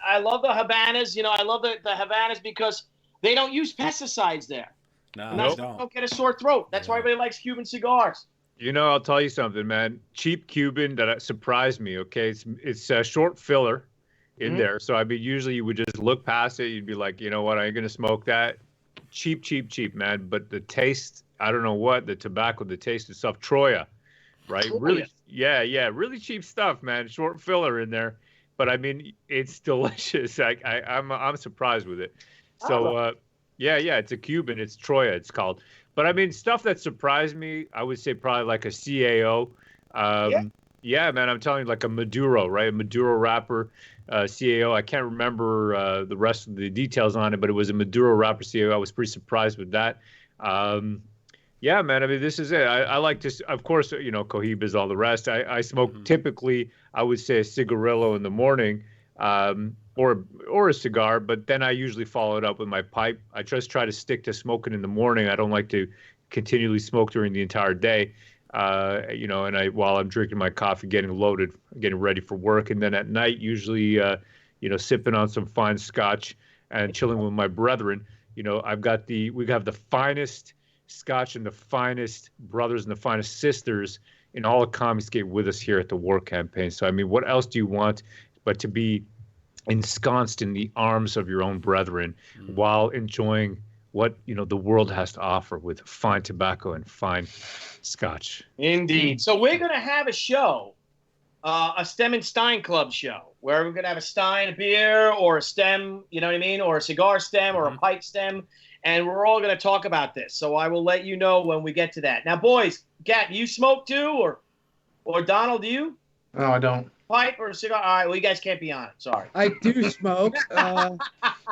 I love the Habanas. I love the Habanas because they don't use pesticides there. No, And that's why you don't get a sore throat. That's why everybody likes Cuban cigars. I'll tell you something, man. Cheap Cuban that surprised me. Okay, it's a short filler in there. So I mean, usually you would just look past it. You'd be like, you know what? I ain't gonna smoke that. Cheap, man. But the taste, I don't know what the tobacco, the taste itself, Troya, right? Troya. Really, yeah, really cheap stuff, man. Short filler in there, but I mean, it's delicious. I'm surprised with it. So yeah, it's a Cuban. It's Troya. It's called. But I mean, stuff that surprised me, I would say probably like a CAO. Yeah, man, I'm telling you, like a Maduro, right? A Maduro wrapper, CAO. I can't remember the rest of the details on it, but it was a Maduro wrapper CAO. I was pretty surprised with that. Yeah, man, I mean, this is it. I like to, of course, Cohibas, all the rest. I smoke typically, I would say a cigarillo in the morning, or a cigar, but then I usually follow it up with my pipe. I just try to stick to smoking in the morning. I don't like to continually smoke during the entire day. And while I'm drinking my coffee, getting loaded, getting ready for work, and then at night, usually, sipping on some fine scotch and chilling with my brethren. We have the finest scotch and the finest brothers and the finest sisters in all of Comicsgate with us here at the War Campaign. So, I mean, what else do you want but to be ensconced in the arms of your own brethren while enjoying what the world has to offer with fine tobacco and fine scotch. Indeed. So we're going to have a show, a Stem and Stein Club show, where we're going to have a Stein, a beer, or a stem, you know what I mean, or a cigar stem, or a pipe stem, and we're all going to talk about this. So I will let you know when we get to that. Now, boys, Gat, you smoke too, or Donald, do you? No, I don't. Pipe or a cigar? All right, well, you guys can't be on it. Sorry. I do smoke. I can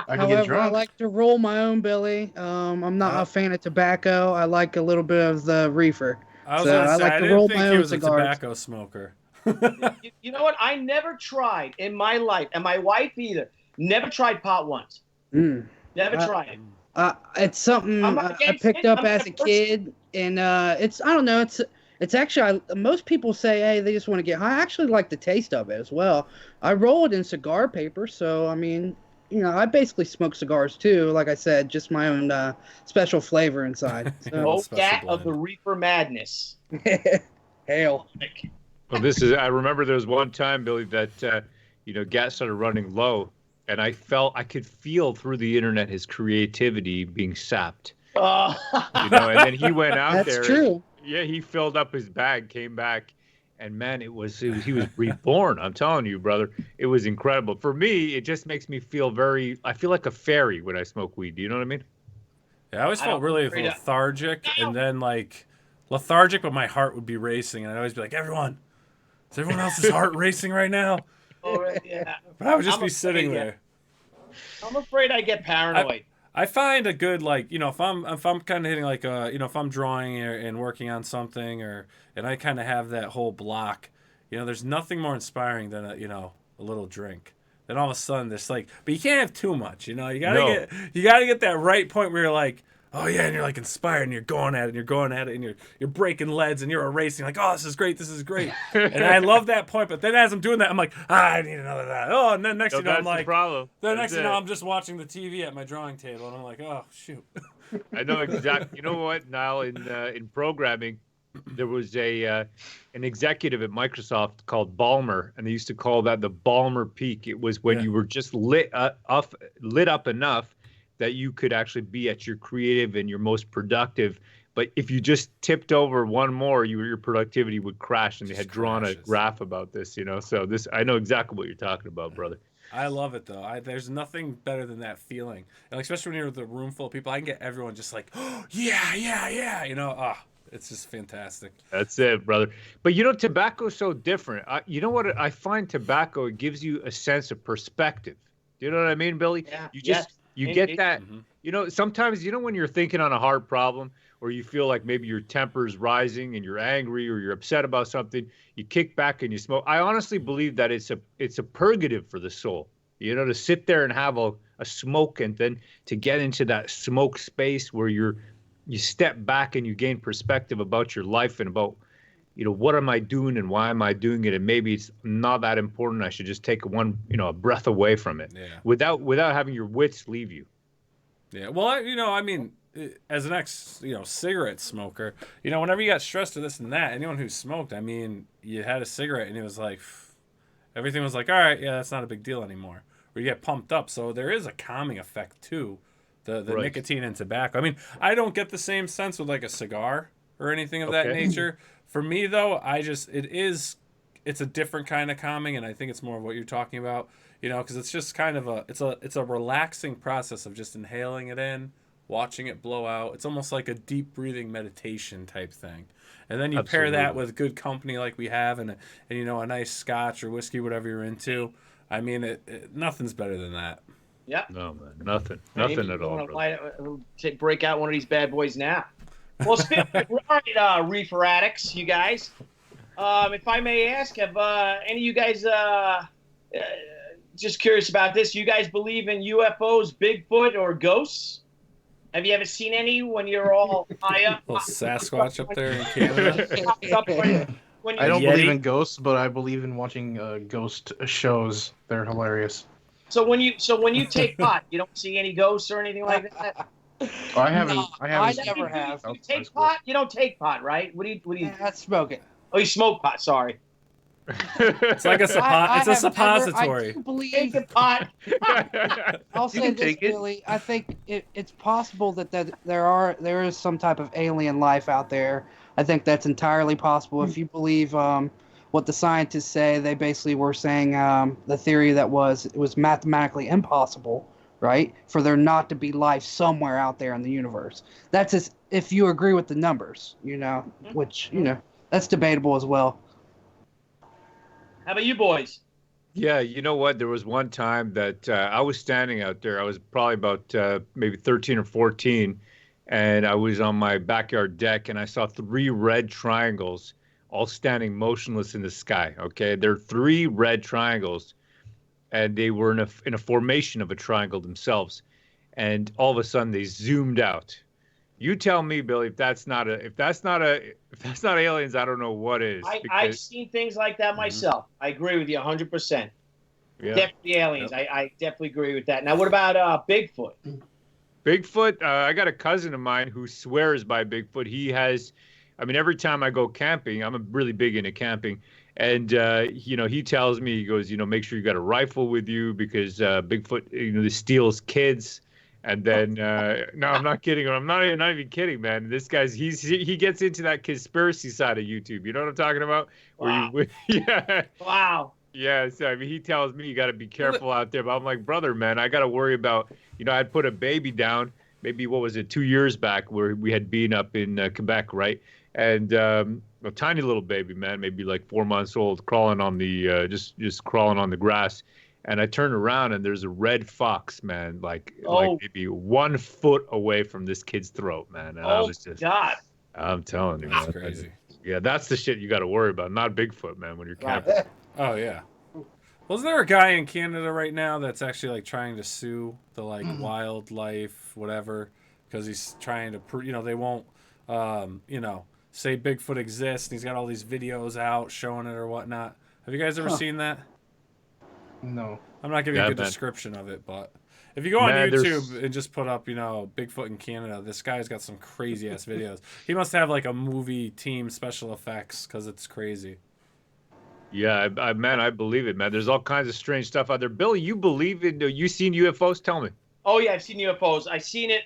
get However, I drunk. like to roll my own Billy. I'm not a fan of tobacco. I like a little bit of the reefer. I was gonna say, like I to didn't roll think my he own was a cigars. tobacco smoker. You know what? I never tried in my life, and my wife either. Never tried pot once. Never tried it. It's something I'm not I against picked it. up I'm as not a a person. kid, and it's I don't know. It's actually most people say, hey, they just want to get high. I actually like the taste of it as well. I roll it in cigar paper, so I mean, I basically smoke cigars too. Like I said, just my own special flavor inside. So. Oh, Special Gat blend. of the Reefer Madness. Hail. Well, I remember there was one time, Billy, that Gat started running low, and I could feel through the internet his creativity being sapped. Oh. And then he went out there. That's true. Yeah, he filled up his bag, came back, and man, he was reborn. I'm telling you, brother, it was incredible. For me, it just makes me feel I feel like a fairy when I smoke weed. Do you know what I mean? Yeah, I always felt really lethargic, and then like lethargic, but my heart would be racing, and I'd always be like, "Everyone, is everyone else's heart racing right now?" Oh, yeah. But I would just be sitting there. I'm afraid I get paranoid. I find a good, like, you know, if I'm kind of hitting like you know, if I'm drawing and working on something, and I kind of have that whole block, you know, there's nothing more inspiring than a little drink. Then all of a sudden there's like, but you can't have too much, you know. You gotta get that right point where you're like, oh yeah, and you're like inspired, and you're going at it, and you're breaking leads, and you're erasing, like, oh, this is great. And I love that point. But then as I'm doing that, I'm like, I need another of that. Oh, and then next thing you know, I'm like, next thing you know, I'm just watching the TV at my drawing table, and I'm like, oh shoot. I know exactly. You know what, Nile, in programming, there was an executive at Microsoft called Ballmer, and they used to call that the Ballmer peak. It was when you were just lit up enough that you could actually be at your creative and your most productive. But if you just tipped over one more, your productivity would crash. And they had drawn a graph about this, you know. So I know exactly what you're talking about, brother. I love it though. There's nothing better than that feeling, and especially when you're with a room full of people, I can get everyone just like, oh, yeah, you know. It's just fantastic. That's it, brother. But you know, tobacco's so different. You know what? I find tobacco, it gives you a sense of perspective. Do you know what I mean, Billy? Yeah. You get that. Mm-hmm. You know, sometimes, you know, when you're thinking on a hard problem, or you feel like maybe your temper's rising and you're angry or you're upset about something, you kick back and you smoke. I honestly believe that it's a purgative for the soul. You know, to sit there and have a smoke, and then to get into that smoke space where you step back and you gain perspective about your life and about, you know, what am I doing and why am I doing it? And maybe it's not that important. I should just take a breath away from it without having your wits leave you. Yeah. Well, I mean, as an cigarette smoker, you know, whenever you got stressed to this and that, anyone who smoked, I mean, you had a cigarette and it was like, everything was like, all right, yeah, that's not a big deal anymore. Or you get pumped up. So there is a calming effect too. The nicotine and tobacco. I mean, I don't get the same sense with like a cigar or anything of that nature. For me though, it's a different kind of calming, and I think it's more of what you're talking about, you know, because it's just kind of it's a relaxing process of just inhaling it in, watching it blow out. It's almost like a deep breathing meditation type thing. And then you pair that with good company like we have, and you know, a nice scotch or whiskey, whatever you're into. I mean, nothing's better than that. Yeah. No, man, nothing at all. Break out one of these bad boys now. Well, all right, reefer addicts, you guys. If I may ask, have any of you guys just curious about this? You guys believe in UFOs, Bigfoot, or ghosts? Have you ever seen any when you're all high up? Little Sasquatch up there in Canada. I don't believe in ghosts, but I believe in watching ghost shows. They're hilarious. So when you take pot, you don't see any ghosts or anything like that? I haven't. I never have. You take pot? You don't take pot, right? What do you? I smoke it. Oh, you smoke pot. Sorry. It's like it's a suppository. I do believe Take pot. I'll say this, Billy. I think it's possible that there is some type of alien life out there. I think that's entirely possible. If you believe what the scientists say, they basically were saying the theory that it was mathematically impossible, right, for there not to be life somewhere out there in the universe. That's if you agree with the numbers, you know, which, you know, that's debatable as well. How about you boys? Yeah, you know what? There was one time that I was standing out there. I was probably about maybe 13 or 14, and I was on my backyard deck, and I saw 3 red triangles all standing motionless in the sky. Okay, there are 3 red triangles, and they were in a formation of a triangle themselves. And all of a sudden, they zoomed out. You tell me, Billy, if that's not aliens, I don't know what is. I've seen things like that myself. I agree with you 100%. Yeah. Definitely aliens. Yep. I definitely agree with that. Now, what about Bigfoot? Bigfoot, I got a cousin of mine who swears by Bigfoot. He has, I mean, every time I go camping, I'm really big into camping. And, you know, he tells me, he goes, you know, make sure you got a rifle with you because Bigfoot, you know, steals kids. And then, no, I'm not kidding. I'm not even kidding, man. This guy's, he gets into that conspiracy side of YouTube. You know what I'm talking about? Wow. Yeah. Wow. Yeah. So, I mean, he tells me you got to be careful out there. But I'm like, brother, man, I got to worry about, I'd put a baby down, maybe, what was it, 2 years back where we had been up in Quebec, right? And a tiny little baby, man, maybe like 4 months old, crawling on the, just crawling on the grass. And I turned around and there's a red fox, man, like maybe 1 foot away from this kid's throat, man. And I was just, God. I'm telling you, That's man. crazy. Yeah, that's the shit you got to worry about, not Bigfoot, man, when you're camping. Oh yeah. Wasn't there a guy in Canada right now that's actually like trying to sue the like wildlife, whatever, because he's trying to prove, they won't, say Bigfoot exists, and he's got all these videos out showing it or whatnot. Have you guys ever seen that? No. I'm not giving you a good description of it, but if you go on YouTube and just put up, Bigfoot in Canada, this guy's got some crazy ass videos. He must have like a movie team special effects because it's crazy. Yeah, I believe it, man. There's all kinds of strange stuff out there. Billy, you seen UFOs? Tell me. Oh yeah, I've seen UFOs. I seen it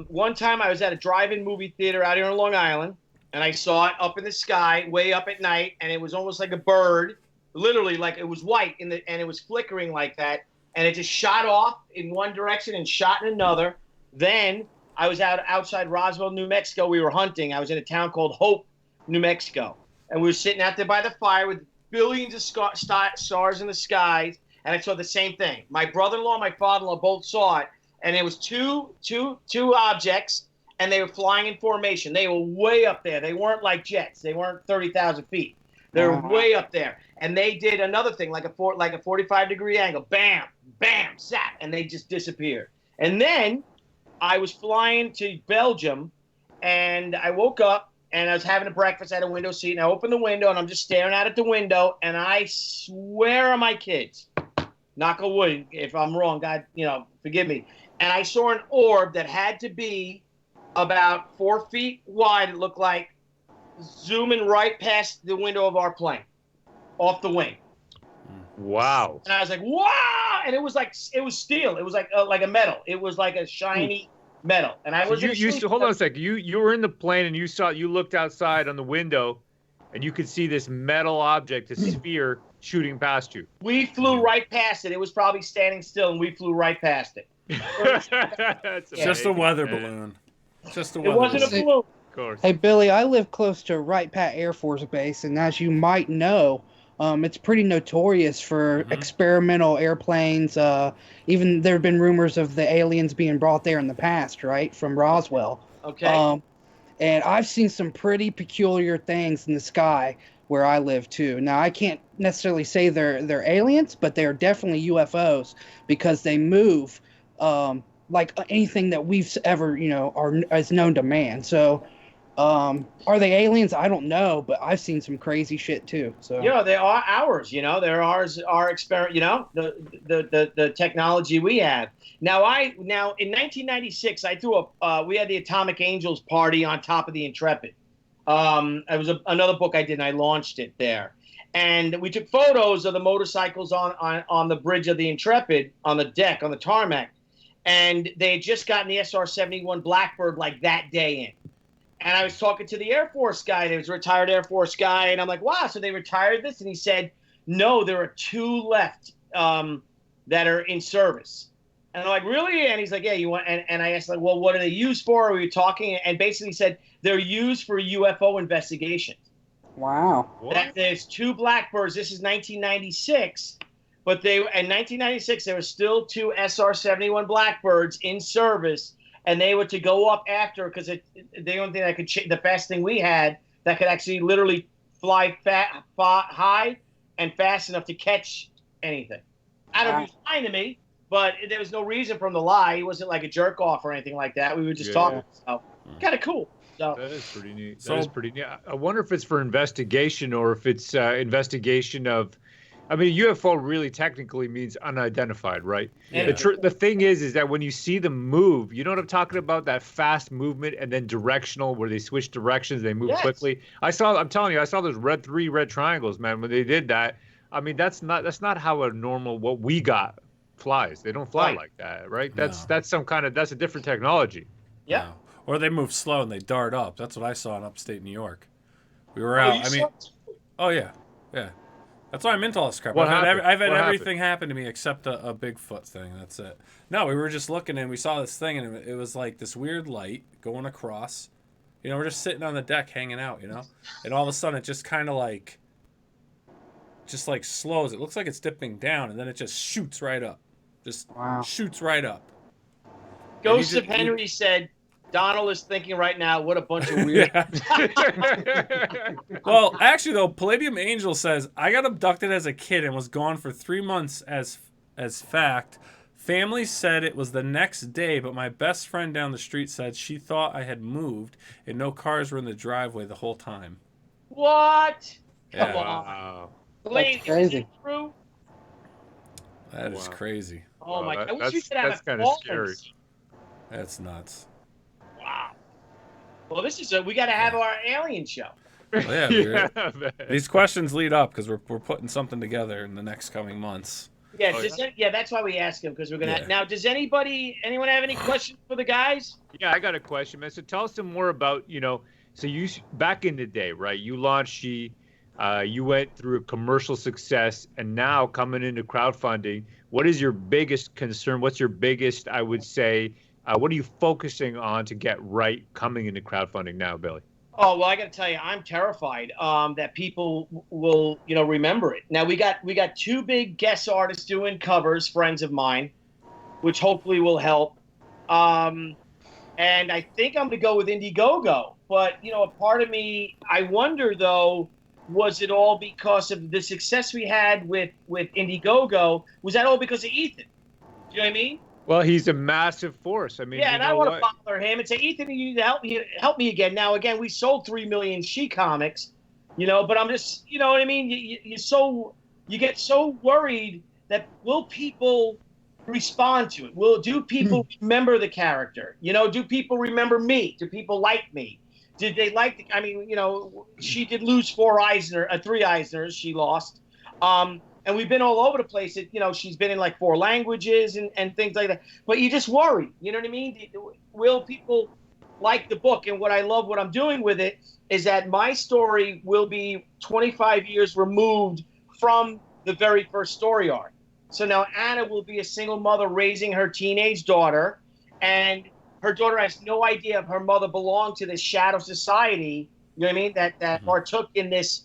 one time. I was at a drive-in movie theater out here in Long Island, and I saw it up in the sky, way up at night, and it was almost like a bird. Literally, like it was white and it was flickering like that, and it just shot off in one direction and shot in another. Then I was outside Roswell, New Mexico. We were hunting. I was in a town called Hope, New Mexico, and we were sitting out there by the fire with billions of stars in the skies, and I saw the same thing. My brother-in-law and my father-in-law both saw it, and it was two objects, and they were flying in formation. They were way up there. They weren't like jets. They weren't 30,000 feet. They were way up there. And they did another thing, like a 45-degree angle. Bam, bam, zap, and they just disappeared. And then I was flying to Belgium, and I woke up, and I was having a breakfast at a window seat, and I opened the window, and I'm just staring out at the window, and I swear on my kids, knock on wood, if I'm wrong, God, forgive me. And I saw an orb that had to be about 4 feet wide, it looked like, zooming right past the window of our plane, off the wing. Wow. And I was like, wow! And it was steel. It was like a metal. It was like a shiny metal. And I was hold on a second. You were in the plane and you looked outside on the window and you could see this metal object, a sphere, shooting past you. We flew right past it. It was probably standing still, and we flew right past it. That's just a weather balloon. Just a weather It wasn't a balloon. Of course. Hey, Billy, I live close to Wright Pat Air Force Base, and as you might know, it's pretty notorious for experimental airplanes. Even there have been rumors of the aliens being brought there in the past, right, from Roswell. Okay. And I've seen some pretty peculiar things in the sky where I live, too. Now, I can't necessarily say they're aliens, but they're definitely UFOs because they move like anything that we've ever, is known to man. So... are they aliens? I don't know, but I've seen some crazy shit too. So they are ours. They're ours. Our experiment. The technology we have now. In 1996, I threw we had the Atomic Angels party on top of the Intrepid. It was another book I did, and I launched it there. And we took photos of the motorcycles on the bridge of the Intrepid, on the deck, on the tarmac, and they had just gotten the SR-71 Blackbird like that day in. And I was talking to the Air Force guy. There was a retired Air Force guy. And I'm like, wow, so they retired this? And he said, no, there are 2 left that are in service. And I'm like, really? And he's like, yeah, you want? And I asked, like, well, what are they used for? Are we talking? And basically said they're used for UFO investigations. Wow. There's 2 Blackbirds. This is 1996. But in 1996, there were still 2 SR-71 Blackbirds in service. And they were to go up after because the only thing that could the best thing we had that could actually literally fly high and fast enough to catch anything. I don't know if he was lying to me, but there was no reason for him to lie. He wasn't like a jerk off or anything like that. We were just talking. So kind of cool. So that is pretty neat. That is pretty neat. I wonder if it's for investigation or if it's investigation of. I mean, UFO really technically means unidentified, right? Yeah. The thing is that when you see them move, you know what I'm talking about? That fast movement and then directional, where they switch directions, they move quickly. I'm telling you, I saw those three red triangles, man. When they did that, I mean, that's not how what we got flies. They don't fly Right. like that, right? No. That's a different technology. Yeah. No. Or they move slow and they dart up. That's what I saw in upstate New York. We were Oh, out. you I mean, saw- oh yeah, yeah. That's why I'm into all this crap. What I've happened? had What everything happen to me except a Bigfoot thing. That's it. No, we were just looking and we saw this thing and it was like this weird light going across. You know, we're just sitting on the deck hanging out, you know, and all of a sudden it just kind of like, slows. It looks like it's dipping down and then it just shoots right up. Just Wow. shoots right up. Ghost of Henry said, Donal is thinking right now, what a bunch of weird. Well, actually, though, Palladium Angel says, I got abducted as a kid and was gone for 3 months as fact. Family said it was the next day, but my best friend down the street said she thought I had moved and no cars were in the driveway the whole time. What? Yeah. Come on. Wow. Blaine, That's crazy. is it true? That is Wow. crazy. Oh Wow, my that- God. I wish we that's- could have that's a kinda call scary. this. That's nuts. Wow. Well, we got to have our alien show. Well, yeah, we're- man. these questions lead up because we're putting something together in the next coming months. Yeah, Oh, that's why we ask him, because we're gonna. Yeah. Now, does anyone have any questions for the guys? Yeah, I got a question, man. So tell us some more about, so you back in the day, right? You launched you went through a commercial success, and now coming into crowdfunding, what is your biggest concern? What's your biggest, I would say, what are you focusing on to get right coming into crowdfunding now, Billy? Oh well, I got to tell you, I'm terrified that people will, remember it. Now we got 2 big guest artists doing covers, friends of mine, which hopefully will help. And I think I'm gonna go with Indiegogo. But a part of me, I wonder though, was it all because of the success we had with Indiegogo? Was that all because of Ethan? Do you know what I mean? Well, he's a massive force. I mean, Yeah, you and know I want what? to bother him and say, Ethan, you need to help me again. Now, again, we sold 3 million She comics, but I'm just, you know what I mean? You get so worried that will people respond to it? Do people remember the character? Do people remember me? Do people like me? Did they like she did lose 3 Eisners she lost. And we've been all over the place. She's been in like 4 languages and things like that. But you just worry. You know what I mean? Will people like the book? And what I'm doing with it is that my story will be 25 years removed from the very first story arc. So now Anna will be a single mother raising her teenage daughter. And her daughter has no idea if her mother belonged to this shadow society, you know what I mean, that partook in this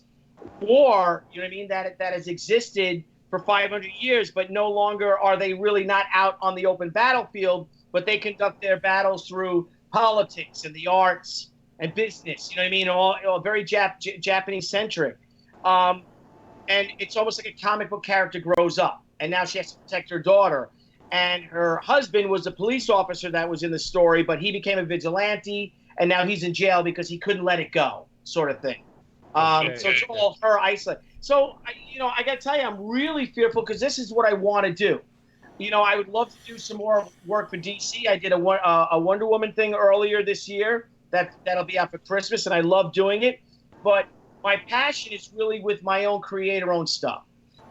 war, you know what I mean, that has existed for 500 years, but no longer are they really not out on the open battlefield, but they conduct their battles through politics and the arts and business, you know what I mean, all very Japanese-centric. And it's almost like a comic book character grows up, and now she has to protect her daughter. And her husband was a police officer that was in the story, but he became a vigilante, and now he's in jail because he couldn't let it go, sort of thing. So it's all her isolated. So, I got to tell you, I'm really fearful because this is what I want to do. I would love to do some more work for DC. I did a Wonder Woman thing earlier this year that'll be out for Christmas, and I love doing it. But my passion is really with my own creator-owned stuff.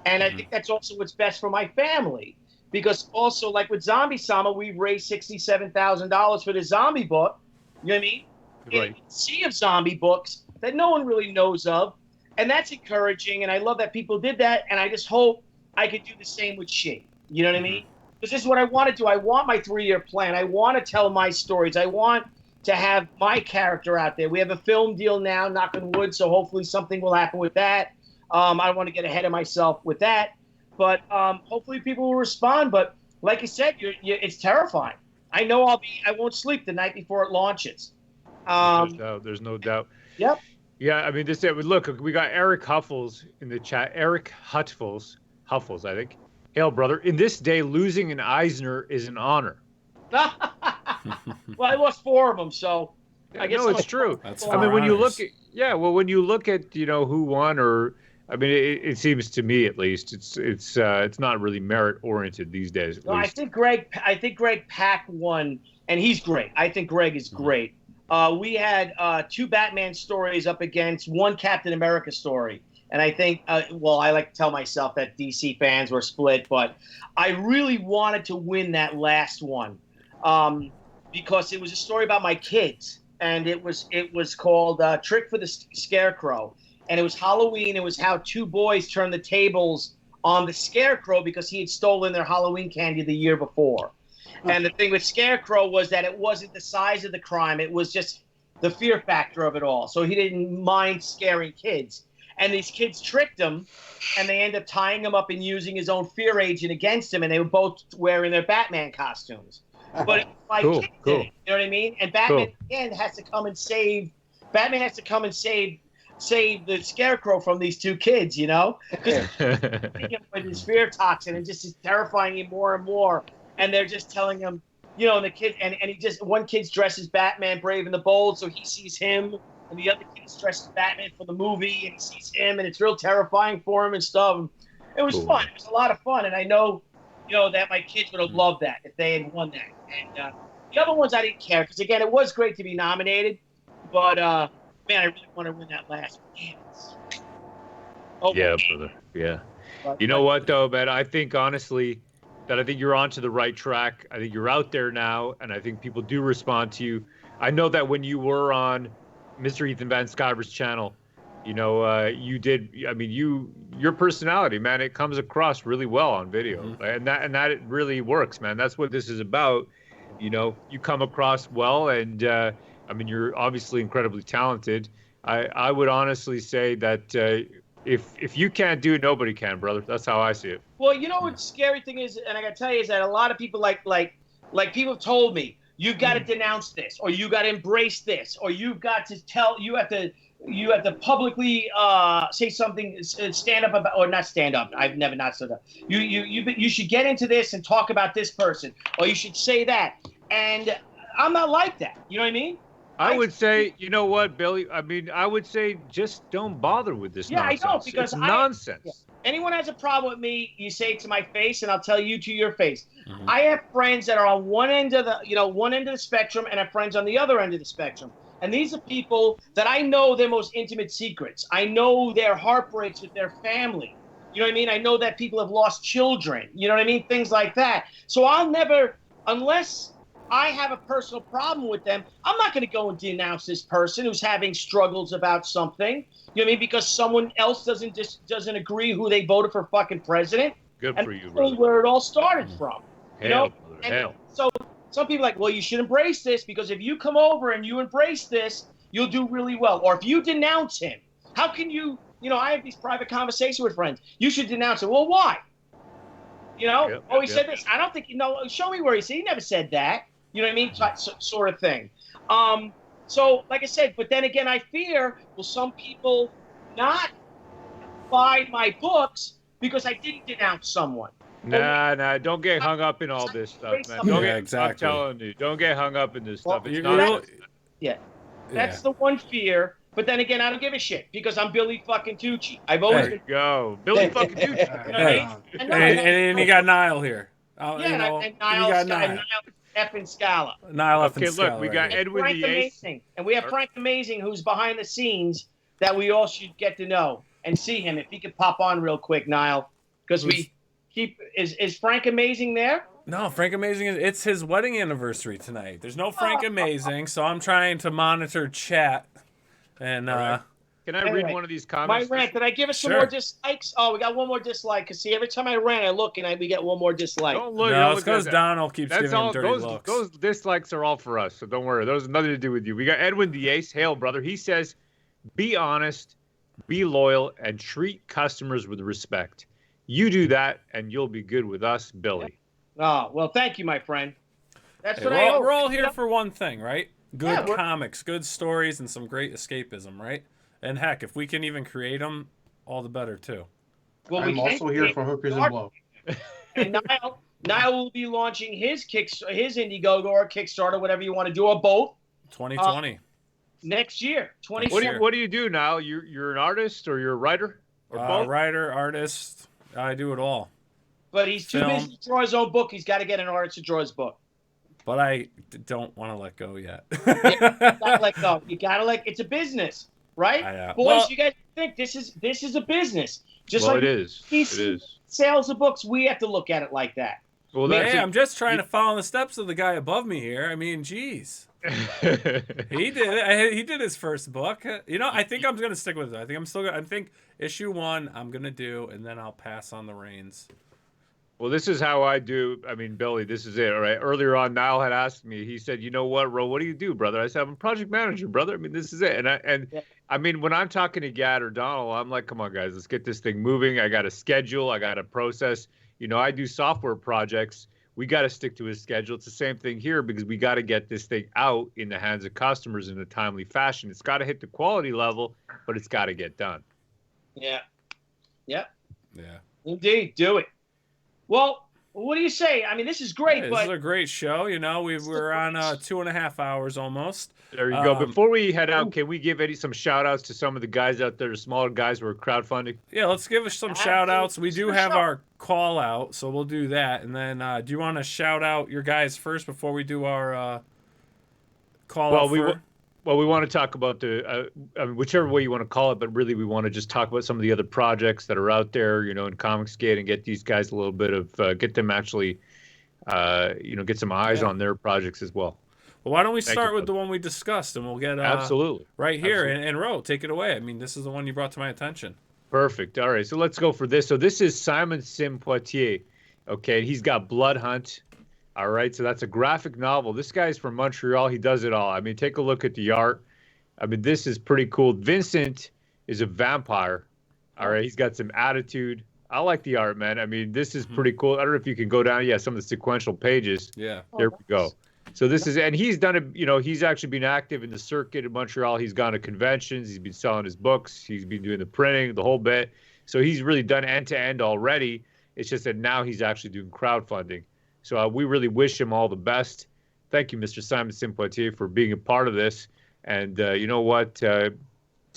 And I think that's also what's best for my family. Because also, like with Zombie Sama, we've raised $67,000 for the zombie book. You know what I mean? Right. In a sea of zombie books that no one really knows of. And that's encouraging. And I love that people did that. And I just hope I could do the same with She. You know what I mean? Because this is what I want to do. I want my 3-year plan. I want to tell my stories. I want to have my character out there. We have a film deal now, knock on wood. So hopefully something will happen with that. I don't want to get ahead of myself with that. But hopefully people will respond. But like I said, it's terrifying. I know I won't sleep the night before it launches. There's no doubt. Yep. Yeah, I mean, look, we got Eric Huffles in the chat. Eric Huffles, I think. Hail, brother. In this day, losing an Eisner is an honor. Well, I lost 4 of them, so I guess. No, it's true. That's I mean, far when you honors. look at, when you look at, who won, or I mean, it seems to me at least it's not really merit oriented these days. At No, least. I think Greg Pak won, and he's great. I think Greg is great. We had 2 Batman stories up against 1 Captain America story, And I think, well, I like to tell myself that DC fans were split, but I really wanted to win that last one because it was a story about my kids, and it was called Trick for the Scarecrow, and it was Halloween. It was how two boys turned the tables on the Scarecrow because he had stolen their Halloween candy the year before. And the thing with Scarecrow was that it wasn't the size of the crime; it was just the fear factor of it all. So he didn't mind scaring kids. And these kids tricked him, and they end up tying him up and using his own fear agent against him, and they were both wearing their Batman costumes. But like, cool. You know what I mean? And Batman again has to come and save. Batman has to come and save the Scarecrow from these two kids, you know, because with his fear toxin and just is terrifying him more and more. And they're just telling him, you know, and the kid and he just one kid's dressed as Batman, Brave and the Bold, so he sees him. And the other kid's dressed as Batman for the movie, and he sees him, and it's real terrifying for him and stuff. It was fun. It was a lot of fun, and I know, you know, that my kids would have loved that if they had won that. And the other ones I didn't care because again, it was great to be nominated, but man, I really want to win that last one. Oh, yeah, brother. Yeah. You know what though, man? I think honestly that I think you're onto the right track. I think you're out there now, and I think people do respond to you. I know that when you were on Mr. Ethan Van Sciver's channel, you know, you did. I mean, your personality, man, it comes across really well on video, and that it really works, man. That's what this is about. You know, you come across well, and I mean, you're obviously incredibly talented. I would honestly say that if you can't do it, nobody can, brother. That's how I see it. Well, you know what the scary thing is, and I gotta tell you, is that a lot of people like people have told me, you've got to denounce this, or you got to embrace this, or you've got to you have to publicly say something, stand up about, or not stand up. I've never not stood up. You should get into this and talk about this person, or you should say that. And I'm not like that. You know what I mean? I would say, you know what, Billy? I mean, I would say just don't bother with this nonsense. I don't, because it's nonsense. Yeah. Anyone has a problem with me, you say it to my face, and I'll tell you to your face. I have friends that are on one end of the spectrum, and have friends on the other end of the spectrum. And these are people that I know their most intimate secrets. I know their heartbreaks with their family. You know what I mean? I know that people have lost children. You know what I mean? Things like that. So I'll never, unless I have a personal problem with them, I'm not going to go and denounce this person who's having struggles about something. You know what I mean? Because someone else doesn't agree who they voted for fucking president. Good and for you, that's brother. Where it all started from. You know? Hell. So some people are like, well, you should embrace this, because if you come over and you embrace this, you'll do really well. Or if you denounce him, how can you, you know, I have these private conversations with friends. You should denounce him. Well, why? You know? He said this. I don't think, show me where he said. He never said that. You know what I mean? Sort of thing. So, like I said, but then again, I fear, will some people not buy my books because I didn't denounce someone? Nah, don't get hung up in all this stuff, man. I'm telling you, don't get hung up in this stuff. It's not. That's the one fear. But then again, I don't give a shit because I'm Billy fucking Tucci. I've always been. Billy fucking Tucci. You know what I mean? And you got Nile here. And Nile F and Scala. Nile F and Okay, Scala. look, we got Edwin Frank the Ace. Amazing. And we have Frank Amazing, who's behind the scenes, that we all should get to know and see him. If he could pop on real quick, Nile, because we keep. Is Frank Amazing there? No, Frank Amazing it's his wedding anniversary tonight. There's no Frank Amazing, so I'm trying to monitor chat. And Can I read one of these comments? My rant. Did I give us some more dislikes? Oh, we got one more dislike. Cause see, every time I rant, I look and we get one more dislike. Don't look. No, it's because Donal keeps giving him dirty looks. Those dislikes are all for us, so don't worry. Those have nothing to do with you. We got Edwin the Ace. Hail, brother. He says, be honest, be loyal, and treat customers with respect. You do that, and you'll be good with us, Billy. Oh, well, thank you, my friend. That's what I hope. We're all here for one thing, right? Good comics, good stories, and some great escapism, right? And heck, if we can even create them, all the better, too. Well, I'm also here for hookers and blow. And Nile will be launching his Indiegogo or Kickstarter, whatever you want to do, or both. 2020. Next year. What do you do now? You're an artist or you're a writer? Or both? Writer, artist. I do it all. But he's too busy to draw his own book. He's got to get an artist to draw his book. But I don't want to let go yet. You gotta let go. You gotta it's a business, right? Yeah. Boys, you guys think this is a business. Just well, like it is. It is. Sales of books, we have to look at it like that. Well, hey, I'm just trying to follow the steps of the guy above me here. I mean, geez. He did it. He did his first book. You know, I think I'm going to stick with it. I think issue 1 I'm going to do, and then I'll pass on the reins. Well, this is how I do. I mean, Billy, this is it, all right? Earlier on, Nile had asked me. He said, "You know what, Ro? What do you do, brother?" I said, "I'm a project manager, brother. I mean, this is it." I mean, when I'm talking to Gat or Donal, I'm like, "Come on, guys, let's get this thing moving. I got a schedule. I got a process. You know, I do software projects. We got to stick to a schedule. It's the same thing here because we got to get this thing out in the hands of customers in a timely fashion. It's got to hit the quality level, but it's got to get done." Yeah. Yeah. Yeah. Indeed, do it. Well, what do you say? I mean, this is great, This but is a great show. You know, we're on 2.5 hours almost. There you go. Before we head out, can we give some shout outs to some of the guys out there, the smaller guys who are crowdfunding? Yeah, let's give us some shout outs. We do have our call out, so we'll do that. And then do you want to shout out your guys first before we do our call out? Well, we want to talk about I mean, whichever way you want to call it, but really we want to just talk about some of the other projects that are out there, you know, in Comicsgate, and get these guys a little bit of, get them actually, you know, get some eyes on their projects as well. Well, why don't we start with the one we discussed, and we'll get absolutely right here. Absolutely. And Ro, take it away. I mean, this is the one you brought to my attention. Perfect. All right, so let's go for this. So this is Simon Sim Poitier. Okay, he's got Bloodhunt. All right, so that's a graphic novel. This guy's from Montreal. He does it all. I mean, take a look at the art. I mean, this is pretty cool. Vincent is a vampire. All right, he's got some attitude. I like the art, man. I mean, this is pretty cool. I don't know if you can go down, some of the sequential pages. Yeah. There we go. So this is, and he's done it, you know, he's actually been active in the circuit in Montreal. He's gone to conventions. He's been selling his books. He's been doing the printing, the whole bit. So he's really done end-to-end already. It's just that now he's actually doing crowdfunding. So we really wish him all the best. Thank you, Mr. Simon Simpoitier, for being a part of this. And you know what? To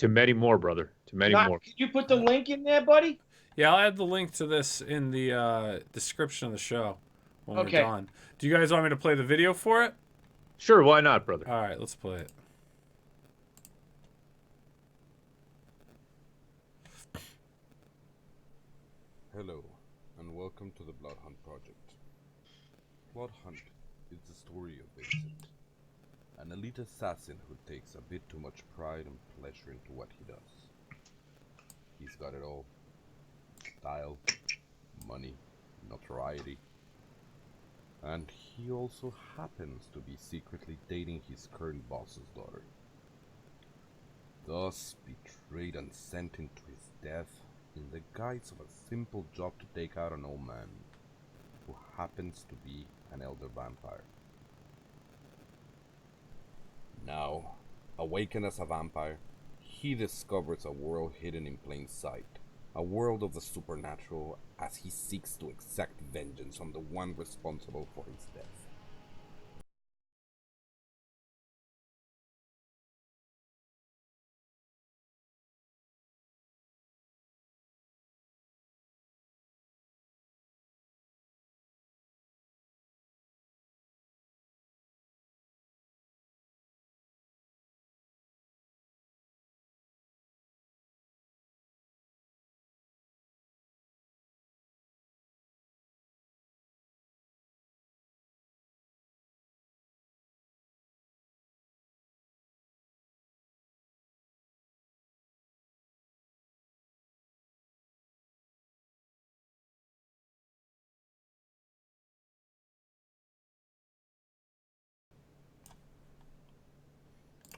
many more, brother. To many more. Can you put the link in there, buddy? Yeah, I'll add the link to this in the description of the show when we're done. Do you guys want me to play the video for it? Sure, why not, brother? All right, let's play it. Hello, and welcome to the Bloodhunt project. Bloodhunt is the story of Vincent, an elite assassin who takes a bit too much pride and pleasure into what he does. He's got it all. Style, money, notoriety. And he also happens to be secretly dating his current boss's daughter. Thus betrayed and sent into his death in the guise of a simple job to take out an old man who happens to be an elder vampire. Now, awakened as a vampire, he discovers a world hidden in plain sight, a world of the supernatural, as he seeks to exact vengeance on the one responsible for his death.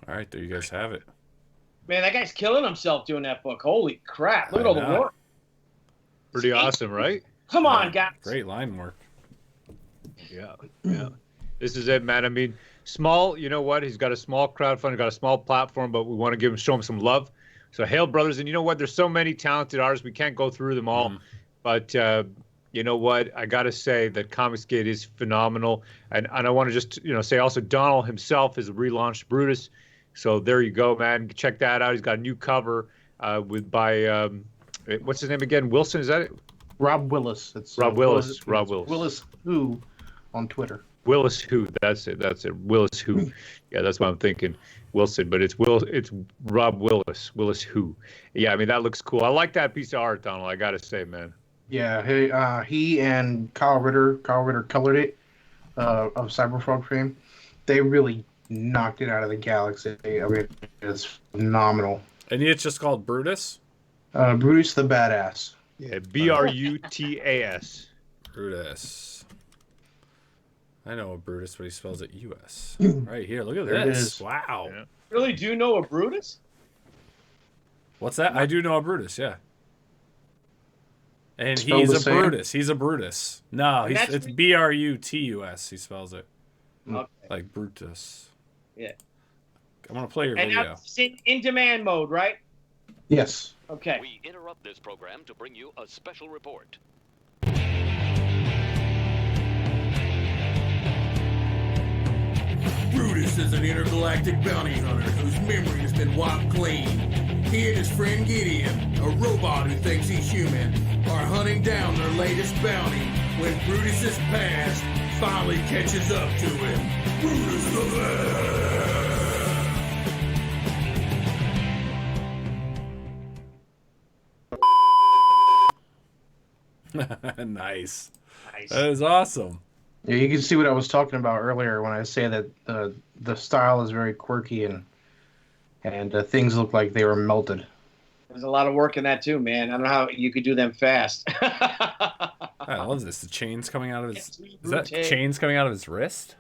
All right, there you guys have it. Man, that guy's killing himself doing that book. Holy crap. Look at all the work. Pretty awesome, right? Come on, guys. Great line work. Yeah. This is it, man. I mean, small, you know what? He's got a small crowdfunding, got a small platform, but we want to show him some love. So hail, brothers. And you know what? There's so many talented artists. We can't go through them all. But you know what? I got to say that Comicsgate is phenomenal. And I want to just, say also Donal himself has relaunched Brutus. So there you go, man. Check that out. He's got a new cover by what's his name again? Wilson, is that it? Rob Willis. It's Rob Willis. Rob Willis. Willis Who on Twitter. Willis Who. That's it. Willis Who. Yeah, that's what I'm thinking. Wilson, but it's Rob Willis. Willis who? Yeah, I mean that looks cool. I like that piece of art, Donald. I gotta say, man. Yeah, he and Kyle Ritter colored it, of Cyberfrog fame. They really knocked it out of the galaxy. I mean, it's phenomenal. And it's just called Brutus? Brutus the Badass. Yeah, Brutas. Brutus. I know a Brutus, but he spells it U.S. Right here. Look at There it this. is. Wow. Yeah. Really do know a Brutus? What's that? I do know a Brutus, yeah. And Spelled he's the a same? Brutus. He's a Brutus. No, And it's Brutus. He spells it. Okay. Like Brutus. Yeah. I'm going to play your And video. now it's in demand mode, right? Yes. Okay. We interrupt this program to bring you a special report. Brutus is an intergalactic bounty hunter whose memory has been wiped clean. He and his friend Gideon, a robot who thinks he's human, are hunting down their latest bounty when Brutus's past finally catches up to him. Brutus the Nice. Nice. That is awesome. Yeah, you can see what I was talking about earlier when I say that the style is very quirky and things look like they were melted. There's a lot of work in that too, man. I don't know how you could do them fast. I love this. The chains coming out of his... Is that chains coming out of his wrist?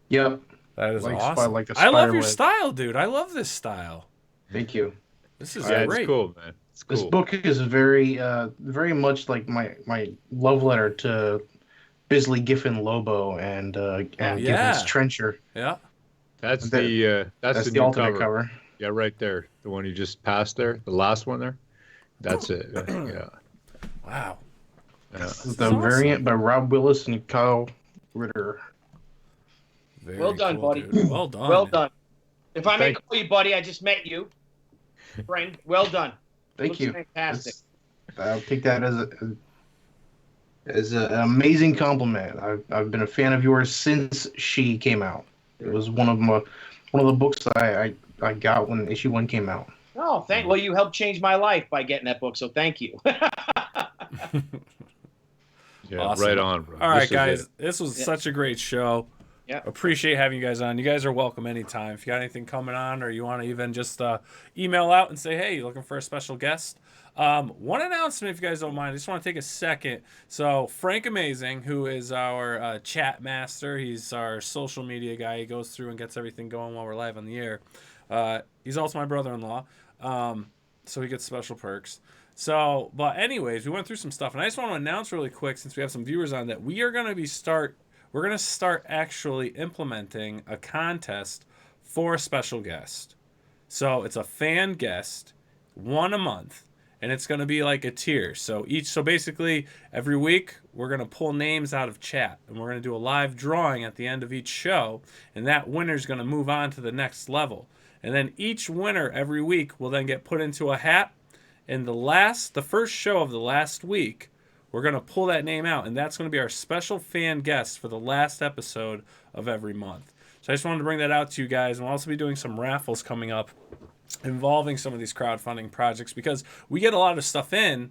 Yep. That is Like awesome. like a I love spider your web. style, dude. I love this style. Thank you. This is Yeah, great. it's cool, man. It's cool. This book is very much like my love letter to Bisley Giffen Lobo and Giffen's Trencher. Yeah. That's That's the the new alternate cover. Yeah, right there. The one you just passed there. The last one there. That's it. Yeah. Wow. Yeah. This is the variant by Rob Willis and Kyle Ritter. Very Well done, cool, buddy. dude. Well done. Well done. If I may Thank- call you buddy, I just met you. Friend, well done. Thank Looks you. fantastic. I'll take that as an amazing compliment. I've been a fan of yours since she came out. It was one of the books that I got when issue 1 came out. Oh, well, you helped change my life by getting that book, so thank you. Yeah, Awesome. right on, bro. All right, This is guys. it. This was such a great show. Yeah. Appreciate having you guys on. You guys are welcome anytime. If you got anything coming on or you want to even just email out and say, hey, you looking for a special guest? One announcement, if you guys don't mind. I just want to take a second. So Frank Amazing, who is our chat master, he's our social media guy. He goes through and gets everything going while we're live on the air. He's also my brother-in-law, so he gets special perks. So, but anyways, we went through some stuff, and I just want to announce really quick, since we have some viewers on, that we are going to we're going to start actually implementing a contest for a special guest. So it's a fan guest, one a month, and it's going to be like a tier. So basically every week we're going to pull names out of chat, and we're going to do a live drawing at the end of each show, and that winner's going to move on to the next level. And then each winner every week will then get put into a hat, and the first show of the last week, we're going to pull that name out, and that's going to be our special fan guest for the last episode of every month. So I just wanted to bring that out to you guys. And we'll also be doing some raffles coming up involving some of these crowdfunding projects, because we get a lot of stuff in,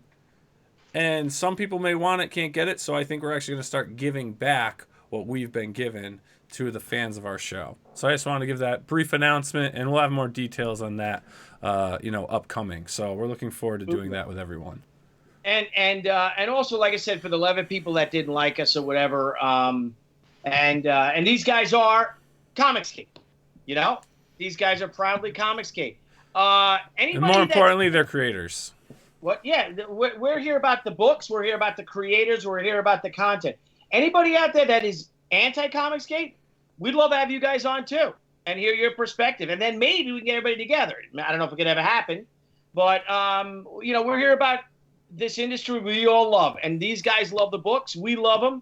and some people may want it, can't get it. So I think we're actually going to start giving back what we've been given to the fans of our show. So I just wanted to give that brief announcement, and we'll have more details on that, upcoming. So we're looking forward to doing that with everyone. And also, like I said, for the 11 people that didn't like us or whatever, and these guys are Comicsgate. You know, these guys are proudly Comicsgate. Anybody And more importantly, they're creators. What? Yeah, we're here about the books. We're here about the creators. We're here about the content. Anybody out there that is anti-Comicsgate, we'd love to have you guys on too and hear your perspective. And then maybe we can get everybody together. I don't know if it could ever happen, but we're here about this industry we all love, and these guys love the books. We love them,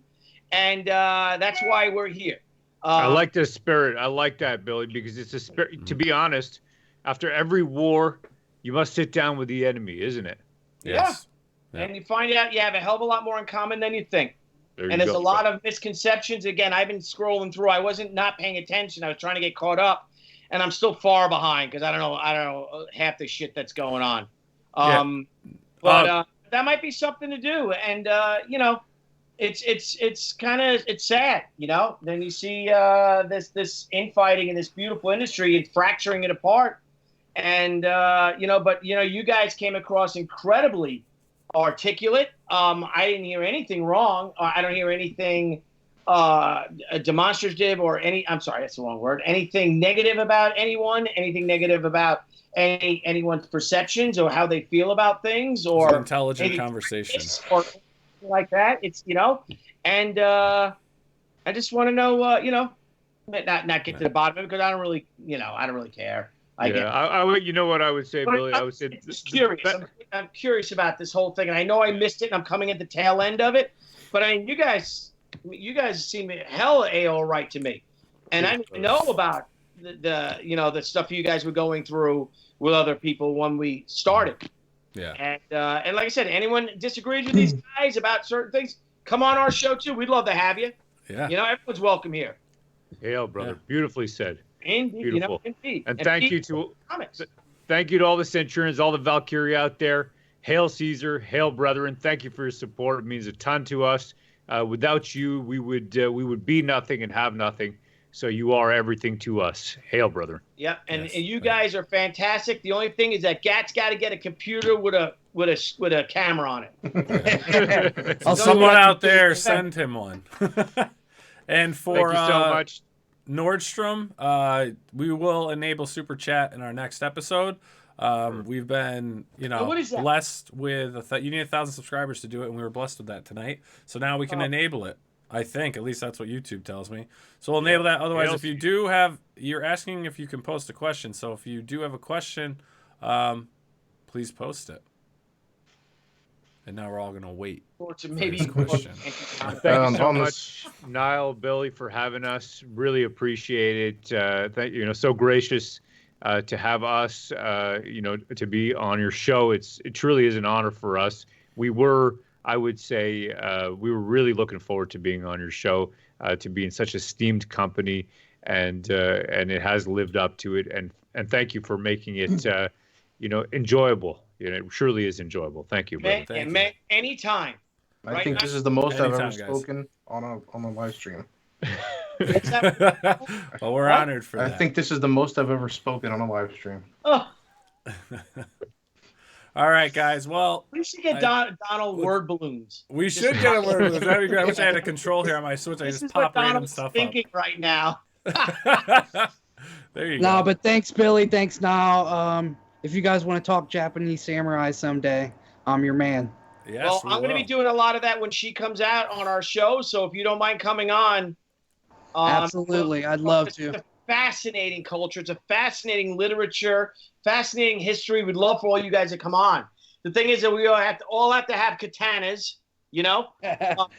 and that's why we're here. I like the spirit. I like that, Billy, because it's a spirit. To be honest, after every war, you must sit down with the enemy, isn't it? Yes. Yeah. And you find out you have a hell of a lot more in common than you think. There's A lot of misconceptions. Again, I've been scrolling through. I wasn't not paying attention. I was trying to get caught up. and I'm still far behind because I don't know half the shit that's going on. That might be something to do, and you know, it's kind of sad, you know. Then you see this infighting in this beautiful industry and fracturing it apart, and you know, but you know, you guys came across incredibly articulate. I didn't hear anything wrong. I don't hear anything demonstrative or I'm sorry, that's the wrong word. Anything negative about anyone? Anything negative about anyone's perceptions or how they feel about things, or intelligent conversation or like that? It's, you know, and I just want to know, you know, not get to the bottom of it because I don't really care. You know what I would say, Billy? I would say just curious. I'm curious about this whole thing, and I know I missed it, and I'm coming at the tail end of it. But I mean, you guys seem hell all right to me, and I didn't know about the you know, the stuff you guys were going through with other people when we started. Yeah. And like I said, anyone disagrees with these guys about certain things, come on our show too. We'd love to have you. Yeah. You know, everyone's welcome here. Hail, brother. Yeah. Beautifully said. Indeed. Beautiful. You know, indeed. And thank you to all the Centurions, all the Valkyrie out there. Hail Caesar, hail brethren. Thank you for your support. It means a ton to us. Without you, we would be nothing and have nothing. So you are everything to us. Hail, brother. Yep, and you guys are fantastic. The only thing is that Gat's got to get a computer with a camera on it. Someone out there send him one. And for thank you so much. Nordstrom, we will enable Super Chat in our next episode. We've been, you know, blessed with you need 1,000 subscribers to do it, and we were blessed with that tonight. So now we can enable it. I think, at least that's what YouTube tells me. So we'll enable that. Otherwise, if you do have, you're asking if you can post a question. So if you do have a question, please post it. And now we're all going to wait. Or to maybe question. Thank you so much, Nile, Billy, for having us. Really appreciate it. Thank you. You know, so gracious to have us. You know, to be on your show. It truly is an honor for us. I would say we were really looking forward to being on your show, to be in such esteemed company, and it has lived up to it. And thank you for making it, you know, enjoyable. You know, it truly is enjoyable. Thank you, brother. Anytime. I think this is the most I've ever spoken on a live stream. Well, we're honored for that. I think this is the most I've ever spoken on a live stream. Oh. All right, guys. Well, we should get Donal word balloons. We should get a word balloons. That'd be great. I wish I had a control here on my Switch. I just pop random stuff up. Thinking right now. There you go. No, but thanks, Billy. Thanks, Nile. If you guys want to talk Japanese samurai someday, I'm your man. Yes, well, I'm going to be doing a lot of that when she comes out on our show. So if you don't mind coming on, absolutely, I'd love to. It's a fascinating culture. It's a fascinating literature, fascinating history. We'd love for all you guys to come on. The thing is that we all have to have katanas, you know,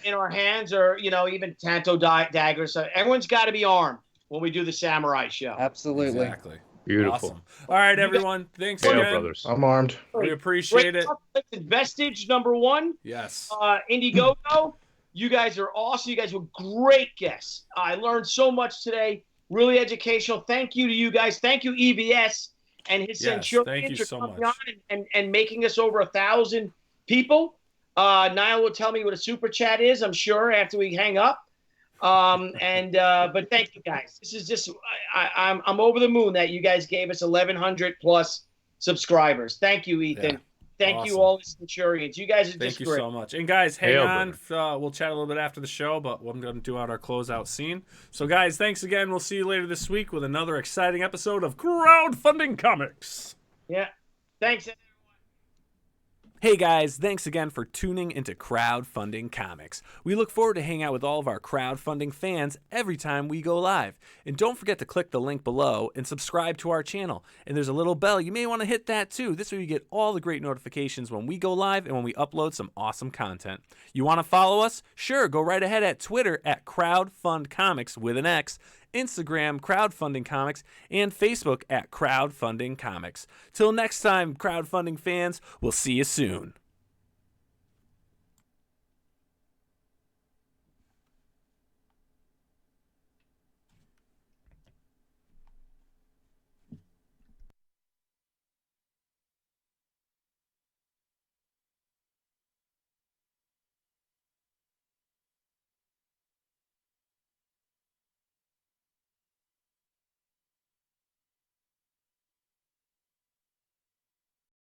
in our hands, or you know, even tanto daggers. So everyone's got to be armed when we do the samurai show. Absolutely. Exactly. Beautiful. Awesome. All right, everyone. Thanks Hail, again. brothers. I'm armed. We appreciate it. Vestige #1. Yes. Indiegogo. You guys are awesome. You guys were great guests. I learned so much today. Really educational. Thank you to you guys. Thank you, EBS and his Centurions for coming on and making us over 1,000 people. Nile will tell me what a super chat is, I'm sure, after we hang up. But thank you guys. This is just I'm over the moon that you guys gave us 1,100 plus subscribers. Thank you, Ethan. Yeah. Thank you, all the Centurions. You guys are just great. Thank you so much. And guys, hang on. We'll chat a little bit after the show, but I'm going to do out our closeout scene. So guys, thanks again. We'll see you later this week with another exciting episode of Crowdfunding Comics. Yeah. Thanks. Hey guys, thanks again for tuning into Crowdfunding Comics. We look forward to hanging out with all of our crowdfunding fans every time we go live. And don't forget to click the link below and subscribe to our channel. And there's a little bell. You may want to hit that too. This way you get all the great notifications when we go live and when we upload some awesome content. You want to follow us? Sure, go right ahead at Twitter at CrowdFundComics with an X, Instagram, Crowdfunding Comics, and Facebook at Crowdfunding Comics. Till next time, crowdfunding fans, we'll see you soon.